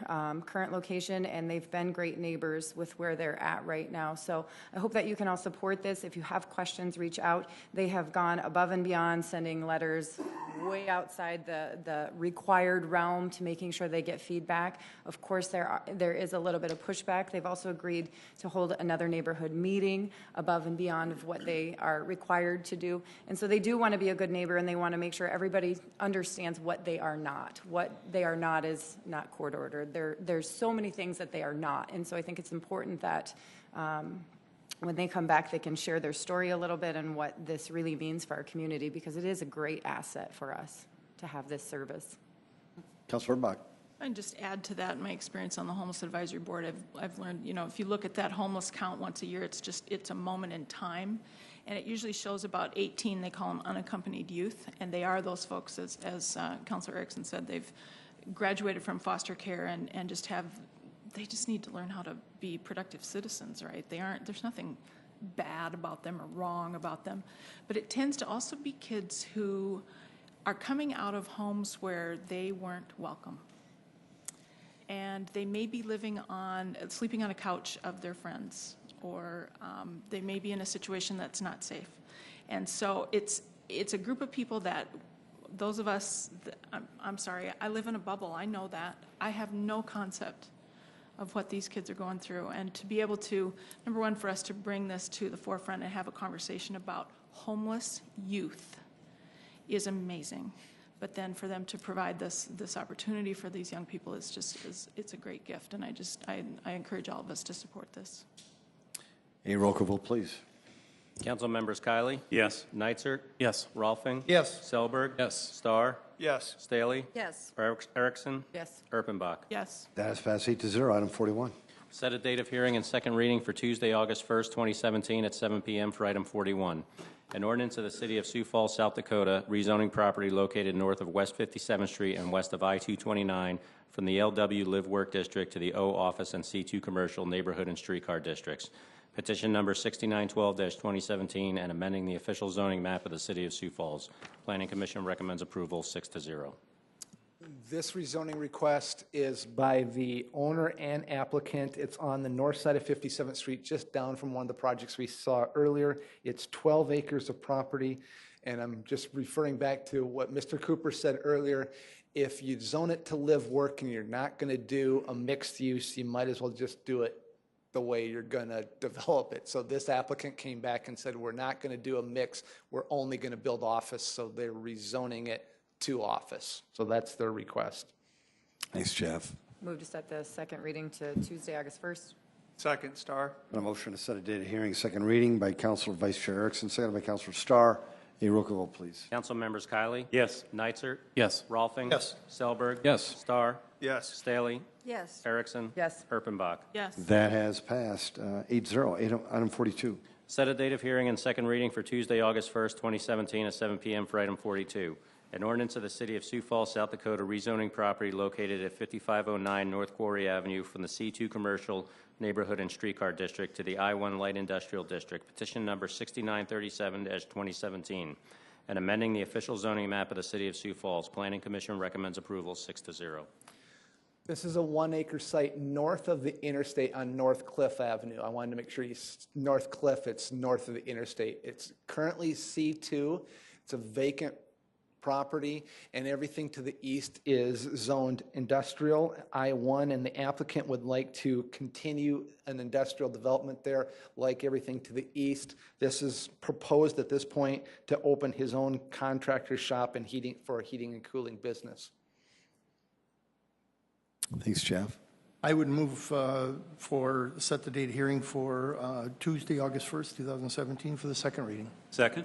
Speaker 19: current location, and they've been great neighbors with where they're at right now. So I hope that you can all support this. If you have questions, reach out. They have gone above and beyond, sending letters way outside the required realm to making sure they get feedback. Of course, there is a little bit of pushback. They've also agreed to hold another neighborhood meeting above and beyond of what they are required to do. And so they do want to be a good neighbor, and they want to make sure everybody understands what they are not. What they are not is not court ordered. There's so many things that they are not. And so I think it's important that when they come back, they can share their story a little bit and what this really means for our community, because it is a great asset for us to have this service.
Speaker 2: Councilor Bach.
Speaker 5: And just add to that, my experience on the Homeless Advisory Board, I've learned, you know, if you look at that homeless count once a year, it's a moment in time. And it usually shows about 18, they call them unaccompanied youth. And they are those folks, as Councilor Erickson said, they've graduated from foster care and they just need to learn how to be productive citizens, right? There's nothing bad about them or wrong about them. But it tends to also be kids who are coming out of homes where they weren't welcome. And they may be sleeping on a couch of their friends, or they may be in a situation that's not safe. And so it's a group of people that, those of us, I'm sorry, I live in a bubble, I know that. I have no concept of what these kids are going through. And to be able to, number one, for us to bring this to the forefront and have a conversation about homeless youth is amazing. But then for them to provide this opportunity for these young people it's a great gift. And I encourage all of us to support this.
Speaker 2: A roll call vote, please.
Speaker 3: Council members Kiley?
Speaker 4: Yes.
Speaker 3: Neitzer?
Speaker 18: Yes.
Speaker 3: Rolfing?
Speaker 9: Yes.
Speaker 3: Selberg?
Speaker 18: Yes.
Speaker 3: Starr?
Speaker 9: Yes.
Speaker 3: Staley?
Speaker 16: Yes.
Speaker 3: Erickson?
Speaker 19: Yes.
Speaker 3: Erpenbach?
Speaker 5: Yes.
Speaker 2: That has passed 8-0. Item 41.
Speaker 3: Set a date of hearing and second reading for Tuesday, August 1st, 2017 at 7 p.m. for item 41. An ordinance of the City of Sioux Falls, South Dakota, rezoning property located north of West 57th Street and west of I-229 from the LW Live Work District to the O Office and C2 Commercial Neighborhood and Streetcar Districts. Petition number 6912-2017 and amending the official zoning map of the City of Sioux Falls. Planning Commission recommends approval 6-0.
Speaker 15: This rezoning request is by the owner and applicant. It's on the north side of 57th Street, just down from one of the projects we saw earlier. It's 12 acres of property, and I'm just referring back to what Mr. Cooper said earlier. If you zone it to live work and you're not going to do a mixed use, you might as well just do it the way you're going to develop it. So this applicant came back and said, we're not going to do a mix, we're only going to build office, so they're rezoning it to office. So that's their request.
Speaker 2: Thanks, Jeff.
Speaker 19: Move to set the second reading to Tuesday, August 1st.
Speaker 14: Second, Starr.
Speaker 2: A motion to set a date of hearing, second reading by Councilor Vice Chair Erickson, seconded by Councilor Starr. A roll call vote, please.
Speaker 3: Council members Kiley?
Speaker 4: Yes.
Speaker 3: Neitzer?
Speaker 18: Yes.
Speaker 3: Rolfing?
Speaker 9: Yes.
Speaker 3: Selberg?
Speaker 18: Yes.
Speaker 3: Starr?
Speaker 14: Yes.
Speaker 3: Staley?
Speaker 16: Yes.
Speaker 3: Erickson?
Speaker 19: Yes.
Speaker 3: Erpenbach?
Speaker 5: Yes.
Speaker 2: That has passed 8-0. Item 42.
Speaker 3: Set a date of hearing and second reading for Tuesday, August 1st, 2017 at 7 p.m. for item 42. An ordinance of the City of Sioux Falls, South Dakota, rezoning property located at 5509 North Quarry Avenue from the C2 Commercial Neighborhood and Streetcar District to the I-1 Light Industrial District. Petition number 6937-2017. And amending the official zoning map of the City of Sioux Falls. Planning Commission recommends approval 6-0.
Speaker 15: This is a 1-acre site north of the interstate on North Cliff Avenue. I wanted to make sure North Cliff, it's north of the interstate. It's currently C2. It's a vacant property, and everything to the east is zoned industrial, I-1, and the applicant would like to continue an industrial development there, like everything to the east. This is proposed at this point to open his own contractor shop and for a heating and cooling business.
Speaker 2: Thanks, Jeff.
Speaker 7: I would move set the date hearing for Tuesday, August 1st, 2017 for the second reading.
Speaker 4: Second.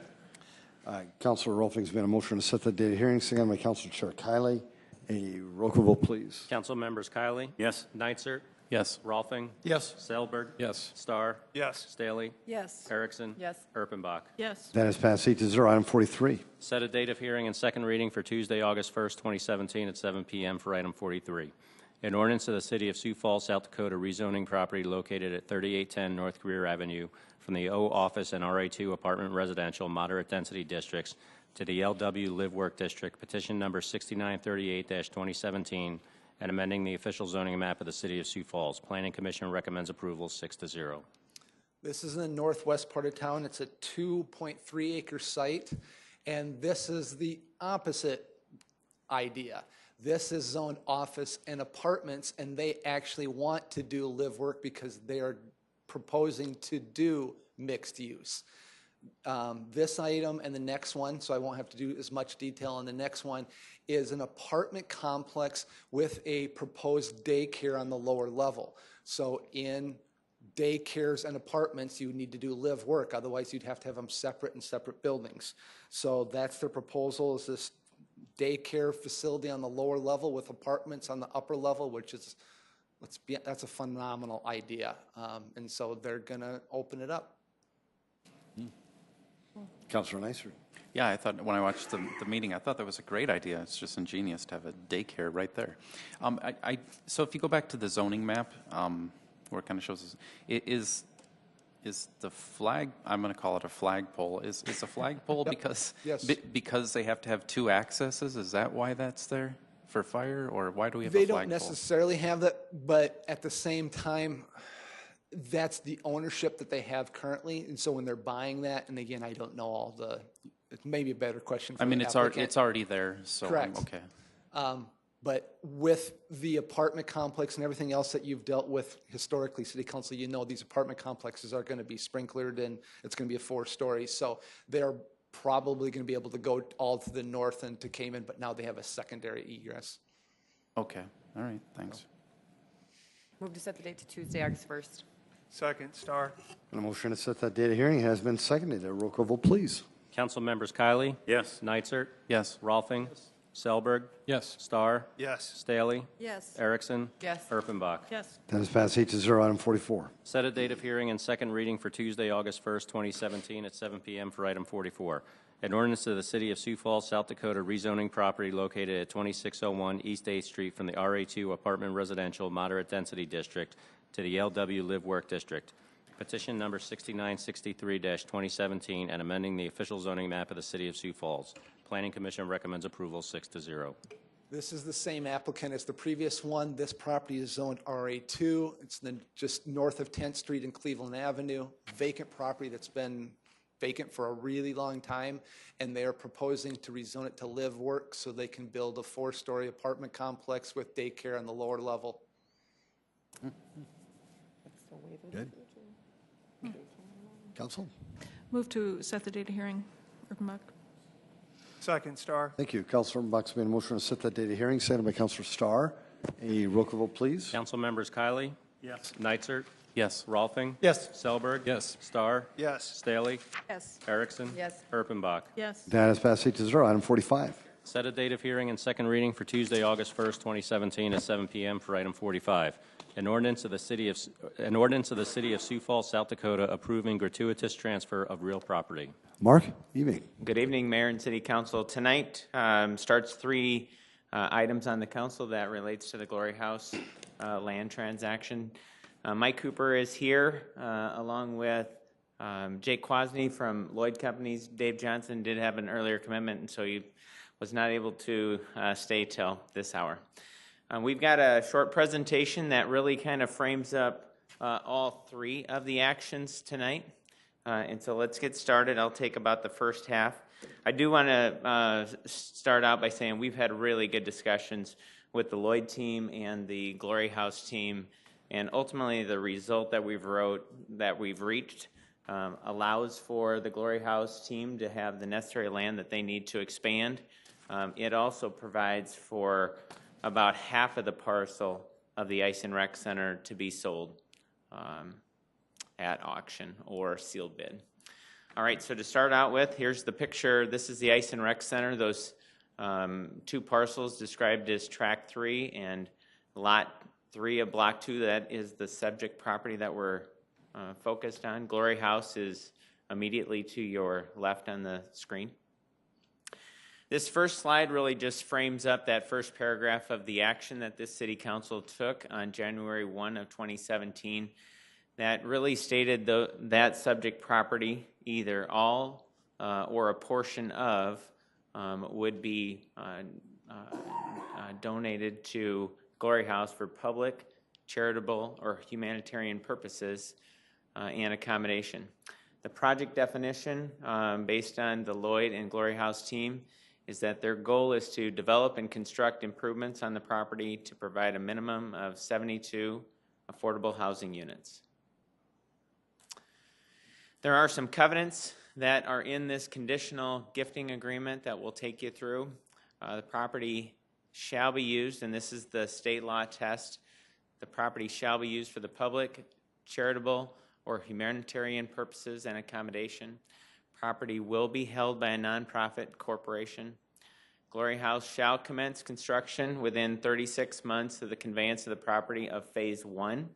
Speaker 2: Councilor Rolfing's made a motion to set the date of hearing, seconded by Councilor Chair Kiley. A roll call vote, please.
Speaker 3: Council members Kiley?
Speaker 4: Yes.
Speaker 3: Neitzer?
Speaker 17: Yes.
Speaker 3: Rolfing?
Speaker 7: Yes.
Speaker 3: Selberg?
Speaker 18: Yes.
Speaker 3: Starr?
Speaker 14: Yes.
Speaker 3: Staley?
Speaker 19: Yes.
Speaker 3: Erickson?
Speaker 19: Yes.
Speaker 3: Erpenbach?
Speaker 5: Yes.
Speaker 2: That has passed 8-0. Item 43.
Speaker 3: Set a date of hearing and second reading for Tuesday, August 1st, 2017 at 7 p.m. for item 43. An ordinance of the City of Sioux Falls, South Dakota rezoning property located at 3810 North Greer Avenue from the O Office and RA2 Apartment Residential Moderate Density Districts to the LW Live Work District, petition number 6938-2017, and amending the official zoning map of the City of Sioux Falls. Planning Commission recommends approval 6-0.
Speaker 15: This is in the northwest part of town. It's a 2.3 acre site, and this is the opposite idea. This is zoned office and apartments, and they actually want to do live work because they are proposing to do mixed use. This item and the next one, so I won't have to do as much detail on the next one, is an apartment complex with a proposed daycare on the lower level. So in daycares and apartments, you would need to do live work. Otherwise, you'd have to have them separate in separate buildings. So that's their proposal, is this daycare facility on the lower level with apartments on the upper level, which is, that's a phenomenal idea. And so they're going to open it up.
Speaker 2: Councilor Neisser.
Speaker 17: Yeah, I thought when I watched the meeting, I thought that was a great idea. It's just ingenious to have a daycare right there. So if you go back to the zoning map, where it kind of shows us, is the flag, I'm going to call it a flagpole, is a flagpole
Speaker 15: Yep.
Speaker 17: because
Speaker 15: Yes.
Speaker 17: because they have to have two accesses? Is that why that's there for fire, or why do we have
Speaker 15: They
Speaker 17: a flagpole?
Speaker 15: don't necessarily have that, but at the same time, that's the ownership that they have currently. And so when they're buying that, and again, I don't know all the, it may be a better question for
Speaker 17: I mean,
Speaker 15: the
Speaker 17: it's
Speaker 15: applicant.
Speaker 17: already there, so
Speaker 15: Correct.
Speaker 17: okay.
Speaker 15: But with the apartment complex and everything else that you've dealt with historically, City Council, you know these apartment complexes are going to be sprinklered and it's going to be a 4-story. So they're probably going to be able to go all to the north and to Cayman, but now they have a secondary egress.
Speaker 17: Okay, all right, thanks.
Speaker 19: Move to set the date to Tuesday, August 1st.
Speaker 14: Second, Starr.
Speaker 2: And a motion to set that date of hearing has been seconded. A roll call vote, please.
Speaker 3: Council members Kiley?
Speaker 4: Yes.
Speaker 3: Neitzer?
Speaker 17: Yes.
Speaker 3: Rolfing? Selberg?
Speaker 18: Yes.
Speaker 3: Starr?
Speaker 14: Yes.
Speaker 3: Staley?
Speaker 19: Yes.
Speaker 3: Erickson?
Speaker 19: Yes.
Speaker 3: Erpenbach?
Speaker 5: Yes.
Speaker 2: That has passed 8-0. Item 44.
Speaker 3: Set a date of hearing and second reading for Tuesday, August 1st, 2017 at 7 p.m. for item 44. An ordinance of the City of Sioux Falls, South Dakota rezoning property located at 2601 East 8th Street from the RA2 Apartment Residential Moderate Density District to the LW Live Work District. Petition number 6963-2017 and amending the official zoning map of the City of Sioux Falls. Planning Commission recommends approval 6-0.
Speaker 15: This is the same applicant as the previous one. This property is zoned RA2. It's just north of 10th Street and Cleveland Avenue. Vacant property that's been vacant for a really long time, and they are proposing to rezone it to live work so they can build a 4-story apartment complex with daycare on the lower level.
Speaker 2: Good. Council?
Speaker 5: Move to set the date of hearing. Erpenbach.
Speaker 14: Second, Starr.
Speaker 2: Thank you. Councilor Buck's made a motion to set that date of hearing, seconded by Councilor Starr. A roll call vote, please.
Speaker 3: Council members Kiley?
Speaker 4: Yes.
Speaker 3: Neitzer?
Speaker 17: Yes.
Speaker 3: Rolfing?
Speaker 7: Yes.
Speaker 3: Selberg?
Speaker 18: Yes.
Speaker 3: Starr?
Speaker 14: Yes.
Speaker 3: Staley?
Speaker 19: Yes.
Speaker 3: Erickson?
Speaker 19: Yes.
Speaker 3: Erpenbach?
Speaker 5: Yes.
Speaker 2: That has passed 8-0. Item 45.
Speaker 3: Set a date of hearing and second reading for Tuesday, August 1st, 2017 at 7 p.m. for item 45. An ordinance of the City of Sioux Falls, South Dakota approving gratuitous transfer of real property.
Speaker 2: Mark, evening.
Speaker 1: Good evening, Mayor and City Council. Tonight starts 3 items on the council that relates to the Glory House land transaction. Mike Cooper is here along with Jake Kwasny from Lloyd Companies. Dave Johnson did have an earlier commitment, and so he was not able to stay till this hour. We've got a short presentation that really kind of frames up all 3 of the actions tonight. And so let's get started. I'll take about the first half. I do want to start out by saying we've had really good discussions with the Lloyd team and the Glory House team, and ultimately the result that we've reached allows for the Glory House team to have the necessary land that they need to expand. It also provides for about half of the parcel of the Ice and Rec Center to be sold at auction or sealed bid. All right, so to start out with, here's the picture. This is the Ice and Rec Center. Those two parcels described as Track 3 and Lot 3 of Block 2, that is the subject property that we're focused on. Glory House is immediately to your left on the screen. This first slide really just frames up that first paragraph of the action that this City Council took on January 1 of 2017 that really stated that subject property, either all or a portion of, would be donated to Glory House for public, charitable, or humanitarian purposes and accommodation. The project definition, based on the Lloyd and Glory House team, is that their goal is to develop and construct improvements on the property to provide a minimum of 72 affordable housing units. There are some covenants that are in this conditional gifting agreement that we'll take you through. The property shall be used, and this is the state law test, the property shall be used for the public, charitable, or humanitarian purposes and accommodation. Property will be held by a nonprofit corporation. Glory House shall commence construction within 36 months of the conveyance of the property of Phase 1.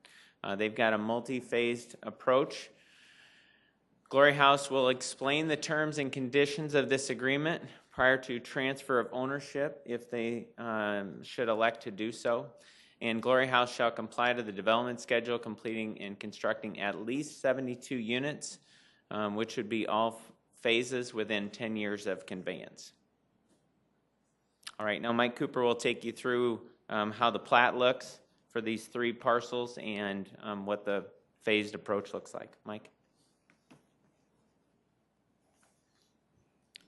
Speaker 1: They've got a multi-phased approach. Glory House will explain the terms and conditions of this agreement prior to transfer of ownership if they should elect to do so. And Glory House shall comply to the development schedule, completing and constructing at least 72 units, which would be all phases within 10 years of conveyance. All right, now Mike Cooper will take you through how the plat looks for these three parcels and what the phased approach looks like. Mike?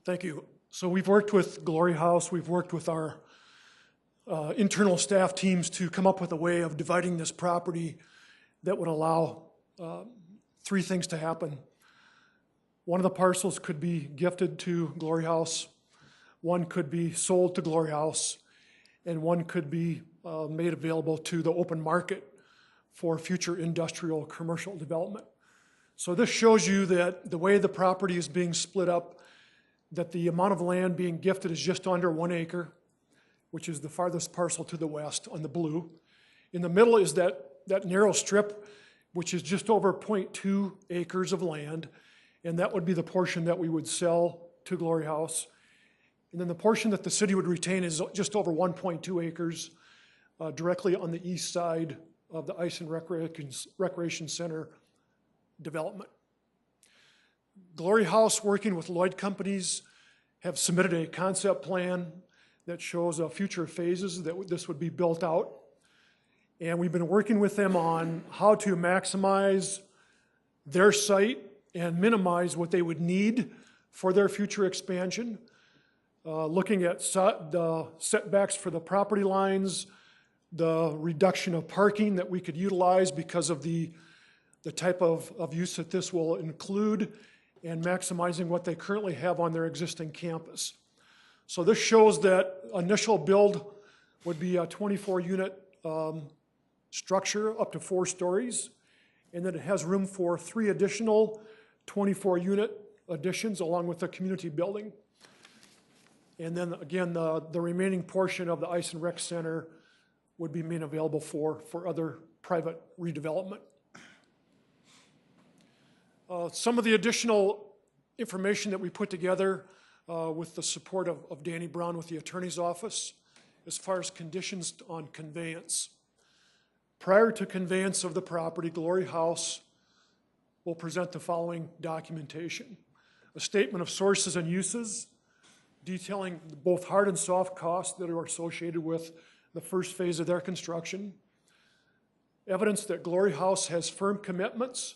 Speaker 6: Thank you. So we've worked with Glory House, we've worked with our internal staff teams to come up with a way of dividing this property that would allow three things to happen. One of the parcels could be gifted to Glory House, one could be sold to Glory House, and one could be made available to the open market for future industrial commercial development. So this shows you that the way the property is being split up, that the amount of land being gifted is just under 1 acre, which is the farthest parcel to the west on the blue. In the middle is that narrow strip, which is just over 0.2 acres of land, and that would be the portion that we would sell to Glory House. And then the portion that the city would retain is just over 1.2 acres directly on the east side of the Ice and Recreation Center development. Glory House, working with Lloyd companies, have submitted a concept plan that shows future phases that this would be built out. And we've been working with them on how to maximize their site and minimize what they would need for their future expansion. Looking at the setbacks for the property lines, the reduction of parking that we could utilize because of the type of use that this will include, and maximizing what they currently have on their existing campus. So this shows that initial build would be a 24-unit structure up to 4 stories, and then it has room for 3 additional 24-unit additions along with the community building. And then again, the remaining portion of the Ice and Rec Center would be made available for other private redevelopment. Some of the additional information that we put together with the support of Danny Brown with the Attorney's Office as far as conditions on conveyance. Prior to conveyance of the property, Glory House will present the following documentation: a statement of sources and uses detailing both hard and soft costs that are associated with the first phase of their construction, evidence that Glory House has firm commitments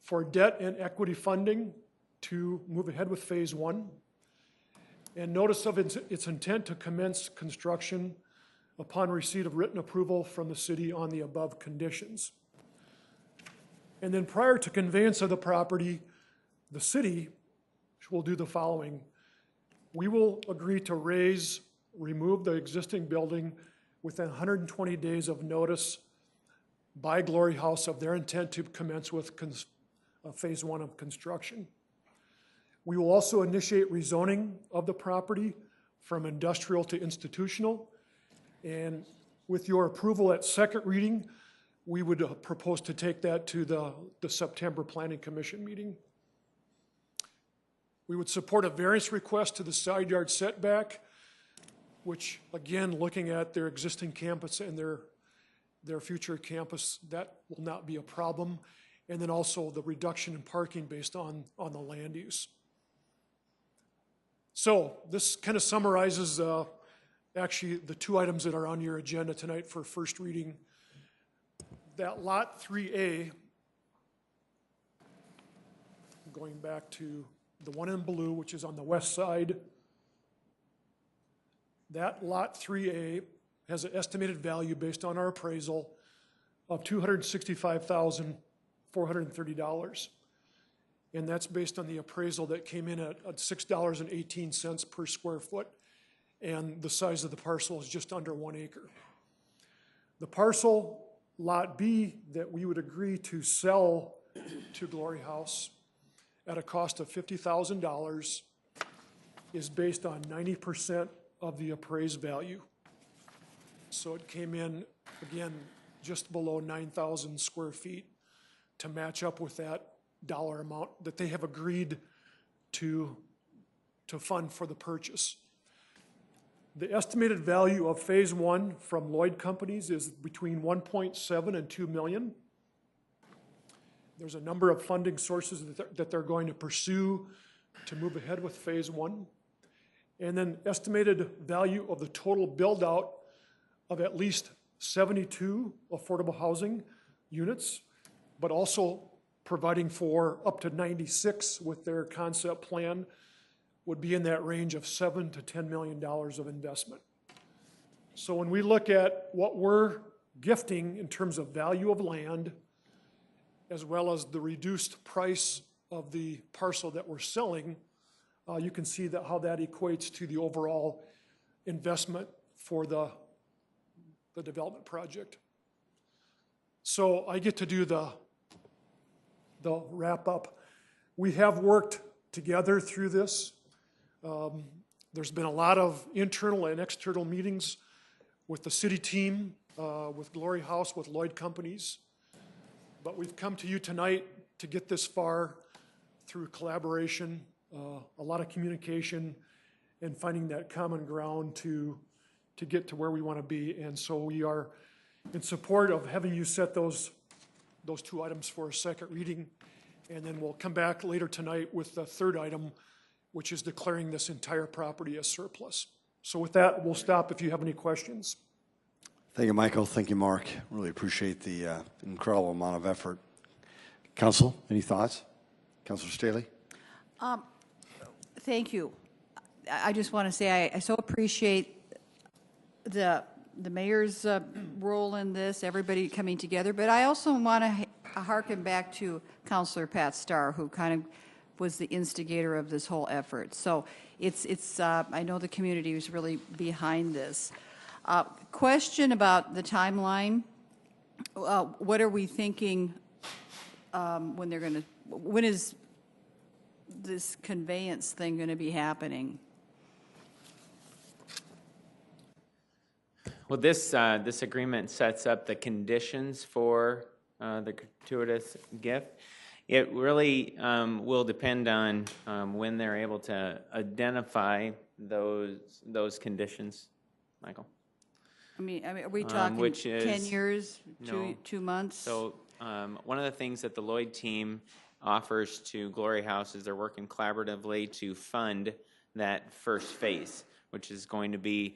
Speaker 6: for debt and equity funding to move ahead with phase 1, and notice of its intent to commence construction upon receipt of written approval from the city on the above conditions. And then prior to conveyance of the property, the city will do the following. We will agree to remove the existing building within 120 days of notice by Glory House of their intent to commence with phase 1 of construction. We will also initiate rezoning of the property from industrial to institutional. And with your approval at second reading, we would propose to take that to the September Planning Commission meeting. We would support a variance request to the side yard setback, which, again, looking at their existing campus and their future campus, that will not be a problem. And then also the reduction in parking based on the land use. So this kind of summarizes actually the 2 items that are on your agenda tonight for first reading. That Lot 3A, going back to the one in blue, which is on the west side, that Lot 3A has an estimated value based on our appraisal of $265,430. And that's based on the appraisal that came in at $6.18 per square foot, and the size of the parcel is just under 1 acre. The parcel, Lot B, that we would agree to sell to Glory House at a cost of $50,000 is based on 90% of the appraised value. So it came in, again, just below 9,000 square feet to match up with that dollar amount that they have agreed to fund for the purchase. The estimated value of phase 1 from Lloyd Companies is between 1.7 and 2 million. There's a number of funding sources that they're going to pursue to move ahead with phase 1. And then estimated value of the total build out of at least 72 affordable housing units, but also providing for up to 96 with their concept plan, would be in that range of $7 to $10 million of investment. So when we look at what we're gifting in terms of value of land, as well as the reduced price of the parcel that we're selling, you can see that how that equates to the overall investment for the development project. So I get to do the wrap up. We have worked together through this. There's been a lot of internal and external meetings with the city team, with Glory House, with Lloyd Companies. But we've come to you tonight to get this far through collaboration, a lot of communication, and finding that common ground to get to where we want to be. And so we are in support of having you set those 2 items for a second reading. And then we'll come back later tonight with the 3rd item, which is declaring this entire property as surplus. So with that, we'll stop if you have any questions.
Speaker 2: Thank you, Michael. Thank you, Mark. Really appreciate the incredible amount of effort. Council, any thoughts? Councilor Staley?
Speaker 16: Thank you. I just want to say I so appreciate the mayor's role in this, everybody coming together, but I also want to harken back to Councilor Pat Starr, who kind of was the instigator of this whole effort. So it's I know the community was really behind this. Question about the timeline. What are we thinking when is this conveyance thing going to be happening?
Speaker 1: Well, this agreement sets up the conditions for the gratuitous gift. It really will depend on when they're able to identify those conditions, Michael.
Speaker 16: I mean, are we talking
Speaker 1: which is,
Speaker 16: 10 years,
Speaker 1: no.
Speaker 16: 2 months?
Speaker 1: So one of the things that the Lloyd team offers to Glory House is they're working collaboratively to fund that first phase, which is going to be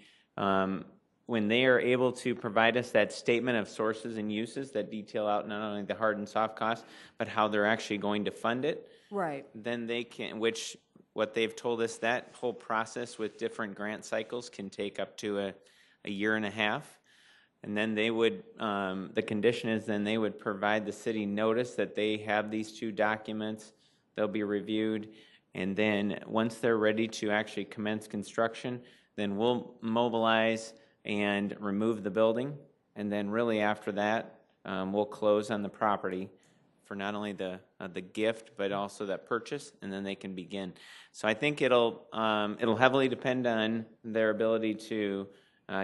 Speaker 1: when they are able to provide us that statement of sources and uses that detail out not only the hard and soft costs, but how they're actually going to fund it.
Speaker 16: Right.
Speaker 1: Then they can, which what they've told us, that whole process with different grant cycles can take up to a year and a half. And then they would, the condition is then they would provide the city notice that they have these two documents. They'll be reviewed. And then once they're ready to actually commence construction, then we'll mobilize and remove the building. And then really after that, we'll close on the property for not only the gift, but also that purchase, and then they can begin. So I think it'll heavily depend on their ability to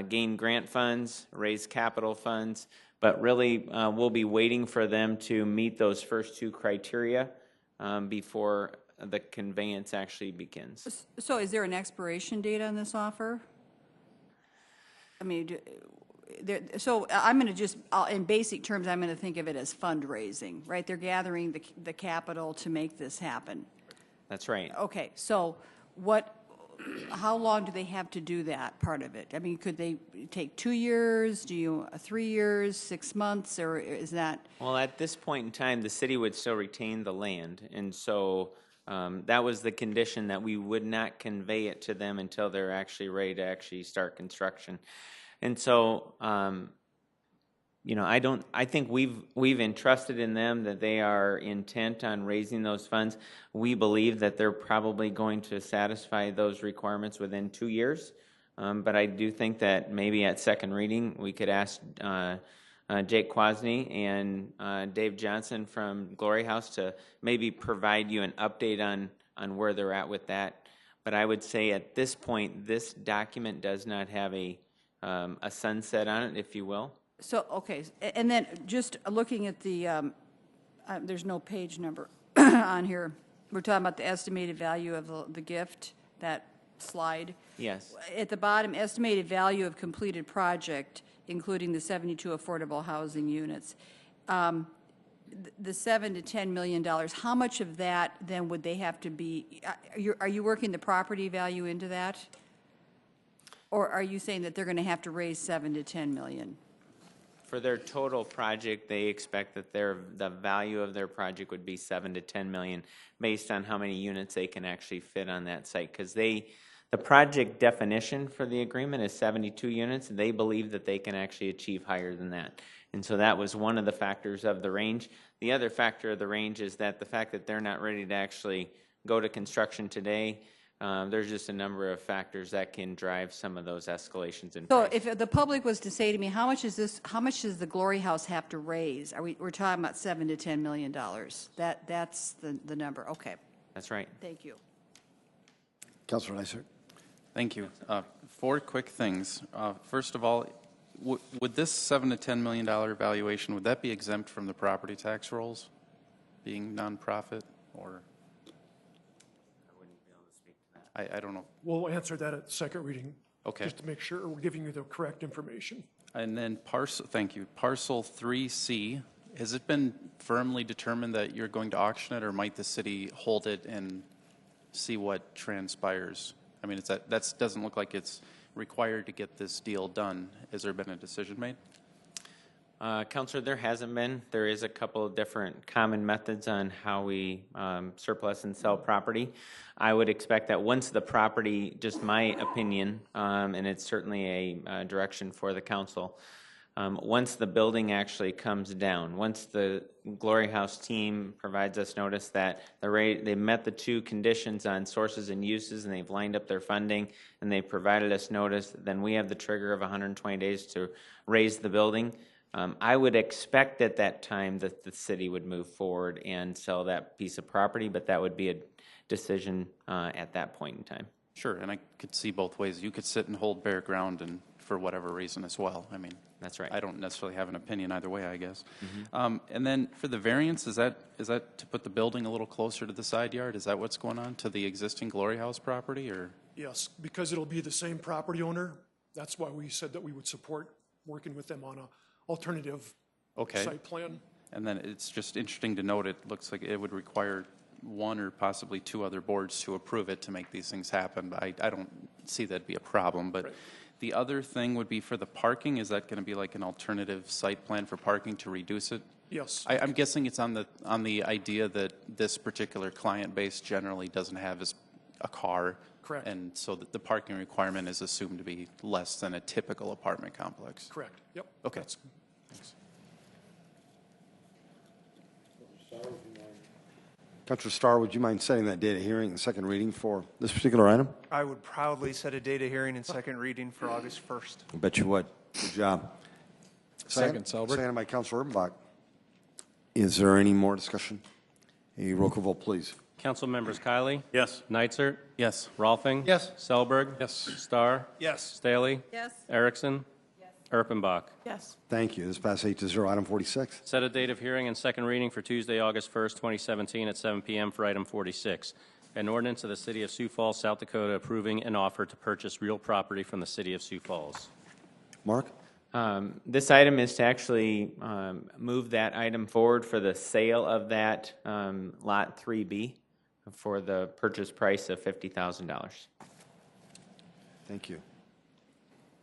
Speaker 1: gain grant funds, raise capital funds, but really we'll be waiting for them to meet those first two criteria before the conveyance actually begins.
Speaker 16: So is there an expiration date on this offer? I mean, so I'm going to just, in basic terms, I'm going to think of it as fundraising, right? They're gathering the capital to make this happen.
Speaker 1: That's right.
Speaker 16: Okay, so how long do they have to do that part of it? I mean, could they take 2 years, 3 years, 6 months, or is that?
Speaker 1: Well, at this point in time, the city would still retain the land, and so that was the condition, that we would not convey it to them until they're actually ready to actually start construction. And so, I think we've entrusted in them that they are intent on raising those funds. We believe that they're probably going to satisfy those requirements within 2 years. But I do think that maybe at second reading, we could ask Jake Kwasny and Dave Johnson from Glory House to maybe provide you an update on where they're at with that. But I would say at this point, this document does not have a sunset on it, if you will.
Speaker 16: So, okay, and then just looking at the, there's no page number on here. We're talking about the estimated value of the gift, that slide.
Speaker 1: Yes.
Speaker 16: At the bottom, estimated value of completed project, including the 72 affordable housing units. The $7 to $10 million, how much of that then would they have to be, are you working the property value into that? Or are you saying that they're going to have to raise $7 to $10 million?
Speaker 1: For their total project, they expect that the value of their project would be $7 to $10 million, based on how many units they can actually fit on that site. Because the project definition for the agreement is 72 units. They believe that they can actually achieve higher than that. And so that was one of the factors of the range. The other factor of the range is that the fact that they're not ready to actually go to construction today. There's just a number of factors that can drive some of those escalations in price.
Speaker 16: So if the public was to say to me, how much does the Glory House have to raise? We're talking about $7 to $10 million. That's the number. Okay.
Speaker 1: That's right.
Speaker 16: Thank you.
Speaker 2: Councilor Neisert.
Speaker 17: Thank you. 4 quick things. First of all, would this $7 to $10 million valuation, would that be exempt from the property tax rolls, being nonprofit, or? I don't know.
Speaker 6: We'll answer that at second reading.
Speaker 17: Okay.
Speaker 6: Just to make sure we're giving you the correct information.
Speaker 17: And then thank you. Parcel 3C, has it been firmly determined that you're going to auction it, or might the city hold it and see what transpires? I mean, that doesn't look like it's required to get this deal done. Has there been a decision made?
Speaker 1: Councilor, there hasn't been. There is a couple of different common methods on how we surplus and sell property. I would expect that once the property, just my opinion, and it's certainly a direction for the council, once the building actually comes down, once the Glory House team provides us notice that they met the 2 conditions on sources and uses, and they've lined up their funding, and they've provided us notice, then we have the trigger of 120 days to raise the building. I would expect at that time that the city would move forward and sell that piece of property, but that would be a decision at that point in time.
Speaker 17: Sure, and I could see both ways. You could sit and hold bare ground, and for whatever reason as well. I mean,
Speaker 1: that's right.
Speaker 17: I don't necessarily have an opinion either way, I guess. Mm-hmm. And then for the variance, is that to put the building a little closer to the side yard? Is that what's going on to the existing Glory House property, or?
Speaker 6: Yes, because it'll be the same property owner. That's why we said that we would support working with them on a alternative site plan.
Speaker 17: And then it's just interesting to note, it looks like it would require 1 or possibly 2 other boards to approve it to make these things happen. But I don't see that be a problem. But the other thing would be for the parking. Is that going to be like an alternative site plan for parking to reduce it?
Speaker 6: Yes.
Speaker 17: I'm guessing it's on the idea that this particular client base generally doesn't have as a car.
Speaker 6: Correct.
Speaker 17: And so the parking requirement is assumed to be less than a typical apartment complex.
Speaker 6: Correct. Yep.
Speaker 17: Okay.
Speaker 6: That's-
Speaker 17: Thanks.
Speaker 2: Councilor Starr, would you mind setting that date of hearing and second reading for this particular item?
Speaker 14: I would proudly set a date of hearing and second reading for August 1st.
Speaker 2: I bet you would. Good job.
Speaker 18: Second, Selbert.
Speaker 2: Second by Councilor Urbanbach. Is there any more discussion? A roll call vote, please.
Speaker 3: Council members Kylie?
Speaker 4: Yes.
Speaker 3: Neitzer?
Speaker 17: Yes.
Speaker 3: Rolfing?
Speaker 14: Yes.
Speaker 3: Selberg?
Speaker 18: Yes.
Speaker 3: Starr?
Speaker 14: Yes.
Speaker 3: Staley?
Speaker 16: Yes.
Speaker 3: Erickson? Erpenbach?
Speaker 5: Yes.
Speaker 2: Thank you. This passes 8-0. Item 46.
Speaker 3: Set a date of hearing and second reading for Tuesday, August 1st, 2017 at 7 p.m. for item 46. An ordinance of the City of Sioux Falls, South Dakota approving an offer to purchase real property from the City of Sioux Falls.
Speaker 2: Mark?
Speaker 1: This item is to actually move that item forward for the sale of that Lot 3B for the purchase price of $50,000.
Speaker 2: Thank you.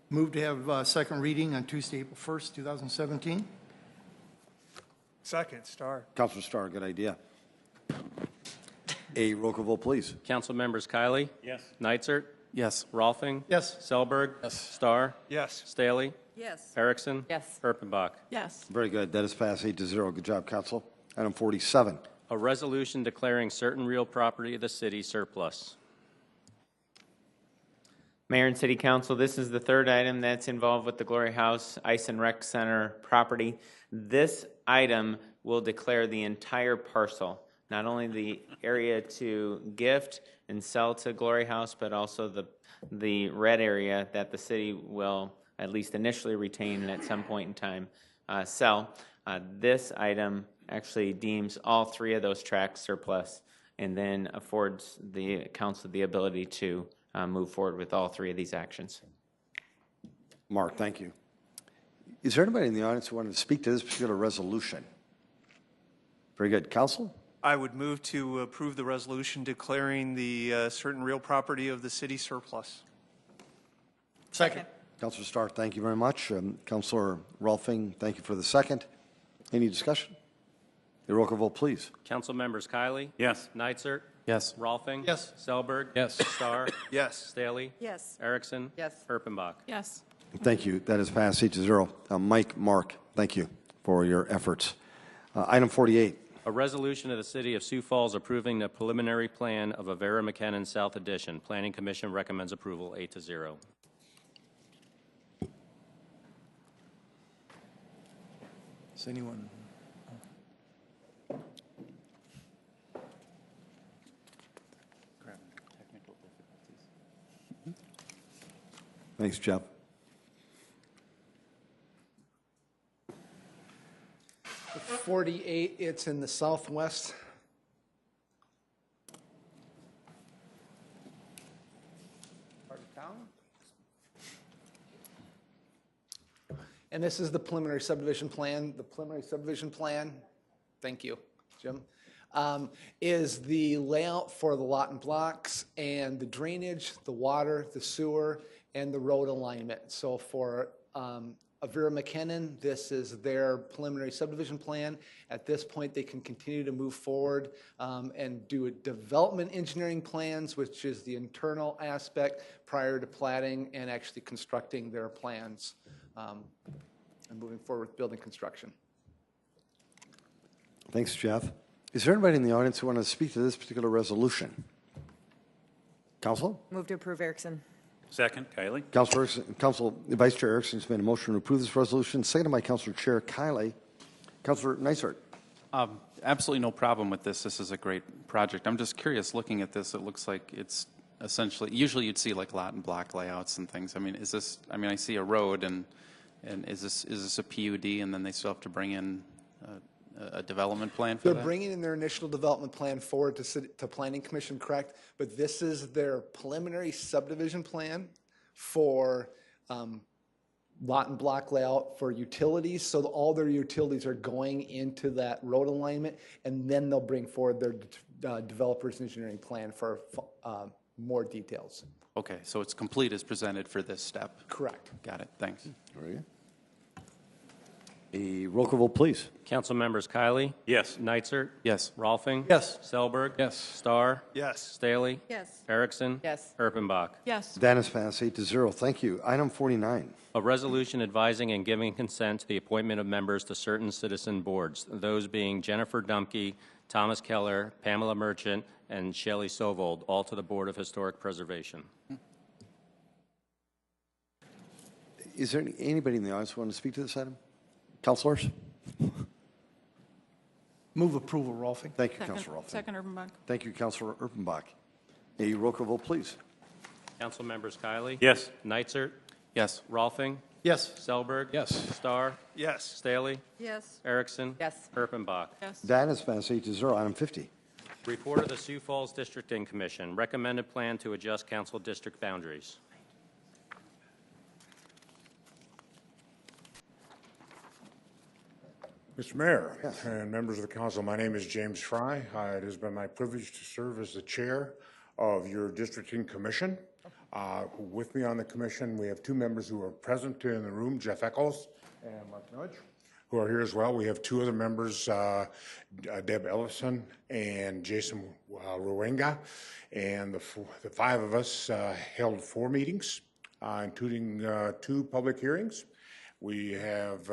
Speaker 7: Move to have second reading on Tuesday, April 1st, 2017.
Speaker 14: Second, Star.
Speaker 2: Councilor Starr, good idea. A roll call vote, please.
Speaker 3: Council members Kylie?
Speaker 4: Yes.
Speaker 3: Neitzer?
Speaker 17: Yes.
Speaker 3: Rolfing?
Speaker 7: Yes.
Speaker 3: Selberg?
Speaker 18: Yes.
Speaker 3: Starr?
Speaker 14: Yes.
Speaker 3: Staley?
Speaker 16: Yes.
Speaker 3: Erickson?
Speaker 19: Yes.
Speaker 3: Erpenbach?
Speaker 5: Yes.
Speaker 2: Very good. That is passed 8-0. Good job, Council. Item 47.
Speaker 3: A resolution declaring certain real property of the city surplus.
Speaker 1: Mayor and City Council, this is the third item that's involved with the Glory House Ice and Rec Center property. This item will declare the entire parcel, not only the area to gift and sell to Glory House, but also the red area that the city will at least initially retain and at some point in time sell. This item actually deems all three of those tracts surplus and then affords the council the ability to move forward with all three of these actions.
Speaker 2: Mark, thank you. Is there anybody in the audience who wanted to speak to this particular resolution? Very good. Council?
Speaker 14: I would move to approve the resolution declaring the certain real property of the city surplus.
Speaker 7: Second.
Speaker 2: Councilor Starr, thank you very much. Councilor Rolfing, thank you for the second. Any discussion? A roll call vote, please.
Speaker 3: Council members Kylie?
Speaker 4: Yes.
Speaker 3: Neitzer?
Speaker 17: Yes.
Speaker 3: Rolfing?
Speaker 7: Yes.
Speaker 3: Selberg?
Speaker 18: Yes.
Speaker 3: Starr?
Speaker 14: Yes.
Speaker 3: Staley?
Speaker 16: Yes.
Speaker 3: Erickson?
Speaker 19: Yes.
Speaker 3: Erpenbach?
Speaker 5: Yes.
Speaker 2: Thank you. That is passed 8-0. Mike, Mark, thank you for your efforts. Item 48.
Speaker 3: A resolution of the City of Sioux Falls approving the preliminary plan of Avera McKinnon South Addition. Planning Commission recommends approval 8-0.
Speaker 7: Does anyone?
Speaker 2: Thanks, Jeff.
Speaker 15: The 48, it's in the southwest. Part of town. And this is the preliminary subdivision plan. The preliminary subdivision plan, thank you, Jim, is the layout for the lot and blocks and the drainage, the water, the sewer, and the road alignment. So for Avera McKinnon, this is their preliminary subdivision plan. At this point, they can continue to move forward and do a development engineering plans, which is the internal aspect prior to platting and actually constructing their plans and moving forward with building construction.
Speaker 2: Thanks, Jeff. Is there anybody in the audience who wants to speak to this particular resolution? Council?
Speaker 19: Move to approve Erickson.
Speaker 4: Second, Kylie.
Speaker 2: Council Vice Chair Erickson has made a motion to approve this resolution, seconded by Councilor Chair Kiley. Councilor Neisert.
Speaker 17: Absolutely no problem with this. This is a great project. I'm just curious, looking at this, it looks like it's essentially, usually you'd see like lot and block layouts and things. I mean, is this, I mean, I see a road and is this a PUD and then they still have to bring in a development plan for
Speaker 15: They're
Speaker 17: that?
Speaker 15: bringing in their initial development plan forward to Planning Commission, correct? But this is their preliminary subdivision plan for lot and block layout for utilities. So all their utilities are going into that road alignment, and then they'll bring forward their developer's engineering plan for more details.
Speaker 17: Okay, so it's complete as presented for this step.
Speaker 15: Correct.
Speaker 17: Got it. Thanks.
Speaker 2: Very good. A roll call vote, please.
Speaker 3: Council members Kylie?
Speaker 4: Yes.
Speaker 3: Nitzert?
Speaker 18: Yes.
Speaker 3: Rolfing?
Speaker 6: Yes.
Speaker 3: Selberg?
Speaker 18: Yes.
Speaker 3: Starr?
Speaker 14: Yes.
Speaker 3: Staley?
Speaker 16: Yes.
Speaker 3: Erickson?
Speaker 19: Yes.
Speaker 3: Erpenbach?
Speaker 5: Yes.
Speaker 2: That is passed 8-0. Thank you. Item 49.
Speaker 3: A resolution advising and giving consent to the appointment of members to certain citizen boards, those being Jennifer Dumke, Thomas Keller, Pamela Merchant, and Shelley Sovold, all to the Board of Historic Preservation.
Speaker 2: Is there anybody in the audience who want to speak to this item? Councilors?
Speaker 7: Move approval, Rolfing.
Speaker 2: Thank you,
Speaker 5: Second.
Speaker 2: Councilor Rolfing.
Speaker 5: Second, Urbanbach.
Speaker 2: Thank you, Councilor Erpenbach. A roll call vote, please.
Speaker 3: Council members Kylie?
Speaker 4: Yes.
Speaker 3: Nitzert?
Speaker 18: Yes.
Speaker 3: Rolfing?
Speaker 6: Yes.
Speaker 3: Selberg?
Speaker 18: Yes.
Speaker 3: Starr?
Speaker 14: Yes.
Speaker 3: Staley?
Speaker 16: Yes.
Speaker 3: Erickson?
Speaker 19: Yes.
Speaker 3: Erpenbach?
Speaker 5: Yes.
Speaker 2: That is passed 8-0. Item 50.
Speaker 3: Report of the Sioux Falls Districting Commission. Recommended plan to adjust council district boundaries.
Speaker 10: Mr. Mayor and members of the council, my name is James Fry. It has been my privilege to serve as the chair of your districting commission. With me on the commission, we have two members who are present in the room, Jeff Eccles and Mark Nudge, who are here as well. We have two other members, Deb Ellison and Jason Ruwenga, and the five of us held 4 meetings, including 2 public hearings. We have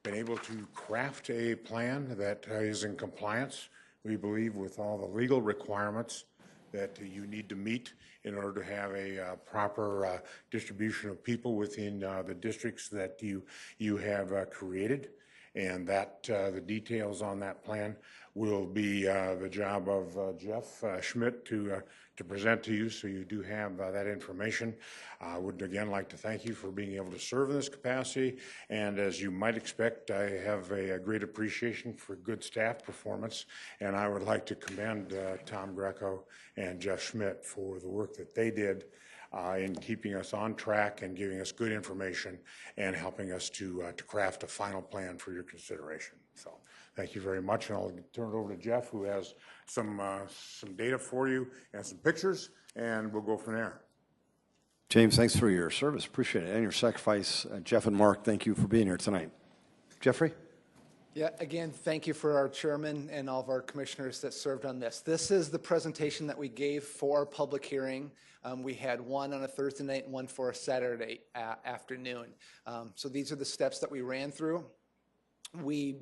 Speaker 10: been able to craft a plan that is in compliance, we believe, with all the legal requirements that you need to meet in order to have a proper distribution of people within the districts that you have created. And that the details on that plan will be the job of Jeff Schmidt to present to you, so you do have that information. I would again like to thank you for being able to serve in this capacity, and as you might expect, I have a great appreciation for good staff performance, and I would like to commend Tom Greco and Jeff Schmidt for the work that they did in keeping us on track and giving us good information and helping us to craft a final plan for your consideration. So thank you very much, and I'll turn it over to Jeff, who has some data for you and some pictures, and we'll go from there.
Speaker 2: James, thanks for your service. Appreciate it. And your sacrifice. Jeff and Mark, thank you for being here tonight. Jeffrey?
Speaker 15: Yeah, again, thank you for our chairman and all of our commissioners that served on this. This is the presentation that we gave for our public hearing. We had one on a Thursday night and one for a Saturday afternoon. So these are the steps that we ran through. We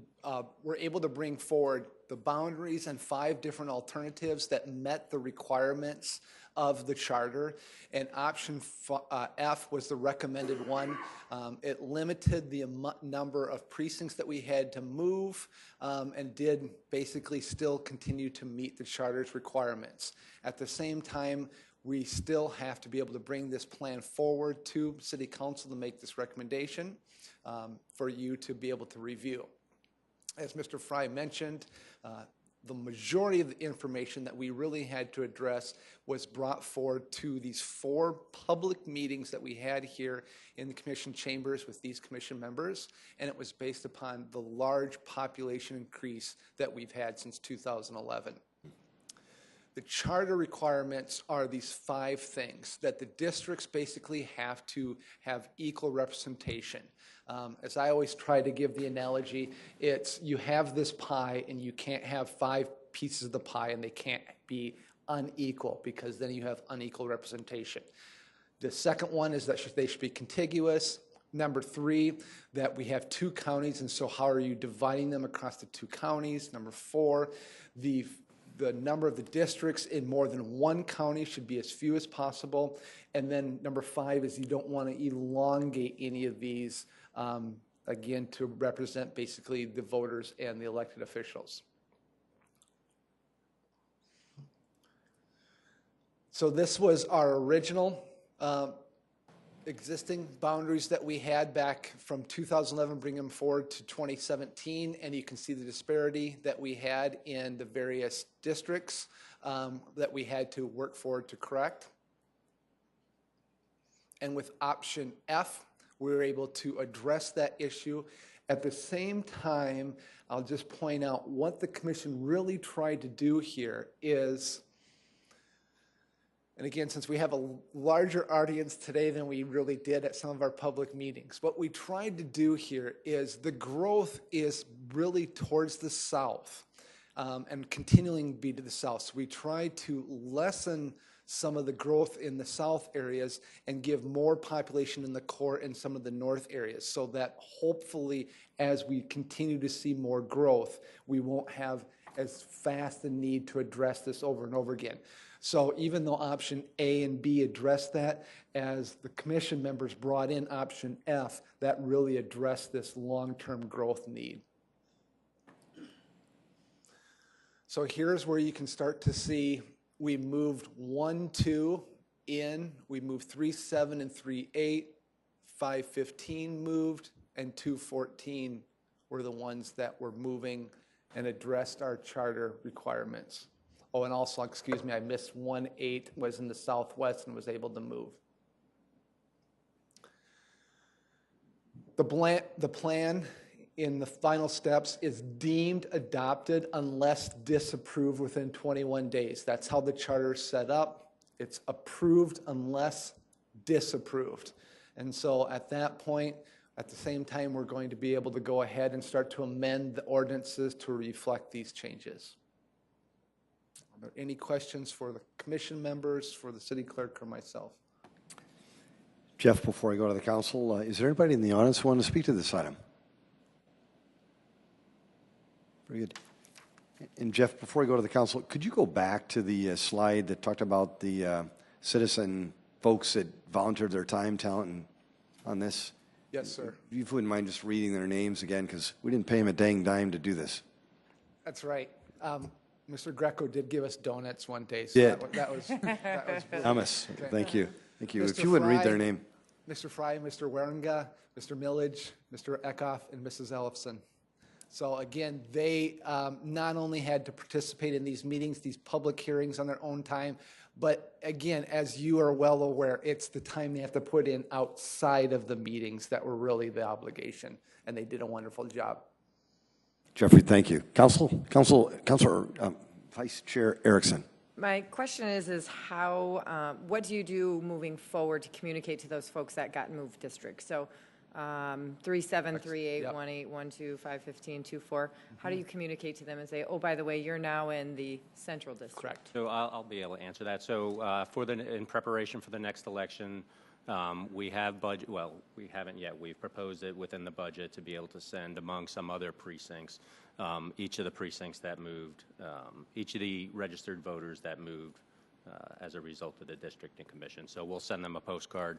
Speaker 15: were able to bring forward the boundaries and 5 different alternatives that met the requirements of the charter, and option F was the recommended one. It limited the number of precincts that we had to move, and did basically still continue to meet the charter's requirements. At the same time, we still have to be able to bring this plan forward to City Council to make this recommendation for you to be able to review. As Mr. Fry mentioned, the majority of the information that we really had to address was brought forward to these 4 public meetings that we had here in the commission chambers with these commission members, and it was based upon the large population increase that we've had since 2011. The charter requirements are these 5 things that the districts basically have to have equal representation. As I always try to give the analogy, it's you have this pie and you can't have 5 pieces of the pie and they can't be unequal, because then you have unequal representation. The second one is that they should be contiguous. Number 3, that we have 2 counties, and so how are you dividing them across the 2 counties? Number 4, the number of the districts in more than 1 county should be as few as possible. And then number 5 is you don't want to elongate any of these, again, to represent basically the voters and the elected officials. So this was our original existing boundaries that we had back from 2011, bring them forward to 2017, and you can see the disparity that we had in the various districts that we had to work forward to correct. And with option F, we were able to address that issue. At the same time, I'll just point out what the commission really tried to do here is And again, since we have a larger audience today than we really did at some of our public meetings, what we tried to do here is the growth is really towards the south and continuing to be to the south. So we tried to lessen some of the growth in the south areas and give more population in the core in some of the north areas, so that hopefully as we continue to see more growth, we won't have as fast a need to address this over and over again. So even though option A and B addressed that, as the commission members brought in option F, that really addressed this long-term growth need. So here's where you can start to see we moved 1, 2 in, we moved 3, 7 and 3, 8, 5, 15 moved, and 2, 14 were the ones that were moving and addressed our charter requirements. Oh, and also, excuse me, I missed 1, 8 was in the southwest and was able to move. The plan in the final steps is deemed adopted unless disapproved within 21 days. That's how the charter is set up. It's approved unless disapproved. And so at that point, at the same time, we're going to be able to go ahead and start to amend the ordinances to reflect these changes. Are there any questions for the commission members, for the city clerk, or myself?
Speaker 2: Jeff, before I go to the council, is there anybody in the audience who wants to speak to this item? Very good. And Jeff, before we go to the council, could you go back to the slide that talked about the citizen folks that volunteered their time, talent, on this?
Speaker 15: Yes, sir.
Speaker 2: If you wouldn't mind just reading their names again, because we didn't pay them a dang dime to do this.
Speaker 15: That's right. Mr. Greco did give us donuts one day. So that was
Speaker 2: Thomas,
Speaker 15: okay.
Speaker 2: Thank you. Thank you.
Speaker 15: Mr.
Speaker 2: If you wouldn't read their name.
Speaker 15: Mr. Fry, Mr. Waringa, Mr. Millage, Mr. Eckhoff, and Mrs. Ellefson. So again, they not only had to participate in these meetings, these public hearings on their own time, but again, as you are well aware, it's the time they have to put in outside of the meetings that were really the obligation, and they did a wonderful job.
Speaker 2: Jeffrey, thank you. Councilor Vice Chair Erickson.
Speaker 19: My question is how, what do you do moving forward to communicate to those folks that got moved districts? So 3, 7, 3, 8, 1, 8, 1, 2, 5, 15, 2, 4. How do you communicate to them and say, oh, by the way, you're now in the central district?
Speaker 15: Correct.
Speaker 3: So I'll be able to answer that. So in preparation for the next election, we have budget, well, we haven't yet. We've proposed it within the budget to be able to send among some other precincts, each of the precincts that moved, each of the registered voters that moved as a result of the district and commission. So we'll send them a postcard,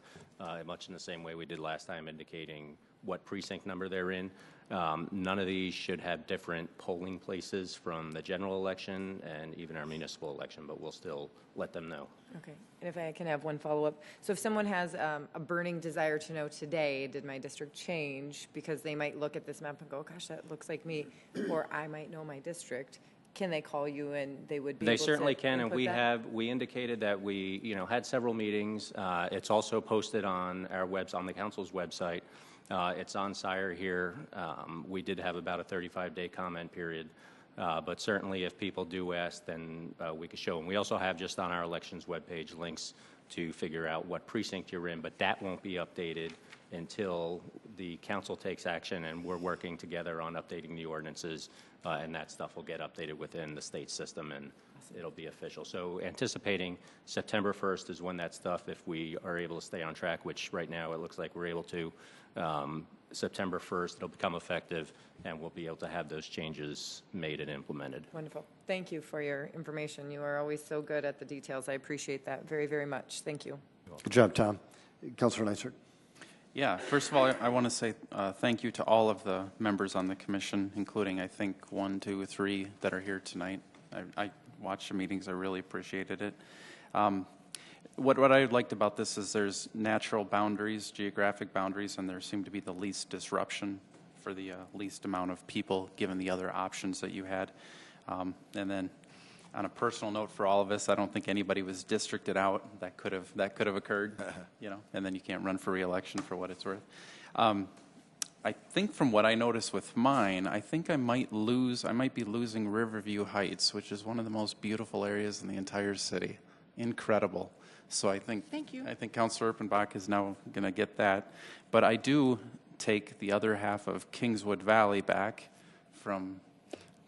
Speaker 3: much in the same way we did last time, indicating what precinct number they're in. None of these should have different polling places from the general election and even our municipal election, but we'll still let them know.
Speaker 19: Okay, and if I can have one follow-up. So if someone has a burning desire to know today, did my district change? Because they might look at this map and go, gosh, that looks like me, or I might know my district. Can they call you and they would be able to? They certainly can, and we indicated that we had several meetings. It's also posted on our on the council's website. It's on Sire here. We did have about a 35-day comment period, but certainly if people do ask, then we could show them. We also have just on our elections webpage links to figure out what precinct you're in, but that won't be updated until the council takes action, and we're working together on updating the ordinances, and that stuff will get updated within the state system, and it'll be official. So anticipating September 1st is when that stuff, if we are able to stay on track, which right now it looks like we're able to, September 1st, it'll become effective, and we'll be able to have those changes made and implemented. Wonderful. Thank you for your information. You are always so good at the details. I appreciate that very, very much. Thank you.
Speaker 2: Good job, Tom. Councilor Neisert.
Speaker 17: Yeah, first of all, I want to say thank you to all of the members on the commission, including, I think, 1, 2, 3 that are here tonight. I watched the meetings. I really appreciated it. What I liked about this is there's natural boundaries, geographic boundaries, and there seemed to be the least disruption for the least amount of people, given the other options that you had. And then, on a personal note for all of us, I don't think anybody was districted out. That could have occurred, and then you can't run for re-election for what it's worth. I think from what I noticed with mine, I think I might be losing Riverview Heights, which is one of the most beautiful areas in the entire city. incredible. So I think
Speaker 16: Thank you.
Speaker 17: I think Councilor Erpenbach is now going to get that. But I do take the other half of Kingswood Valley back from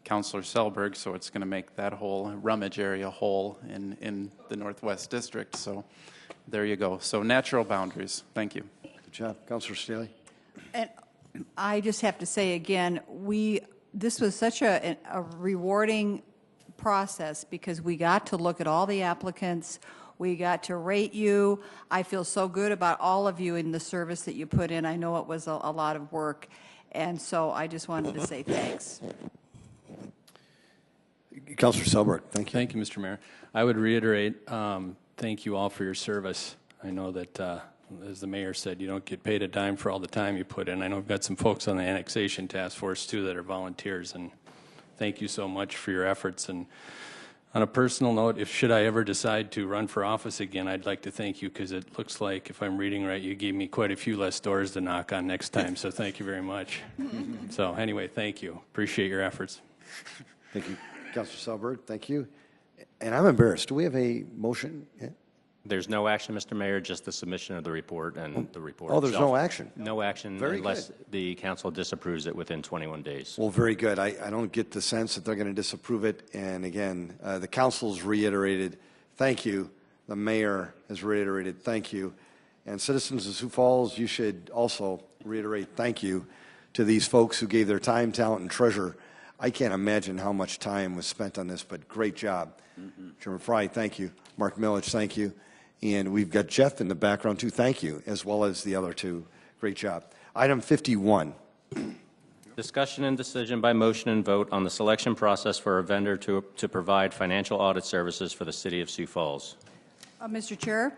Speaker 17: Councilor Selberg, so it's going to make that whole rummage area whole in the Northwest District. So there you go. So natural boundaries. Thank you.
Speaker 2: Good job. Councilor Staley.
Speaker 16: And I just have to say again, this was such a rewarding process because we got to look at all the applicants. We got to rate you. I feel so good about all of you in the service that you put in. I know it was a lot of work. And so I just wanted to say thanks.
Speaker 2: Councilor Selberg, thank you.
Speaker 18: Thank you, Mr. Mayor. I would reiterate, thank you all for your service. I know that, as the mayor said, you don't get paid a dime for all the time you put in. I know we've got some folks on the annexation task force, too, that are volunteers, and thank you so much for your efforts. And on a personal note, should I ever decide to run for office again, I'd like to thank you because it looks like, if I'm reading right, you gave me quite a few less doors to knock on next time, so thank you very much. So anyway, thank you. Appreciate your efforts.
Speaker 2: Thank you. Councilor Selberg, thank you. And I'm embarrassed. Do we have a motion? Yeah.
Speaker 3: There's no action, Mr. Mayor, just the submission of the report and the report
Speaker 2: Oh, there's
Speaker 3: itself.
Speaker 2: no action.
Speaker 3: No action
Speaker 2: Very
Speaker 3: unless
Speaker 2: good.
Speaker 3: the council disapproves it within 21 days.
Speaker 2: Well, very good. I don't get the sense that they're going to disapprove it. And again, the council's reiterated, thank you. The mayor has reiterated, thank you. And citizens of Sioux Falls, you should also reiterate thank you to these folks who gave their time, talent, and treasure. I can't imagine how much time was spent on this, but great job. Chairman Fry, thank you. Mark Milich, thank you. And we've got Jeff in the background, too. Thank you, as well as the other two. Great job. Item 51.
Speaker 3: Discussion and decision by motion and vote on the selection process for a vendor to provide financial audit services for the City of Sioux Falls.
Speaker 16: Mr. Chair?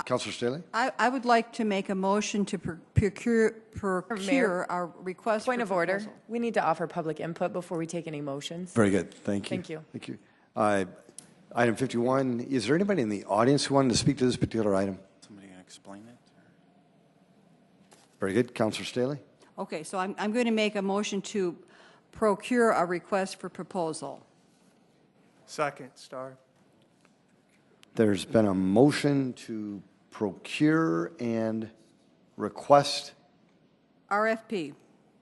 Speaker 2: Councilor Staley?
Speaker 16: I would like to make a motion to procure our request
Speaker 19: Point
Speaker 16: for
Speaker 19: of order.
Speaker 16: proposal.
Speaker 19: We need to offer public input before we take any motions.
Speaker 2: Very good. Thank you.
Speaker 19: Thank you.
Speaker 2: Thank you. Item 51. Is there anybody in the audience who wanted to speak to this particular item?
Speaker 17: Somebody going to explain it?
Speaker 2: Very good. Councilor Staley?
Speaker 16: Okay, so I'm going to make a motion to procure a request for proposal.
Speaker 14: Second, Star.
Speaker 2: There's been a motion to procure and request
Speaker 16: RFP,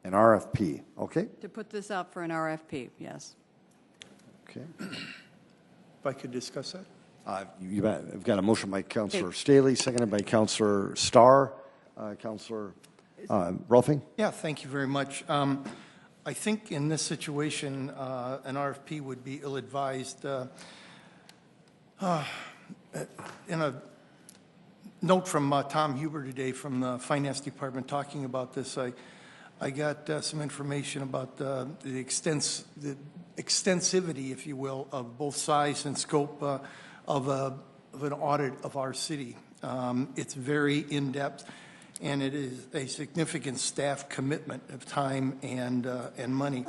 Speaker 2: an RFP. Okay?
Speaker 16: to put this out for an RFP, yes.
Speaker 2: Okay.
Speaker 7: If I could discuss that?
Speaker 2: You bet. I've got a motion by Councilor Staley, seconded by Councilor Starr. Councilor Rolfing?
Speaker 7: Yeah, thank you very much. I think in this situation, an RFP would be ill-advised. In a note from Tom Huber today from the Finance Department talking about this, I got some information about the extensivity, if you will, of both size and scope of an audit of our city. It's very in-depth, and it is a significant staff commitment of time and money.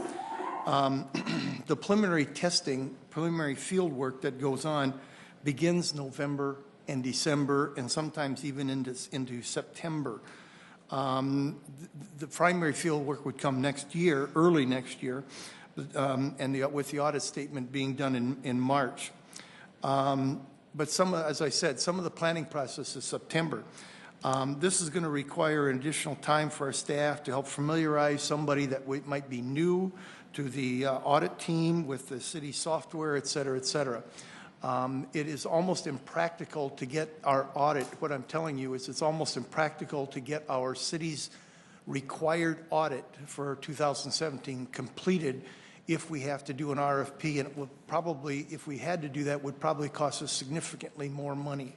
Speaker 7: The preliminary testing, preliminary field work that goes on begins November and December, and sometimes even into September. The primary field work would come next year, early next year, and with the audit statement being done in March. But as I said, some of the planning process is September. This is going to require an additional time for our staff to help familiarize somebody that might be new to the audit team with the city software, et cetera, et cetera. It is almost impractical to get our audit. What I'm telling you is it's almost impractical to get our city's required audit for 2017 completed if we have to do an RFP, and it would probably, if we had to do that, would probably cost us significantly more money.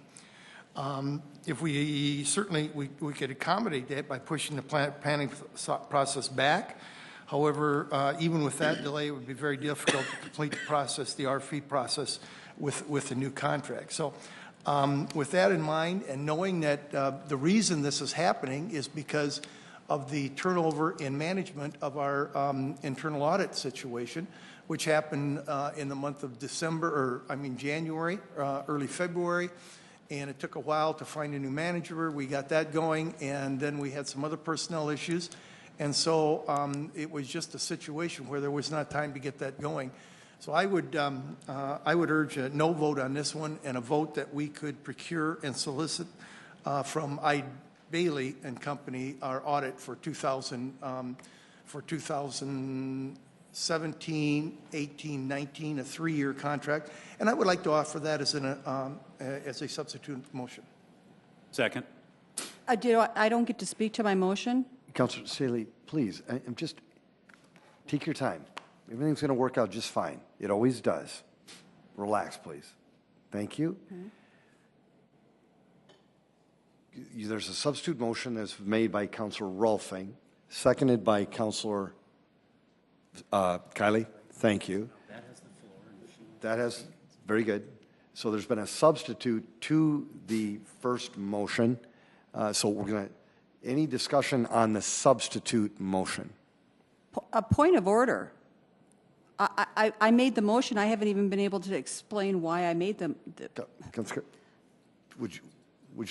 Speaker 7: If we certainly we could accommodate that by pushing the planning process back. However, even with that delay, it would be very difficult to complete the process, the RFP process, with a new contract. So with that in mind, and knowing that the reason this is happening is because of the turnover in management of our internal audit situation, which happened in the month of January, early February, and it took a while to find a new manager. We got that going, and then we had some other personnel issues, and so it was just a situation where there was not time to get that going. So I would urge a no vote on this one and a vote that we could procure and solicit from Bailey and Company our audit for 2017, 18, 19, a 3-year contract. And I would like to offer that as a substitute motion.
Speaker 4: Second.
Speaker 16: I don't get to speak to my motion?
Speaker 2: Councilor Staley, please, just take your time. Everything's going to work out just fine. It always does. Relax, please. Thank you. There's a substitute motion that's made by Councilor Rolfing, seconded by Councilor Kiley. Thank you.
Speaker 3: That has the floor.
Speaker 2: That has, very good. So there's been a substitute to the first motion. So we're going to, any discussion on the substitute motion?
Speaker 16: A point of order. I made the motion. I haven't even been able to explain why I made them.
Speaker 2: Would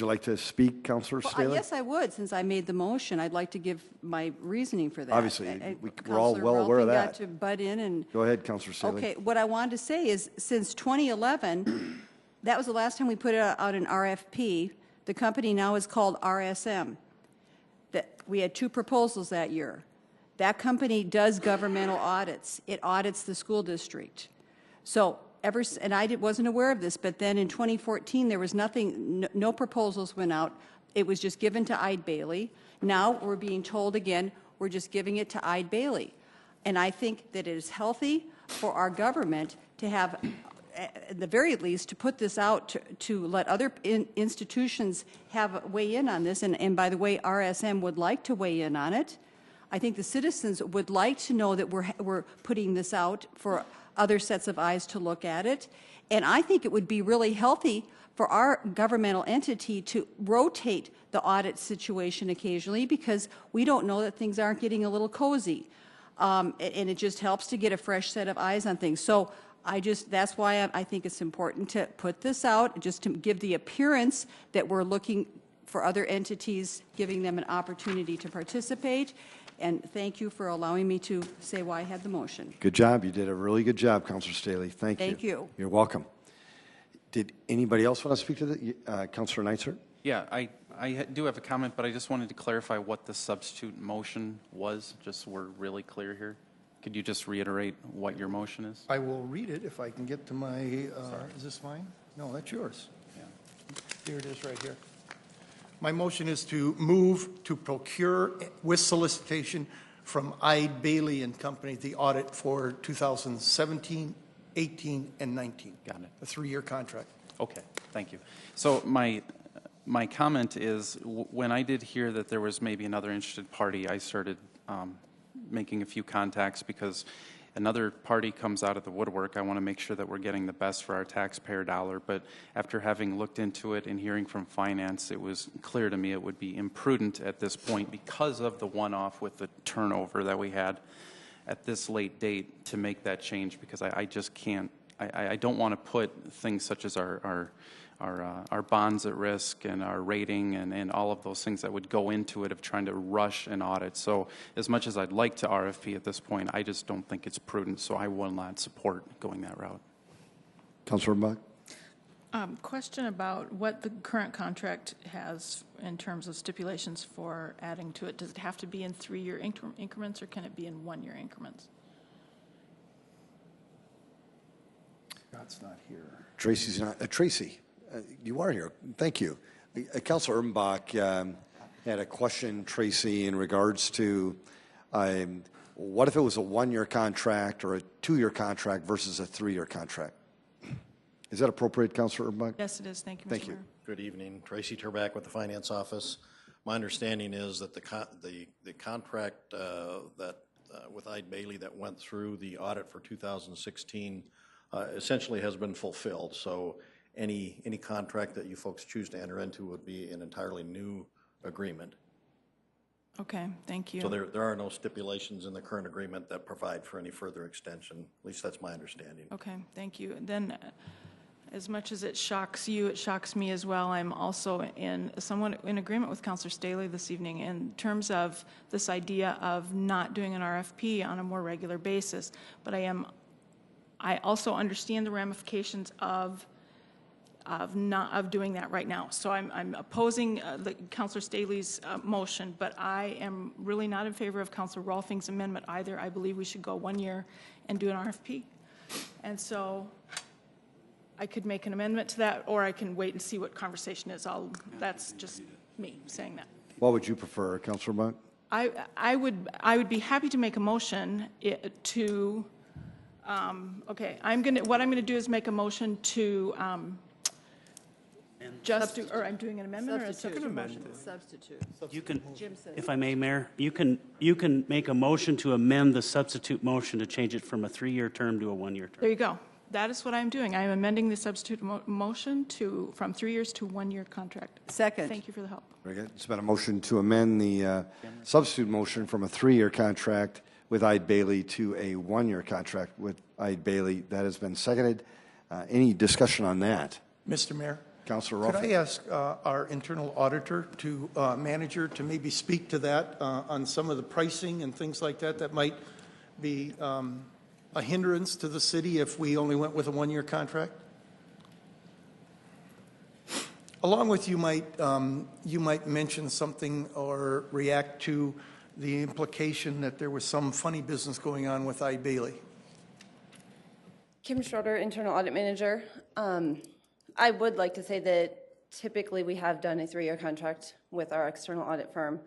Speaker 2: you like to speak, Councilor Staley?
Speaker 16: Yes, I would. Since I made the motion, I'd like to give my reasoning for that.
Speaker 2: Obviously, we're all well aware of that.
Speaker 16: Got to butt in and.
Speaker 2: Go ahead, Councilor Staley.
Speaker 16: Okay, what I wanted to say is, since 2011, that was the last time we put out an RFP. The company now is called RSM. We had 2 proposals that year. That company does governmental audits. It audits the school district. So and I wasn't aware of this, but then in 2014 there was nothing, no proposals went out. It was just given to Eide Bailey. Now we're being told again we're just giving it to Eide Bailey. And I think that it is healthy for our government to have, at the very least, to put this out to let other institutions weigh in on this. And by the way, RSM would like to weigh in on it. I think the citizens would like to know that we're putting this out for other sets of eyes to look at it. And I think it would be really healthy for our governmental entity to rotate the audit situation occasionally, because we don't know that things aren't getting a little cozy. And it just helps to get a fresh set of eyes on things. So that's why I think it's important to put this out, just to give the appearance that we're looking for other entities, giving them an opportunity to participate. And thank you for allowing me to say why I had the motion.
Speaker 2: Good job. You did a really good job, Councilor Staley. Thank you.
Speaker 16: Thank you.
Speaker 2: You're welcome. Did anybody else want to speak to the Councilor Neitzer?
Speaker 17: Yeah, I do have a comment, but I just wanted to clarify what the substitute motion was, just so we're really clear here. Could you just reiterate what your motion is?
Speaker 7: I will read it if I can get to my, is this mine? No, that's yours.
Speaker 17: Yeah.
Speaker 7: Here it is right here. My motion is to move to procure with solicitation from Eide Bailey and Company the audit for 2017, 18, and 19.
Speaker 17: Got it.
Speaker 7: A 3-year contract.
Speaker 17: Okay, thank you. So my comment is, when I did hear that there was maybe another interested party, I started making a few contacts, because another party comes out of the woodwork. I want to make sure that we're getting the best for our taxpayer dollar. But after having looked into it and hearing from finance, it was clear to me it would be imprudent at this point, because of the one-off with the turnover that we had at this late date, to make that change, because I just can't. I don't want to put things such as our bonds at risk and our rating and all of those things that would go into it of trying to rush an audit. So as much as I'd like to RFP at this point, I just don't think it's prudent, so I will not support going that route.
Speaker 2: Councilor Buck?
Speaker 5: Question about what the current contract has in terms of stipulations for adding to it. Does it have to be in 3-year increments, or can it be in 1-year increments?
Speaker 2: Scott's not here. Tracy's not. Tracy, you are here. Thank you. Councilor Ermbach had a question, Tracy, in regards to what if it was a 1-year contract or a 2-year contract versus a 3-year contract? Is that appropriate, Councilor Ermbach?
Speaker 5: Yes, it is. Thank you, Mr.
Speaker 2: Thank you.
Speaker 5: Mayor.
Speaker 11: Good evening. Tracy Turback with the Finance Office. My understanding is that the contract with Eide Bailey that went through the audit for 2016 essentially has been fulfilled. So any contract that you folks choose to enter into would be an entirely new agreement.
Speaker 5: Okay, thank you.
Speaker 11: So there are no stipulations in the current agreement that provide for any further extension. At least that's my understanding.
Speaker 5: Okay, thank you. Then, as much as it shocks you, it shocks me as well. I'm also somewhat in agreement with Councilor Staley this evening in terms of this idea of not doing an RFP on a more regular basis. But I am I also understand the ramifications of doing that right now. So I'm opposing Councilor Staley's motion, but I am really not in favor of Councilor Rolfing's amendment either. I believe we should go 1 year and do an RFP. And so I could make an amendment to that, or I can wait and see what conversation is. That's just me saying that.
Speaker 2: What would you prefer, Councilor Buck?
Speaker 5: I would be happy to make a motion to, okay, what I'm gonna do is make a motion to I'm doing an amendment or a substitute?
Speaker 16: Substitute.
Speaker 13: You can,
Speaker 16: Jim said.
Speaker 13: if I may, Mayor, you can make a motion to amend the substitute motion to change it from a 3-year term to a 1-year term.
Speaker 5: There you go. That is what I'm doing. I am amending the substitute motion from 3 years to 1-year contract.
Speaker 16: Second.
Speaker 5: Thank you for the help.
Speaker 2: Very good. It's been a motion to amend the substitute motion from a 3-year contract with Eide Bailey to a 1-year contract with Eide Bailey. That has been seconded. Any discussion on that?
Speaker 7: Mr. Mayor?
Speaker 2: Councilor
Speaker 7: Could
Speaker 2: Rolfing.
Speaker 7: I ask our internal auditor manager to maybe speak to that on some of the pricing and things like that that might be a hindrance to the city if we only went with a 1-year contract? Along with you might mention something or react to the implication that there was some funny business going on with Eide Bailey.
Speaker 12: Kim Schroeder, Internal Audit Manager. I would like to say that typically we have done a 3-year contract with our external audit firm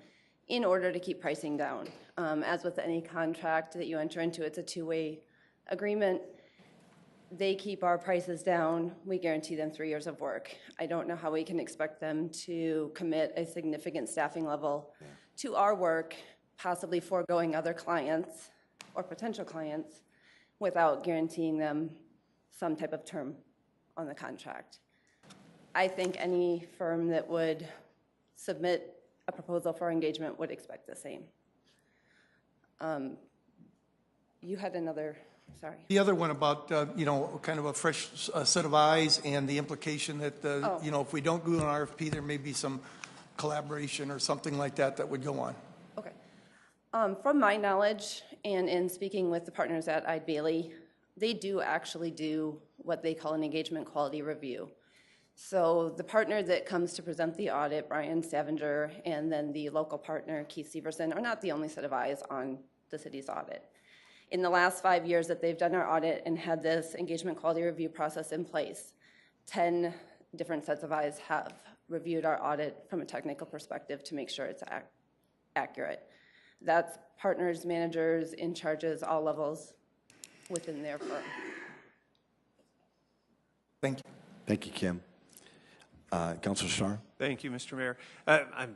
Speaker 12: in order to keep pricing down. As with any contract that you enter into, it's a two-way agreement. They keep our prices down. We guarantee them 3 years of work. I don't know how we can expect them to commit a significant staffing level to our work, possibly foregoing other clients or potential clients without guaranteeing them some type of term on the contract. I think any firm that would submit a proposal for engagement would expect the same. You had another, sorry.
Speaker 7: The other one about, kind of a fresh set of eyes and the implication that, if we don't do an RFP, there may be some collaboration or something like that that would go on.
Speaker 12: Okay. From my knowledge and in speaking with the partners at Eide Bailey, they do actually do what they call an engagement quality review. So the partner that comes to present the audit, Brian Stavanger, and then the local partner, Keith Severson, are not the only set of eyes on the city's audit. In the last 5 years that they've done our audit and had this engagement quality review process in place, 10 different sets of eyes have reviewed our audit from a technical perspective to make sure it's accurate. That's partners, managers, in charges, all levels within their firm.
Speaker 7: Thank you.
Speaker 2: Thank you, Kim. Councilor Starr.
Speaker 14: Thank you, Mr. Mayor. I'm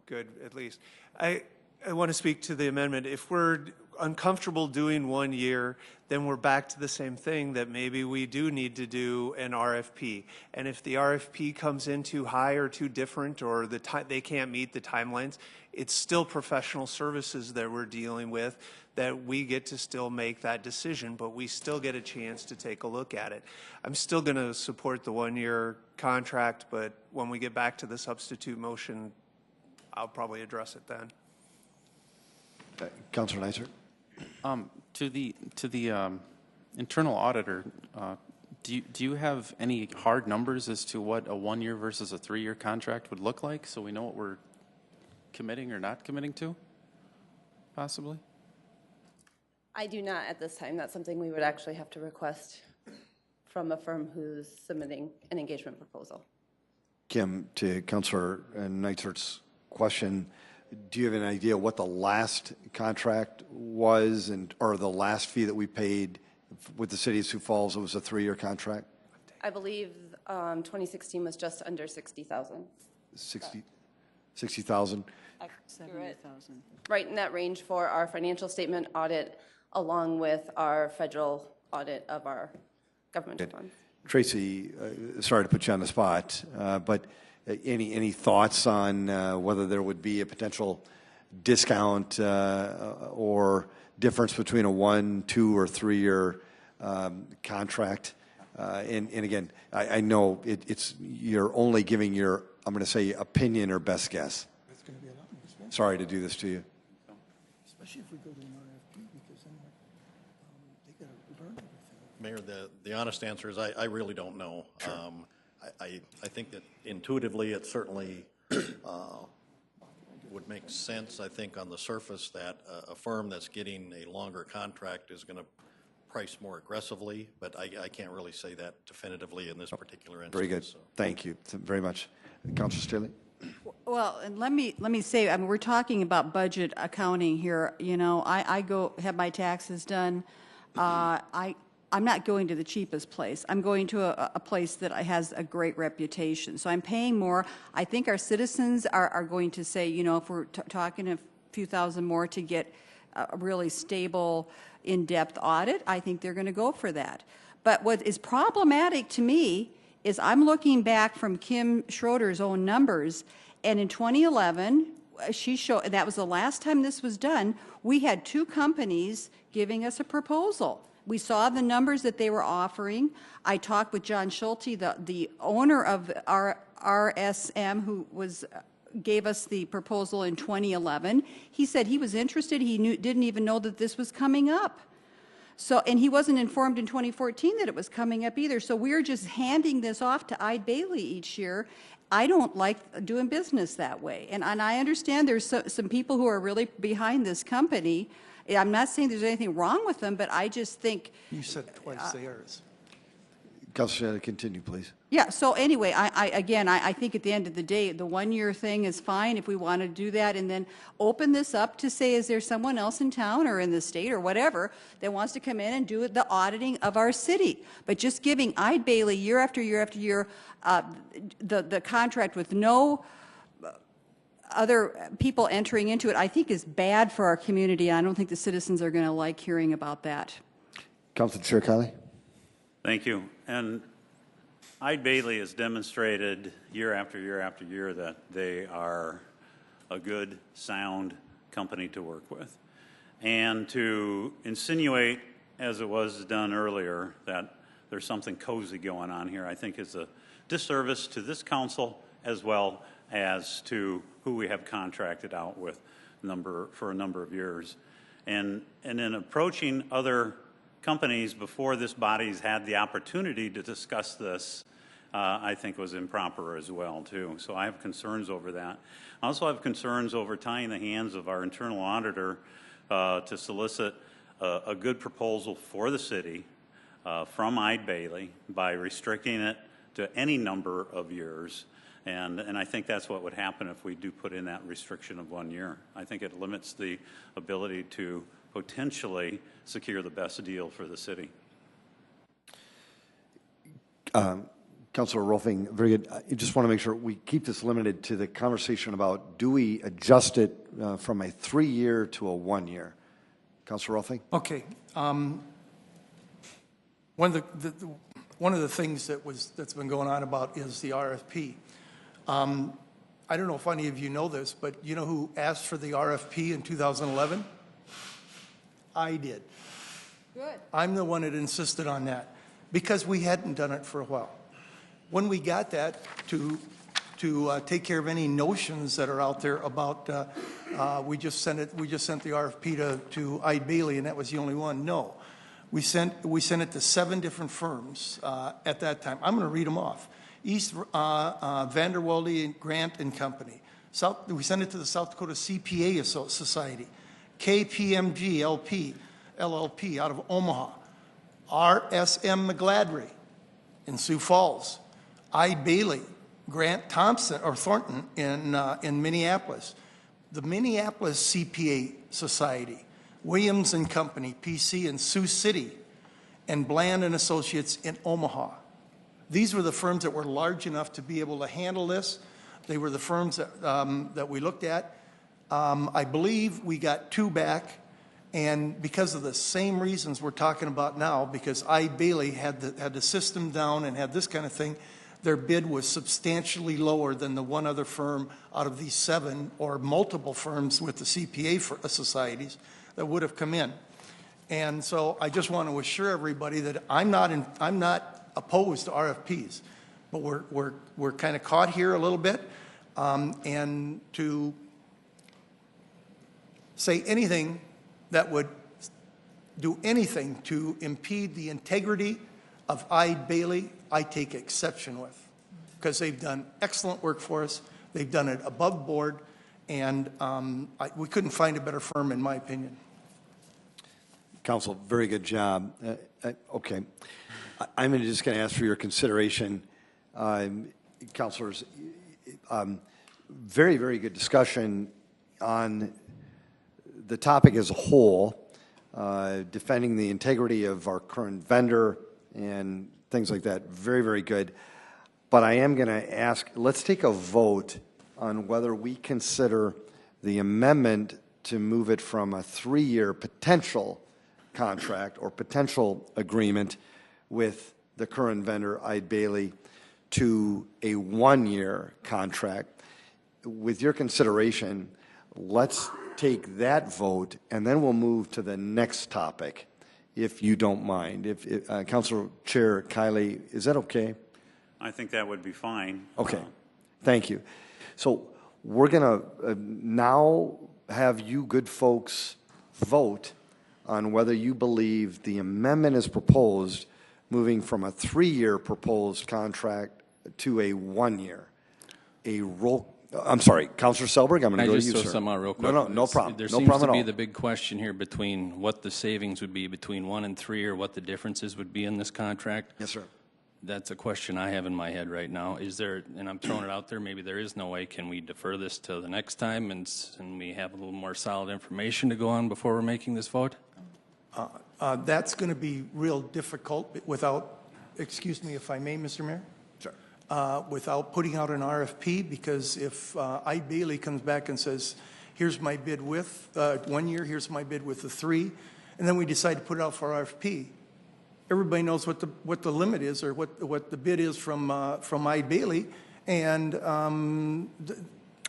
Speaker 14: good, at least. I want to speak to the amendment. If we're uncomfortable doing 1 year, then we're back to the same thing, that maybe we do need to do an RFP. And if the RFP comes in too high or too different, or they can't meet the timelines, it's still professional services that we're dealing with, that we get to still make that decision, but we still get a chance to take a look at it. I'm still going to support the 1-year contract, but when we get back to the substitute motion, I'll probably address it then.
Speaker 2: Councilor Neisert.
Speaker 17: To the internal auditor, do you have any hard numbers as to what a 1-year versus a 3-year contract would look like, so we know what we're committing or not committing to, possibly?
Speaker 12: I do not at this time. That's something we would actually have to request from a firm who's submitting an engagement proposal.
Speaker 2: Kim, to Councilor Neisert's question, do you have an idea what the last contract was, or the last fee that we paid with the City of Sioux Falls? It was a 3-year contract?
Speaker 12: I believe 2016 was just under 60,000.
Speaker 2: 60,000?
Speaker 12: Accurate. Right in that range for our financial statement audit, along with our federal audit of our government funds.
Speaker 2: Tracy, sorry to put you on the spot, but any thoughts on whether there would be a potential discount or difference between a 1, 2, or 3-year contract? And again, I know you're only giving your, I'm going to say, opinion or best guess.
Speaker 7: It's going to be a lot more expensive.
Speaker 2: Sorry to do this to you.
Speaker 7: Especially if we go to an RFP, because then
Speaker 11: Mayor, the honest answer is I really don't know. Sure. I think that intuitively it certainly would make sense, I think, on the surface that a firm that's getting a longer contract is going to price more aggressively, but I can't really say that definitively in this particular instance.
Speaker 2: Very good.
Speaker 11: So.
Speaker 2: Thank you very much. Councilor Staley?
Speaker 16: Well, and let me say, I mean, we're talking about budget accounting here. You know, I go have my taxes done. I'm not going to the cheapest place. I'm going to a place that has a great reputation. So I'm paying more. I think our citizens are going to say, you know, if we're talking a few thousand more to get a really stable, in-depth audit, I think they're going to go for that. But what is problematic to me is I'm looking back from Kim Schroeder's own numbers, and in 2011, she showed, that was the last time this was done, we had 2 companies giving us a proposal. We saw the numbers that they were offering. I talked with John Schulte, the owner of RSM, who gave us the proposal in 2011. He said he was interested. He didn't even know that this was coming up. So, and he wasn't informed in 2014 that it was coming up either. So we're just handing this off to Eide Bailey each year. I don't like doing business that way. And I understand there's some people who are really behind this company. I'm not saying there's anything wrong with them, but I just think...
Speaker 7: You said twice theirs.
Speaker 2: Councilor, continue, please.
Speaker 16: Yeah, so anyway, I think at the end of the day, the 1-year thing is fine if we want to do that, and then open this up to say, is there someone else in town or in the state or whatever that wants to come in and do the auditing of our city? But just giving Eide Bailey year after year after year the contract with no other people entering into it, I think is bad for our community. I don't think the citizens are going to like hearing about that.
Speaker 2: Councilor Chair Kiley?
Speaker 4: Thank you. And Eide Bailey has demonstrated year after year after year that they are a good, sound company to work with. And to insinuate, as it was done earlier, that there's something cozy going on here, I think is a disservice to this council as well as to who we have contracted out with for a number of years. And in approaching other companies before this body's had the opportunity to discuss this, I think was improper as well, too. So I have concerns over that. I also have concerns over tying the hands of our internal auditor to solicit a good proposal for the city from Eide Bailey by restricting it to any number of years. And I think that's what would happen if we do put in that restriction of 1 year. I think it limits the ability to potentially secure the best deal for the city.
Speaker 2: Councilor Rolfing, very good. I just want to make sure we keep this limited to the conversation about do we adjust it from a 3-year to a 1 year? Councilor Rolfing?
Speaker 7: Okay. One of the things that's been going on about is the RFP. I don't know if any of you know this, but you know who asked for the RFP in 2011? I did.
Speaker 16: Good.
Speaker 7: I'm the one that insisted on that because we hadn't done it for a while. When we got that to take care of any notions that are out there about we just sent the RFP to Eide Bailey and that was the only one. No, we sent it to 7 different firms at that time. I'm going to read them off. East Vanderwelde Grant and Company. We sent it to the South Dakota CPA Society. KPMG LLP out of Omaha. RSM McGladry in Sioux Falls. Eide Bailey, Grant Thompson or Thornton in Minneapolis. The Minneapolis CPA Society. Williams and Company, PC in Sioux City. And Bland and Associates in Omaha. These were the firms that were large enough to be able to handle this. They were the firms that we looked at. I believe we got 2 back, and because of the same reasons we're talking about now, because Eide Bailey had the system down and had this kind of thing, their bid was substantially lower than the one other firm out of these 7 or multiple firms with the CPA societies that would have come in. And so I just want to assure everybody that I'm not opposed to RFPs, but we're kind of caught here a little bit, and to say anything that would do anything to impede the integrity of Eide Bailey, I take exception with, because they've done excellent work for us. They've done it above board, and we couldn't find a better firm, in my opinion.
Speaker 2: Council, very good job. Okay. I'm just going to ask for your consideration. Councilors, very, very good discussion on the topic as a whole, defending the integrity of our current vendor and things like that. Very, very good. But I am going to ask, let's take a vote on whether we consider the amendment to move it from a 3-year potential contract or potential agreement with the current vendor, Eide Bailey, to a 1-year contract. With your consideration, let's take that vote, and then we'll move to the next topic, if you don't mind. If Council Chair Kiley, is that okay?
Speaker 4: I think that would be fine.
Speaker 2: Okay, thank you. So we're going to now have you good folks vote on whether you believe the amendment is proposed, moving from a 3-year proposed contract to a 1-year. I'm sorry, Councilor Selberg, I'm going to go to you, sir.
Speaker 17: Can I just throw something out real quick?
Speaker 2: No problem.
Speaker 17: There
Speaker 2: No
Speaker 17: seems
Speaker 2: problem
Speaker 17: to
Speaker 2: at
Speaker 17: be
Speaker 2: all.
Speaker 17: the big question here between what the savings would be between 1 and 3, or what the differences would be in this contract.
Speaker 2: Yes, sir.
Speaker 17: That's a question I have in my head right now. Is there, and I'm throwing it out there, maybe there is no way, can we defer this till the next time and we have a little more solid information to go on before we're making this vote?
Speaker 7: That's going to be real difficult without, excuse me if I may, Mr. Mayor?
Speaker 2: Sure.
Speaker 7: Without putting out an RFP, because if Eide Bailey comes back and says, here's my bid with 1 year, here's my bid with the 3, and then we decide to put it out for RFP, everybody knows what the limit is, or what the bid is from Eide Bailey, and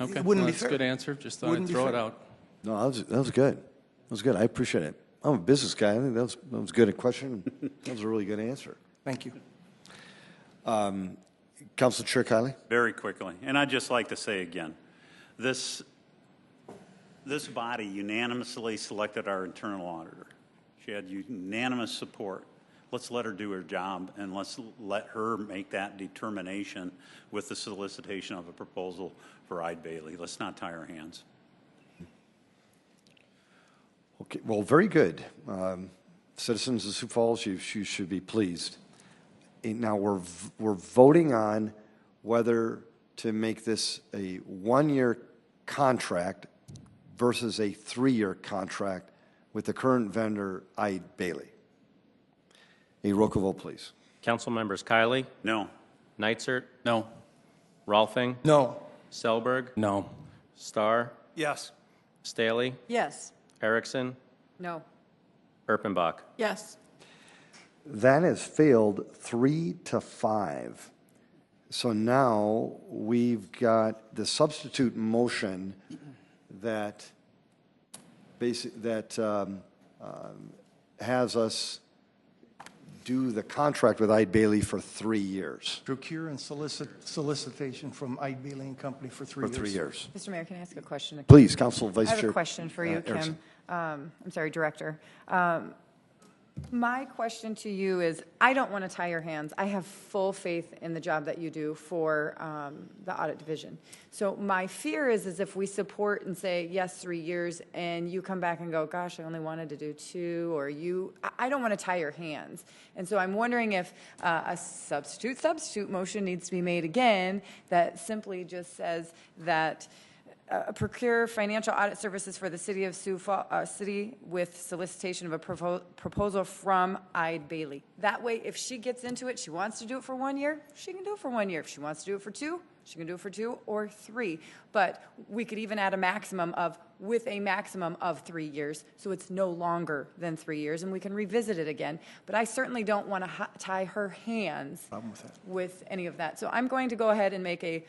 Speaker 17: Okay,
Speaker 7: it wouldn't be
Speaker 17: that's
Speaker 7: fair.
Speaker 17: a good answer. Just thought I'd throw it out.
Speaker 2: No, that was good. That was good. I appreciate it. I'm a business guy. I think that was good a question. That was a really good answer.
Speaker 7: Thank you.
Speaker 2: Council Chair Kiley?
Speaker 4: Very quickly, and I'd just like to say again, this body unanimously selected our internal auditor. She had unanimous support. Let's let her do her job, and let's let her make that determination with the solicitation of a proposal for Eide Bailey. Let's not tie our hands.
Speaker 2: Okay, well, very good. Citizens of Sioux Falls, you should be pleased. Now we're voting on whether to make this a 1-year contract versus a 3-year contract with the current vendor, Eide Bailey. A roll call vote, please.
Speaker 3: Council members Kiley?
Speaker 4: No.
Speaker 3: Nitzert?
Speaker 17: No.
Speaker 3: Rolfing?
Speaker 7: No.
Speaker 3: Selberg?
Speaker 17: No.
Speaker 3: Starr?
Speaker 7: Yes.
Speaker 3: Staley?
Speaker 16: Yes.
Speaker 3: Erickson?
Speaker 19: No.
Speaker 3: Erpenbach?
Speaker 5: Yes.
Speaker 2: That has failed 3-5. So now we've got the substitute motion that has us do the contract with Eide Bailey for 3 years.
Speaker 7: Procure and solicitation from Eide Bailey and Company for 3 years.
Speaker 2: For 3 years.
Speaker 19: Mr. Mayor, can I ask a question?
Speaker 2: Please, Council Vice Chair.
Speaker 19: I have a question for you, Kim.
Speaker 2: Erickson.
Speaker 19: I'm sorry, Director. My question to you is, I don't want to tie your hands. I have full faith in the job that you do for the audit division. So my fear is if we support and say, yes, 3 years, and you come back and go, gosh, I only wanted to do 2, or I don't want to tie your hands. And so I'm wondering if a substitute motion needs to be made again that simply just says that procure financial audit services for the City of Sioux Falls City with solicitation of a proposal from Eide Bailey. That way, if she gets into it, she wants to do it for 1 year, she can do it for 1 year. If she wants to do it for 2, she can do it for 2 or 3. But we could even add a maximum of 3 years, so it's no longer than 3 years, and we can revisit it again. But I certainly don't want to tie her hands with any of that. So I'm going to go ahead and make a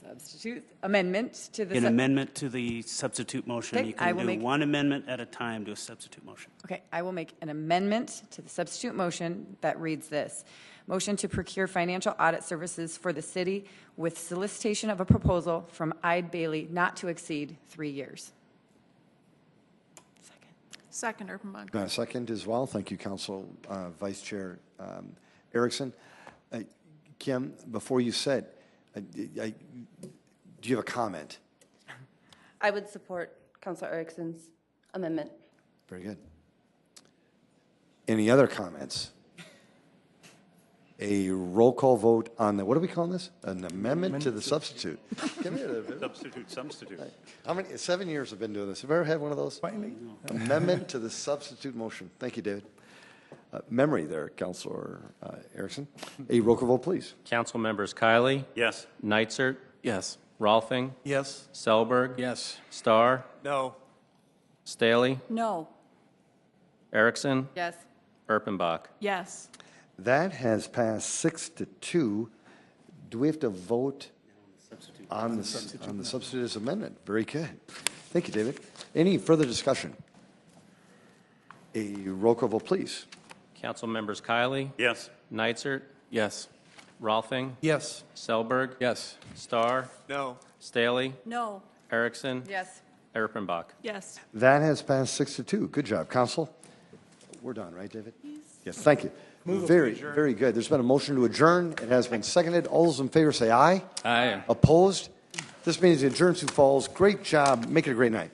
Speaker 19: substitute amendment to the...
Speaker 13: An amendment to the substitute motion.
Speaker 19: Okay,
Speaker 13: You can do
Speaker 19: make
Speaker 13: one amendment at a time to a substitute motion.
Speaker 19: Okay, I will make an amendment to the substitute motion that reads this. Motion to procure financial audit services for the city with solicitation of a proposal from Eide Bailey not to exceed 3 years.
Speaker 5: Second, Erpenbach.
Speaker 2: Second as well. Thank you, Council Vice Chair Erickson. Kim, before you said, do you have a comment?
Speaker 12: I would support Councilor Erickson's amendment.
Speaker 2: Very good. Any other comments? A roll call vote on the, what are we calling this? An amendment to the substitute. Come here, David.
Speaker 4: Substitute.
Speaker 2: How many, 7 years I've been doing this. Have you ever had one of those?
Speaker 7: Finally.
Speaker 2: Amendment to the substitute motion. Thank you, David. Memory there, Councilor Erickson. A roll call vote, please.
Speaker 3: Council members Kiley,
Speaker 4: Yes.
Speaker 3: Nitzert,
Speaker 17: Yes.
Speaker 3: Rolfing,
Speaker 14: Yes.
Speaker 3: Selberg,
Speaker 17: Yes.
Speaker 3: Starr,
Speaker 14: No.
Speaker 3: Staley,
Speaker 16: No.
Speaker 3: Erickson,
Speaker 19: Yes.
Speaker 3: Erpenbach.
Speaker 5: Yes.
Speaker 2: That has passed 6-2. Do we have to vote on the substitute as amendment? Very good. Thank you, David. Any further discussion? A roll call vote, please.
Speaker 3: Council members Kiley,
Speaker 4: Yes.
Speaker 3: Nitzert,
Speaker 17: Yes.
Speaker 3: Rolfing,
Speaker 14: Yes.
Speaker 3: Selberg,
Speaker 17: Yes.
Speaker 3: Starr,
Speaker 14: No.
Speaker 3: Staley,
Speaker 16: No.
Speaker 3: Erickson,
Speaker 19: Yes.
Speaker 3: Erpenbach.
Speaker 5: Yes.
Speaker 2: That has passed 6-2. Good job, Council. We're done, right, David? Yes, thank you. Very, very good. There's been a motion to adjourn. It has been seconded. All those in favor say aye.
Speaker 17: Aye.
Speaker 2: Opposed? This means adjourned, Sioux Falls. Great job. Make it a great night.